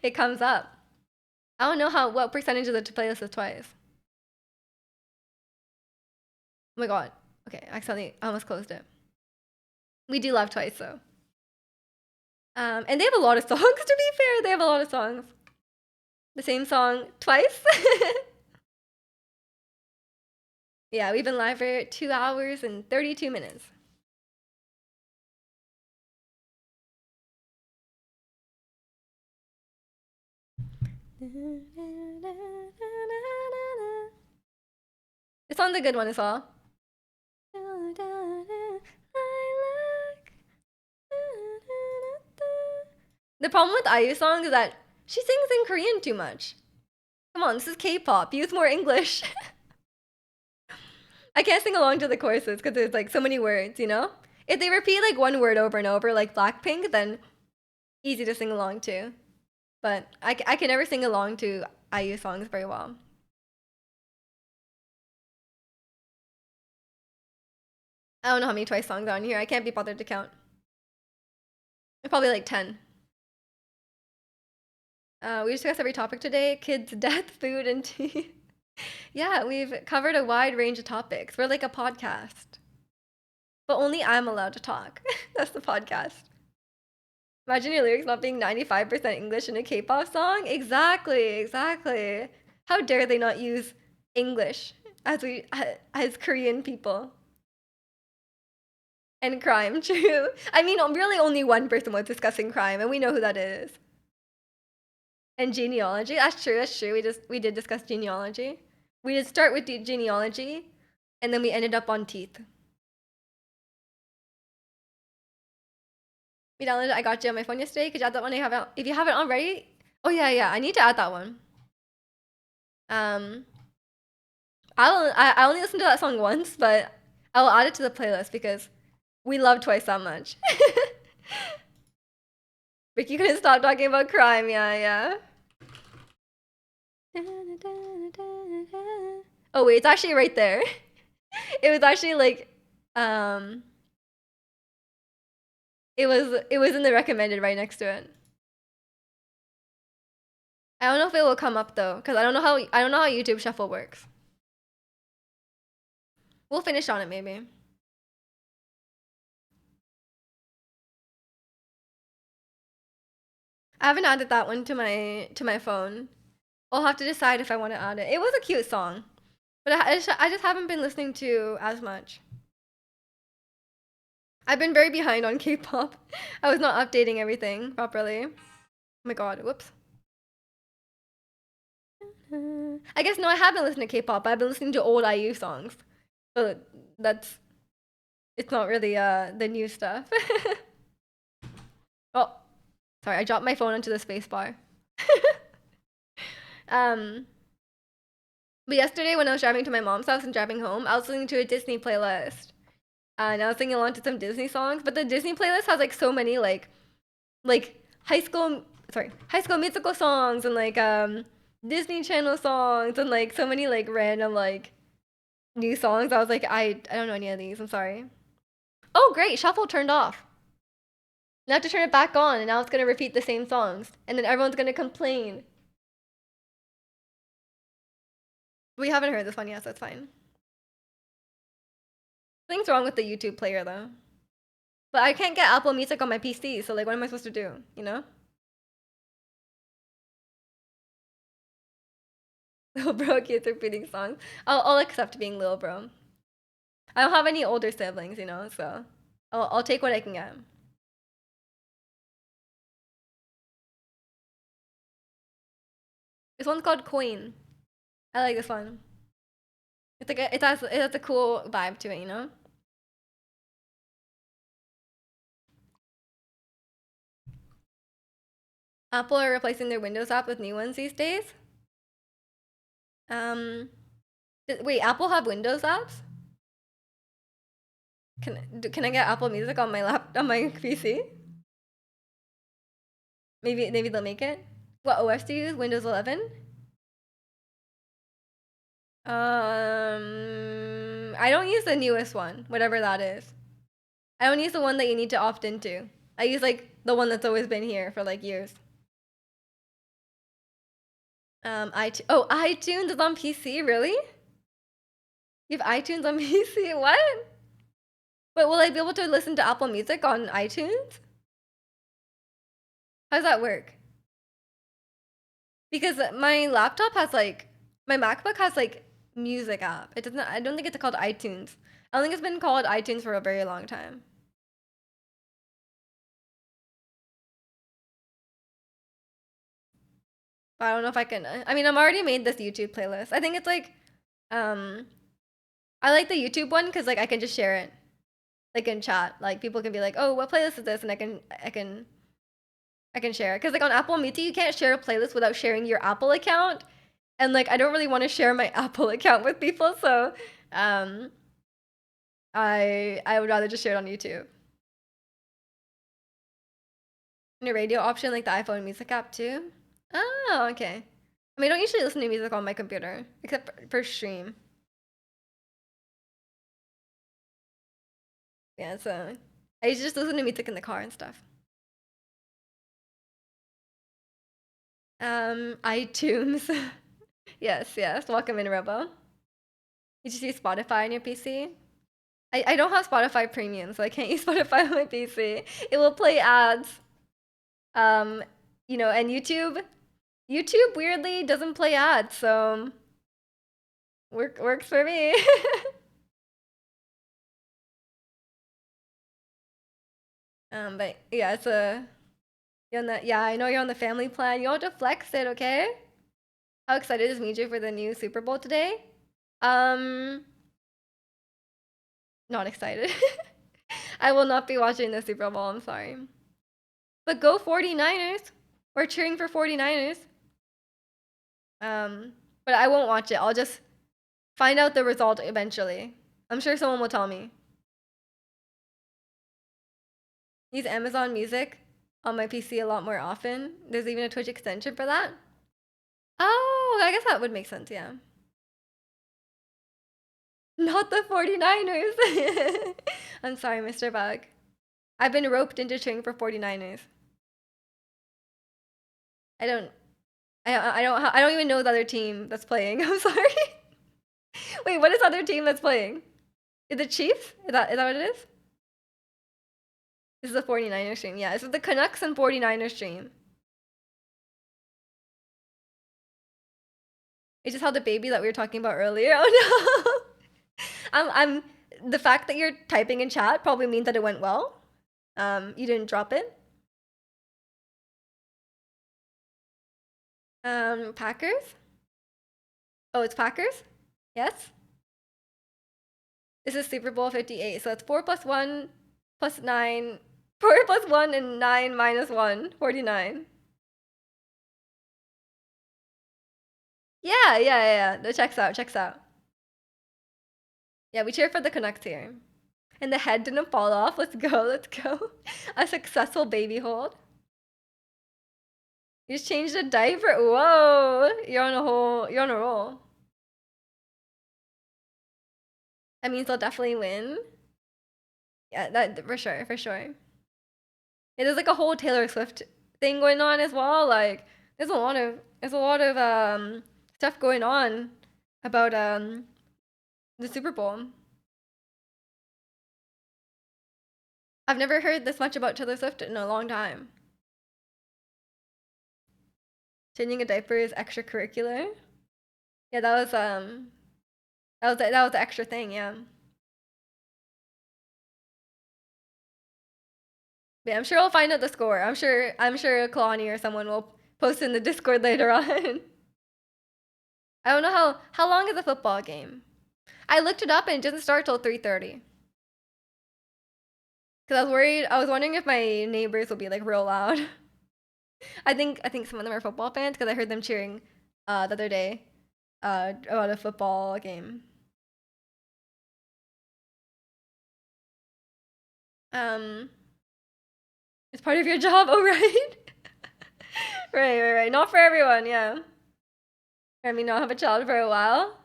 It comes up. I don't know what percentage of the playlist is Twice. Oh my god. Okay, I almost closed it. We do love Twice though. And they have a lot of songs, to be fair. They have a lot of songs. The same song twice. Yeah, we've been live for 2 hours and 32 minutes. This song's a good one as well. The problem with IU songs is that she sings in Korean too much. Come on, this is K-pop. Use more English. I can't sing along to the choruses because there's like so many words, you know? If they repeat like one word over and over, like Blackpink, then easy to sing along to. But I can never sing along to IU songs very well. I don't know how many Twice songs are on here. I can't be bothered to count. Probably like 10. We discussed every topic today: kids, death, food, and tea. Yeah, we've covered a wide range of topics. We're like a podcast. But only I'm allowed to talk. That's the podcast. Imagine your lyrics not being 95% English in a K-pop song. Exactly. How dare they not use English as Korean people? And crime, true. I mean, really only one person was discussing crime, and we know who that is. And genealogy. That's true. We did discuss genealogy. We did start with the genealogy, and then we ended up on teeth. We downloaded I Got You on my phone yesterday. Could you add that one? If you haven't already. Oh yeah. I need to add that one. I only listened to that song once, but I will add it to the playlist because we love Twice that much. Ricky couldn't stop talking about crime. Yeah. Oh wait, it's actually right there. It was actually like it was in the recommended right next to it. I don't know if it will come up though, because I don't know how YouTube Shuffle works. We'll finish on it maybe. I haven't added that one to my phone. I'll have to decide if I want to add it. It was a cute song, but I just haven't been listening to as much. I've been very behind on K-pop. I was not updating everything properly. Oh my god, whoops. I guess no, I haven't listened to K-pop. I've been listening to old IU songs. So that's it's not really the new stuff. Oh, sorry, I dropped my phone into the space bar. um but yesterday when I was driving to my mom's house and driving home, I was listening to a Disney playlist. And I was singing along to some Disney songs, but the Disney playlist has like so many like high school musical songs and like Disney Channel songs and like so many like random like new songs. I was like, I don't know any of these. I'm sorry. Oh great, shuffle turned off. Now I have to turn it back on, and now it's gonna repeat the same songs, and then everyone's gonna complain. We haven't heard this one yet, so it's fine. Nothing's wrong with the YouTube player though. But I can't get Apple Music on my PC, so like, what am I supposed to do? You know? Little bro keeps repeating songs. I'll accept being little bro. I don't have any older siblings, you know, so I'll take what I can get. This one's called Queen. I like this one. It's like it has a cool vibe to it, you know. Apple are replacing their Windows app with new ones these days. Um, wait, Apple have Windows apps? Can I get Apple Music on my on my PC? Maybe they'll make it. What OS do you use? Windows 11? I don't use the newest one, whatever that is. I don't use the one that you need to opt into. I use like the one that's always been here for like years. iTunes is on PC, really? You have iTunes on PC? What? But will I be able to listen to Apple Music on iTunes? How does that work? Because my laptop has like my MacBook has like music app. It doesn't. I don't think it's called iTunes. I don't think it's been called iTunes for a very long time. But I don't know if I can. I mean, I'm already made this YouTube playlist. I think it's like, um, I like the YouTube one because like I can just share it, like in chat. Like people can be like, "Oh, what playlist is this?" And I can share it. Because like on Apple Music, you can't share a playlist without sharing your Apple account. And like I don't really want to share my Apple account with people, so um, I would rather just share it on YouTube. And a radio option like the iPhone Music app too. Oh, okay. I mean, I don't usually listen to music on my computer except for stream. Yeah, so I usually just listen to music in the car and stuff. iTunes. Yes, yes. Welcome in, Robo. Did you see Spotify on your PC? I don't have Spotify Premium, so I can't use Spotify on my PC. It will play ads. Um, and YouTube weirdly doesn't play ads, so works for me. But yeah, yeah, I know you're on the family plan. You don't have to flex it, okay? How excited is Miju for the new Super Bowl today? Um, not excited. I will not be watching the Super Bowl, I'm sorry. But go 49ers. We're cheering for 49ers. But I won't watch it. I'll just find out the result eventually. I'm sure someone will tell me. Use Amazon Music on my PC a lot more often. There's even a Twitch extension for that. Oh, I guess that would make sense, yeah. Not the 49ers. I'm sorry, Mr. Bug. I've been roped into cheering for 49ers. I don't I don't even know the other team that's playing. I'm sorry. Wait, what is the other team that's playing? Is it Chiefs? Is that what it is? This is a 49er stream. Yeah, this is the Canucks and 49er stream. It's just how the baby that we were talking about earlier. Oh no. I'm the fact that you're typing in chat probably means that it went well. You didn't drop it. Packers? Oh, it's Packers? Yes? This is Super Bowl 58. So it's 4 plus 1 plus 9. 4 plus 1 and 9 minus 1. 49. Yeah. That checks out. Yeah, we cheer for the Canucks here. And the head didn't fall off. Let's go. A successful baby hold. You just changed the diaper. Whoa, you're on a roll. That means they'll definitely win. Yeah, that for sure. It is like a whole Taylor Swift thing going on as well. Like there's a lot of stuff going on about the Super Bowl. I've never heard this much about Taylor Swift in a long time. Changing a diaper is extracurricular. Yeah, that was the extra thing, yeah. Yeah, I'm sure I'll find out the score. I'm sure Kalani or someone will post in the Discord later on. I don't know how long is a football game. I looked it up and it doesn't start till 3:30. Cause I was wondering if my neighbors will be like real loud. I think some of them are football fans because I heard them cheering the other day about a football game. Um, it's part of your job, oh right? Right. Not for everyone, yeah. I mean, not have a child for a while.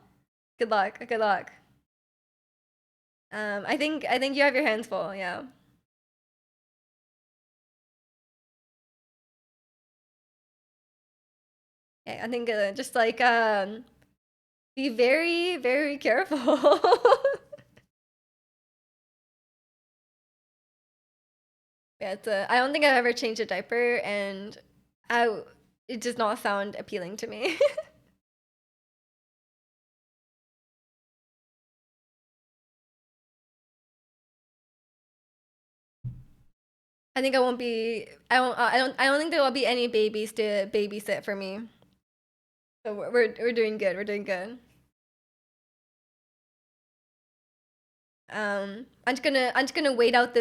Good luck. I think you have your hands full, yeah. Yeah, I think just like be very, very careful. Yeah, I don't think I've ever changed a diaper, and I it does not sound appealing to me. I think I won't be. I don't think there will be any babies to babysit for me. So we're doing good. We're doing good. I'm gonna wait out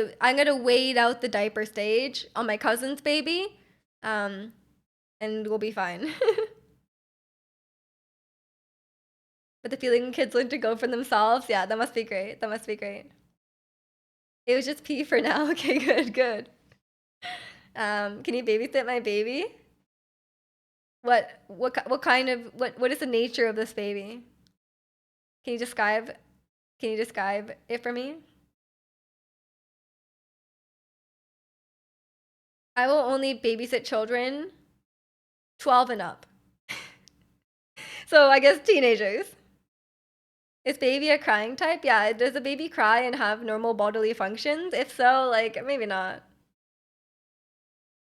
the diaper stage on my cousin's baby, um, and we'll be fine. But the feeling kids learn to go for themselves, yeah, that must be great. That must be great. It was just pee for now. Okay, good. Can you babysit my baby? What kind of what is the nature of this baby? Can you describe can you describe it for me? I will only babysit children 12 and up. So I guess teenagers. Is baby a crying type? Yeah, does a baby cry and have normal bodily functions? If so, like maybe not.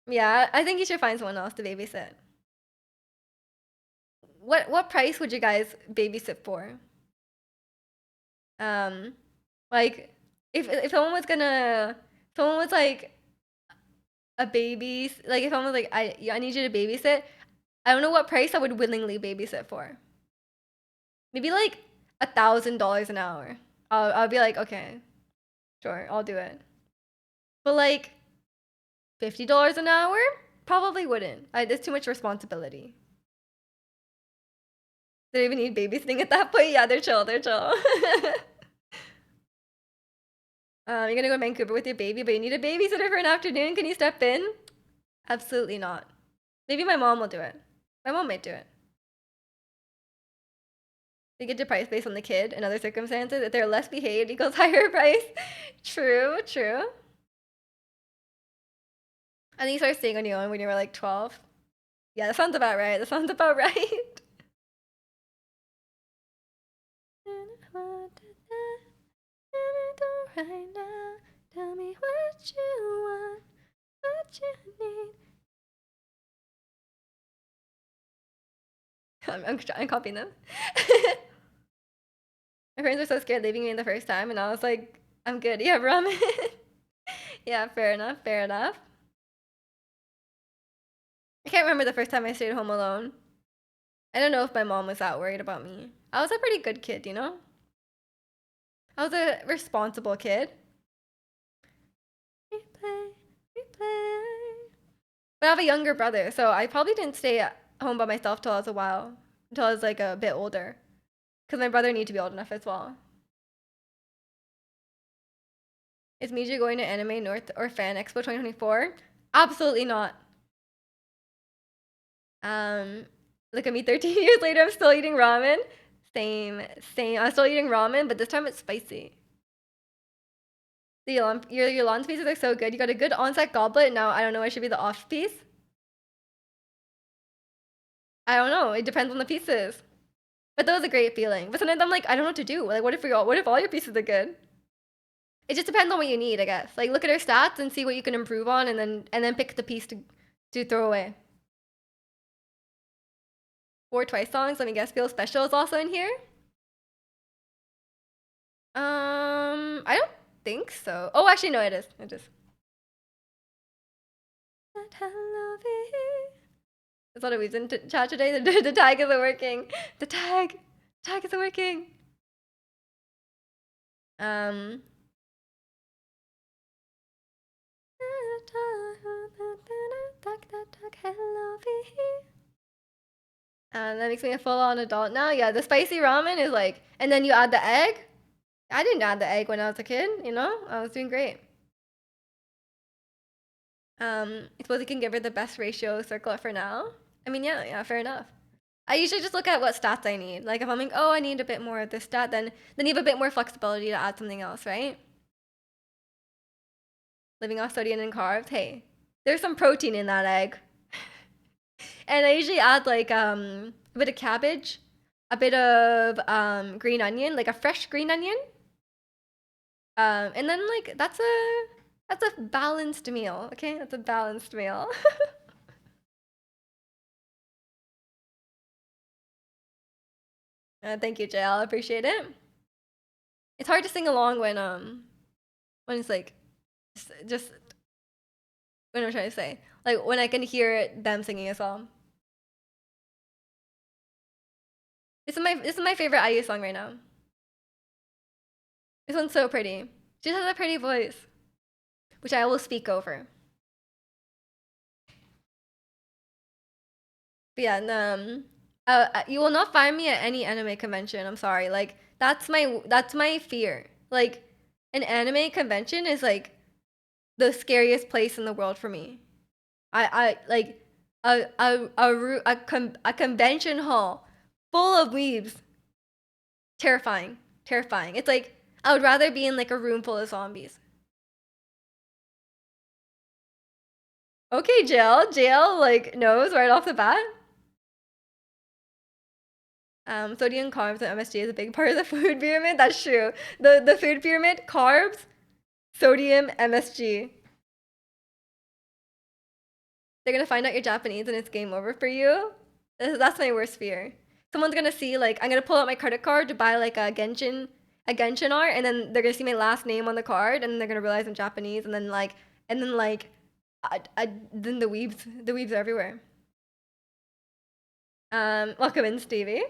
Yeah, I think you should find someone else to babysit. What price would you guys babysit for? Um, like if someone was like a baby, like if someone was like I need you to babysit, I don't know what price I would willingly babysit for. Maybe like $1,000 an hour. I'll be like, okay, sure, I'll do it. But like $50 an hour, probably wouldn't. There's too much responsibility. They don't even need babysitting at that point. Yeah, they're chill. You're gonna go to Vancouver with your baby, but you need a babysitter for an afternoon. Can you step in? Absolutely not. Maybe my mom will do it. My mom might do it. They get the price based on the kid and other circumstances. If they're less behaved, equals higher price. True. And then you started staying on your own when you were like 12. Yeah, that sounds about right. right now. Tell me what you want, what you need. I'm copying them. My friends were so scared leaving me the first time, and I was like, I'm good. You have ramen. Yeah, fair enough. Fair enough. I can't remember the first time I stayed home alone. I don't know if my mom was that worried about me. I was a pretty good kid, you know? I was a responsible kid. Replay, replay. But I have a younger brother, so I probably didn't stay at home by myself till I was a while, until I was like a bit older. Because my brother needed to be old enough as well. Is Miju going to Anime North or Fan Expo 2024? Absolutely not. Look at me 13 years later, I'm still eating ramen. Same, same. I'm still eating ramen, but this time it's spicy. Your Yolanda pieces are so good. You got a good on-set goblet. Now I don't know what should be the off piece. I don't know. It depends on the pieces. But that was a great feeling. But sometimes I'm like, I don't know what to do. Like, what if all your pieces are good? It just depends on what you need, I guess. Like, look at her stats and see what you can improve on, and then pick the piece to throw away. 4 Twice songs. Let me guess. Feel Special is also in here. I don't think so. Oh, actually, no, it is. It is. That's what it was in chat today. The tag isn't working. The tag isn't working. That makes me a full-on adult now. Yeah, the spicy ramen is like, and then you add the egg. I didn't add the egg when I was a kid, you know? I was doing great. I suppose you can give her the best ratio, circle it for now. I mean, yeah, fair enough. I usually just look at what stats I need. Like if I'm like, oh, I need a bit more of this stat, then you have a bit more flexibility to add something else, right? Living off sodium and carbs. Hey, there's some protein in that egg. And I usually add like a bit of cabbage, a bit of green onion, like a fresh green onion. And then like that's a balanced meal, okay? That's a balanced meal. Thank you, JL. I appreciate it. It's hard to sing along when it's like just what am I trying to say? Like when I can hear them singing a song. This is my favorite IU song right now. This one's so pretty. She just has a pretty voice, which I will speak over. But yeah, and, you will not find me at any anime convention. I'm sorry. Like that's my fear. Like an anime convention is like the scariest place in the world for me. I like a convention hall full of weebs. Terrifying. Terrifying. It's like I would rather be in like a room full of zombies. Okay, jail like knows right off the bat. Sodium, carbs, and MSG is a big part of the food pyramid. That's true. The food pyramid, carbs, sodium, MSG. They're gonna find out you're Japanese and it's game over for you. That's my worst fear. Someone's gonna see like I'm gonna pull out my credit card to buy like a Genshin art, and then they're gonna see my last name on the card, and they're gonna realize I'm Japanese, and then then the weebs are everywhere. Welcome in, Stevie.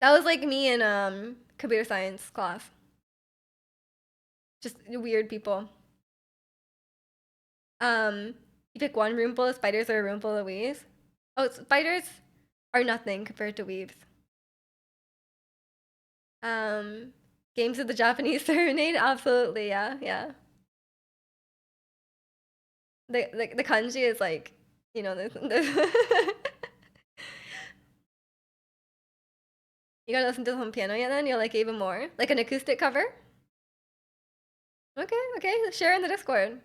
That was like me in computer science class. Just weird people. You pick one room full of spiders or a room full of weaves. Oh, spiders are nothing compared to weaves. Games of the Japanese serenade, absolutely, yeah. The kanji is like, you know, You gotta listen to some piano yet then? You'll like it even more? Like an acoustic cover? Okay, share in the Discord.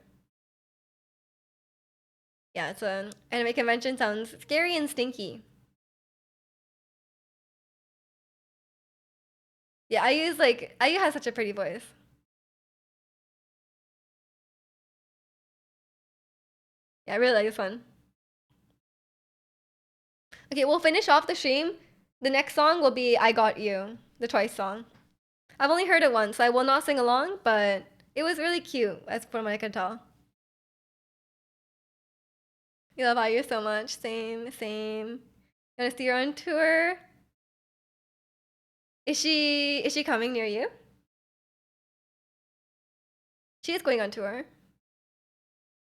Yeah, it's an anime convention, sounds scary and stinky. Yeah, IU has such a pretty voice. Yeah, I really like this one. Okay, we'll finish off the stream. The next song will be "I Got You," the Twice song. I've only heard it once, so I will not sing along, but it was really cute, as from what I can tell. You love IU so much. Same, same. Gonna see her on tour. Is she coming near you? She is going on tour.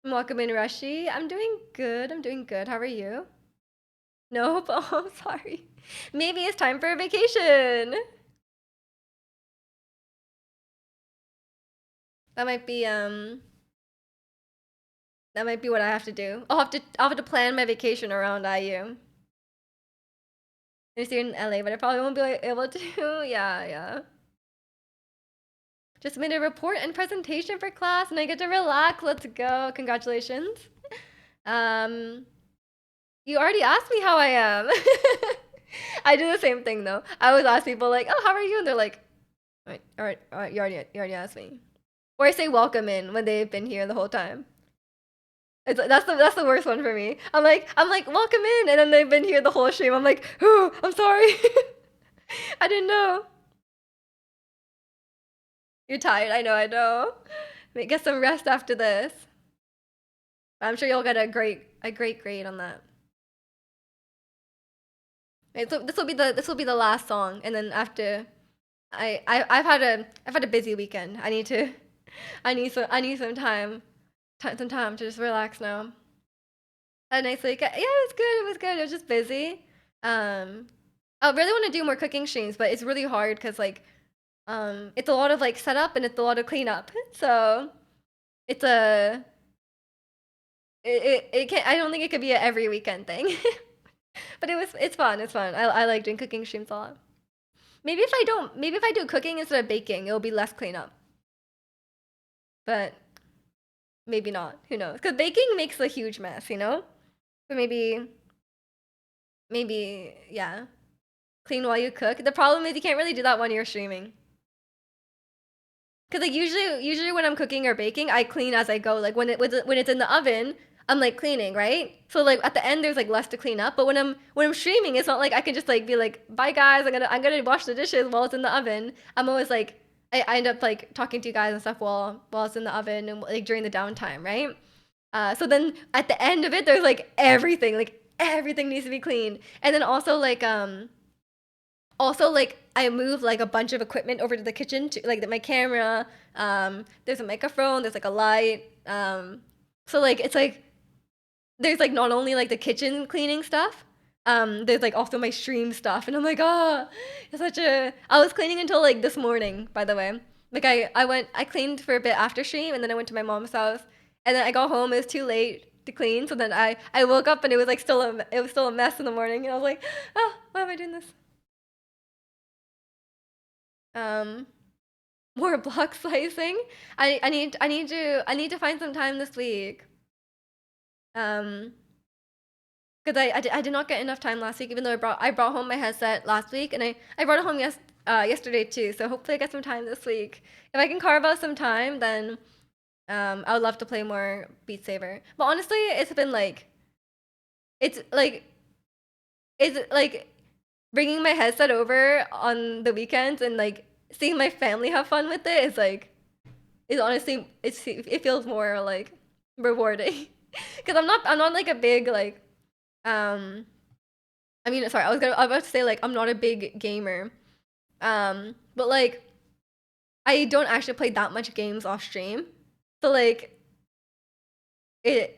Welcome in, Rushi. I'm doing good. I'm doing good. How are you? Nope. Oh, sorry. Maybe it's time for a vacation. That might be that might be what I have to do. I'll have to plan my vacation around IU. It's here in LA, but I probably won't be able to. Yeah, yeah. Just made a report and presentation for class, and I get to relax. Let's go. Congratulations. Um, you already asked me how I am. I do the same thing though. I always ask people like, "Oh, how are you?" And they're like, all right, you already asked me." Or I say "welcome in" when they've been here the whole time. That's the worst one for me. I'm like "welcome in," and then they've been here the whole stream. I'm like, "Oh, I'm sorry, I didn't know." You're tired. I know. I know. Get some rest after this. I'm sure you'll get a great grade on that. Right, so this will be the last song, and then after I've had a busy weekend. I need some time to just relax now. A nice weekend. Yeah, it was good. It was good. It was just busy. Um, I really want to do more cooking streams, but it's really hard because it's a lot of like setup and it's a lot of cleanup. So it's a it can't. I don't think it could be a every weekend thing. But it's fun. It's fun. I like doing cooking streams a lot. Maybe if I do cooking instead of baking, it'll be less cleanup. But maybe not. Who knows? Because baking makes a huge mess, you know? But maybe yeah, clean while you cook. The problem is you can't really do that when you're streaming. Cause like usually when I'm cooking or baking, I clean as I go. Like when it's in the oven, I'm like cleaning, right? So like at the end there's like less to clean up. But when I'm streaming, it's not like I can just like be like, bye guys, I'm gonna wash the dishes while it's in the oven. I'm always like I end up like talking to you guys and stuff while it's in the oven and like during the downtime, right? So then at the end of it, there's like everything needs to be cleaned. And then also like I moved like a bunch of equipment over to the kitchen to like my camera. There's a microphone. There's like a light. So like it's like there's like not only like the kitchen cleaning stuff. There's like also my stream stuff, and I'm like, it's such a. I was cleaning until like this morning, by the way. Like I cleaned for a bit after stream, and then I went to my mom's house, and then I got home. It was too late to clean, so then I woke up and it was like it was still a mess in the morning, and I was like, why am I doing this? Um, more block slicing. I need to find some time this week. Um, because I did not get enough time last week, even though I brought home my headset last week, and I brought it home yesterday too. So hopefully I get some time this week. If I can carve out some time, then I would love to play more Beat Saber. But honestly, it's like it's like bringing my headset over on the weekends and like seeing my family have fun with it is like it's honestly it feels more like rewarding because I'm not like a big like um I mean sorry I was about to say like I'm not a big gamer but like I don't actually play that much games off stream, so like it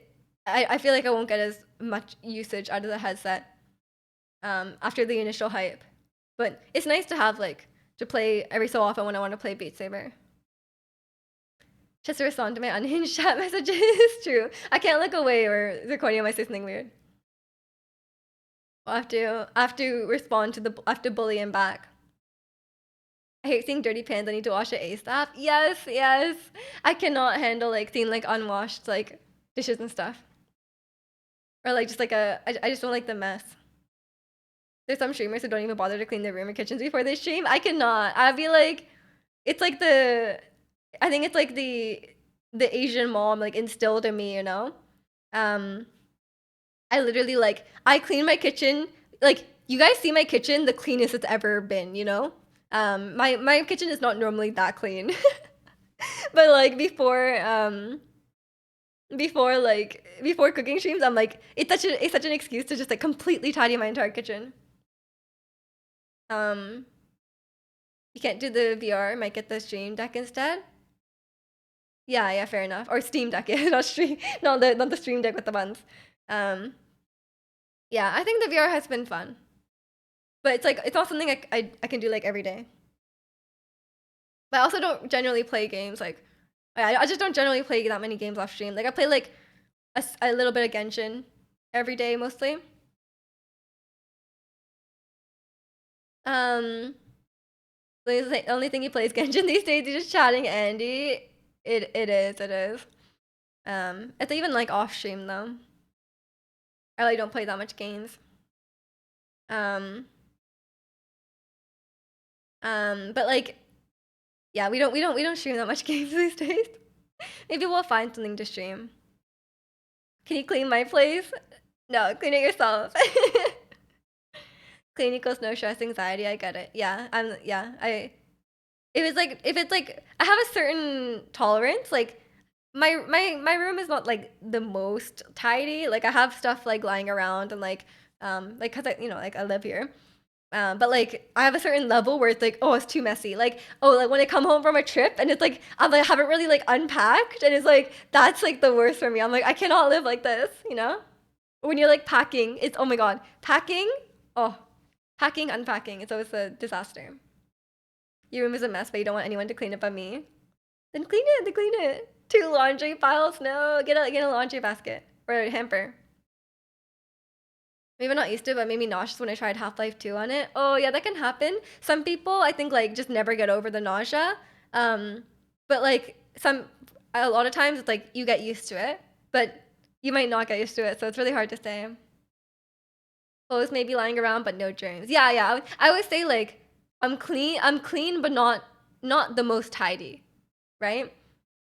I feel like I won't get as much usage out of the headset after the initial hype, but it's nice to have like to play every so often when I want to play Beat Saber. Just to respond to my unhinged chat messages. True. I can't look away or it's recording on my say something weird. I have to respond to I have to bully him back. I hate seeing dirty pans. I need to wash it ASAP. Yes, yes. I cannot handle like seeing like unwashed like dishes and stuff. Or like just like I just don't like the mess. There's some streamers who don't even bother to clean their room or kitchens before they stream. I cannot. I'd be like, it's like I think it's like the Asian mom like instilled in me, you know. Um, I literally like I clean my kitchen. Like you guys see my kitchen, the cleanest it's ever been, you know. My kitchen is not normally that clean, but like before cooking streams, I'm like it's such an excuse to just like completely tidy my entire kitchen. Um, you can't do the VR, might get the stream deck instead. Yeah, yeah, fair enough. Or Steam Deck, yeah, not the Stream Deck with the buns. Um, yeah, I think the VR has been fun, but it's like it's not something I can do like every day. But I also don't generally play games like I just don't generally play that many games off stream. Like I play like a little bit of Genshin every day mostly. Um, the only thing he plays Genshin these days. He's just chatting Andy. It is. It's even like off stream though. I really don't play that much games. Um, but like, yeah, we don't stream that much games these days. Maybe we'll find something to stream. Can you clean my place? No, clean it yourself. Clean equals no stress, anxiety. I get it. Yeah, I if it's like I have a certain tolerance. Like my room is not like the most tidy. Like I have stuff like lying around and like cause like I live here. But like I have a certain level where it's like, oh, it's too messy. Like, oh, like when I come home from a trip and it's like I haven't really like unpacked and it's like that's like the worst for me. I'm like, I cannot live like this, you know? When you're like packing, it's oh my god. Oh, packing, unpacking, it's always a disaster. Your room is a mess, but you don't want anyone to clean it but me. Then clean it. Two laundry piles? No, get a laundry basket. Or a hamper. Maybe not used to, but made me nauseous when I tried Half-Life 2 on it. Oh yeah, that can happen. Some people I think like just never get over the nausea. Um, but like a lot of times it's like you get used to it, but you might not get used to it, so it's really hard to say. Clothes may be lying around, but no germs. Yeah. I always say like I'm clean, but not the most tidy, right?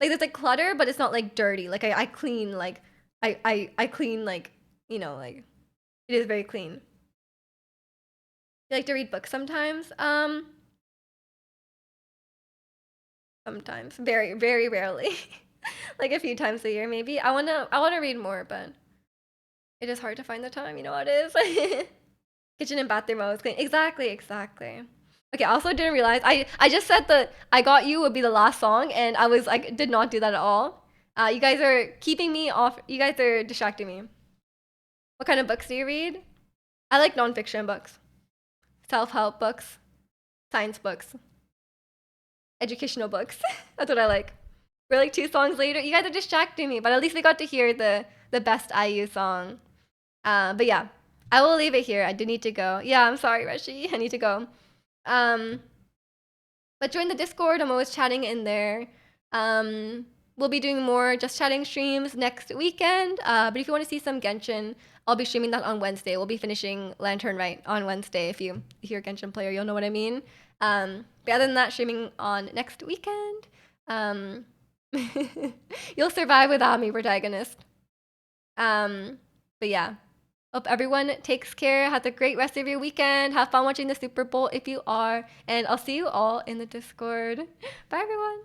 Like there's like clutter, but it's not like dirty. Like I clean like I clean like like it is very clean. You like to read books sometimes? Sometimes. Very, very rarely. Like a few times a year maybe. I wanna read more, but it is hard to find the time, you know what it is? Kitchen and bathroom always clean. Exactly. Okay, I also didn't realize I just said that I Got You would be the last song and I did not do that at all. You guys are keeping me off. You guys are distracting me. What kind of books do you read? I like nonfiction books, self-help books, science books, educational books. That's what I like. We're like 2 songs later. You guys are distracting me, but at least we got to hear the best IU song. But yeah, I will leave it here. I do need to go. Yeah, I'm sorry, Reshi. I need to go. Um, but join the Discord. I'm always chatting in there. We'll be doing more just chatting streams next weekend. But if you want to see some Genshin, I'll be streaming that on Wednesday. We'll be finishing Lantern Right on Wednesday. If you're a Genshin player, you'll know what I mean. But other than that, streaming on next weekend. You'll survive without me, protagonist. But yeah. Hope everyone takes care. Have a great rest of your weekend. Have fun watching the Super Bowl if you are. And I'll see you all in the Discord. Bye, everyone.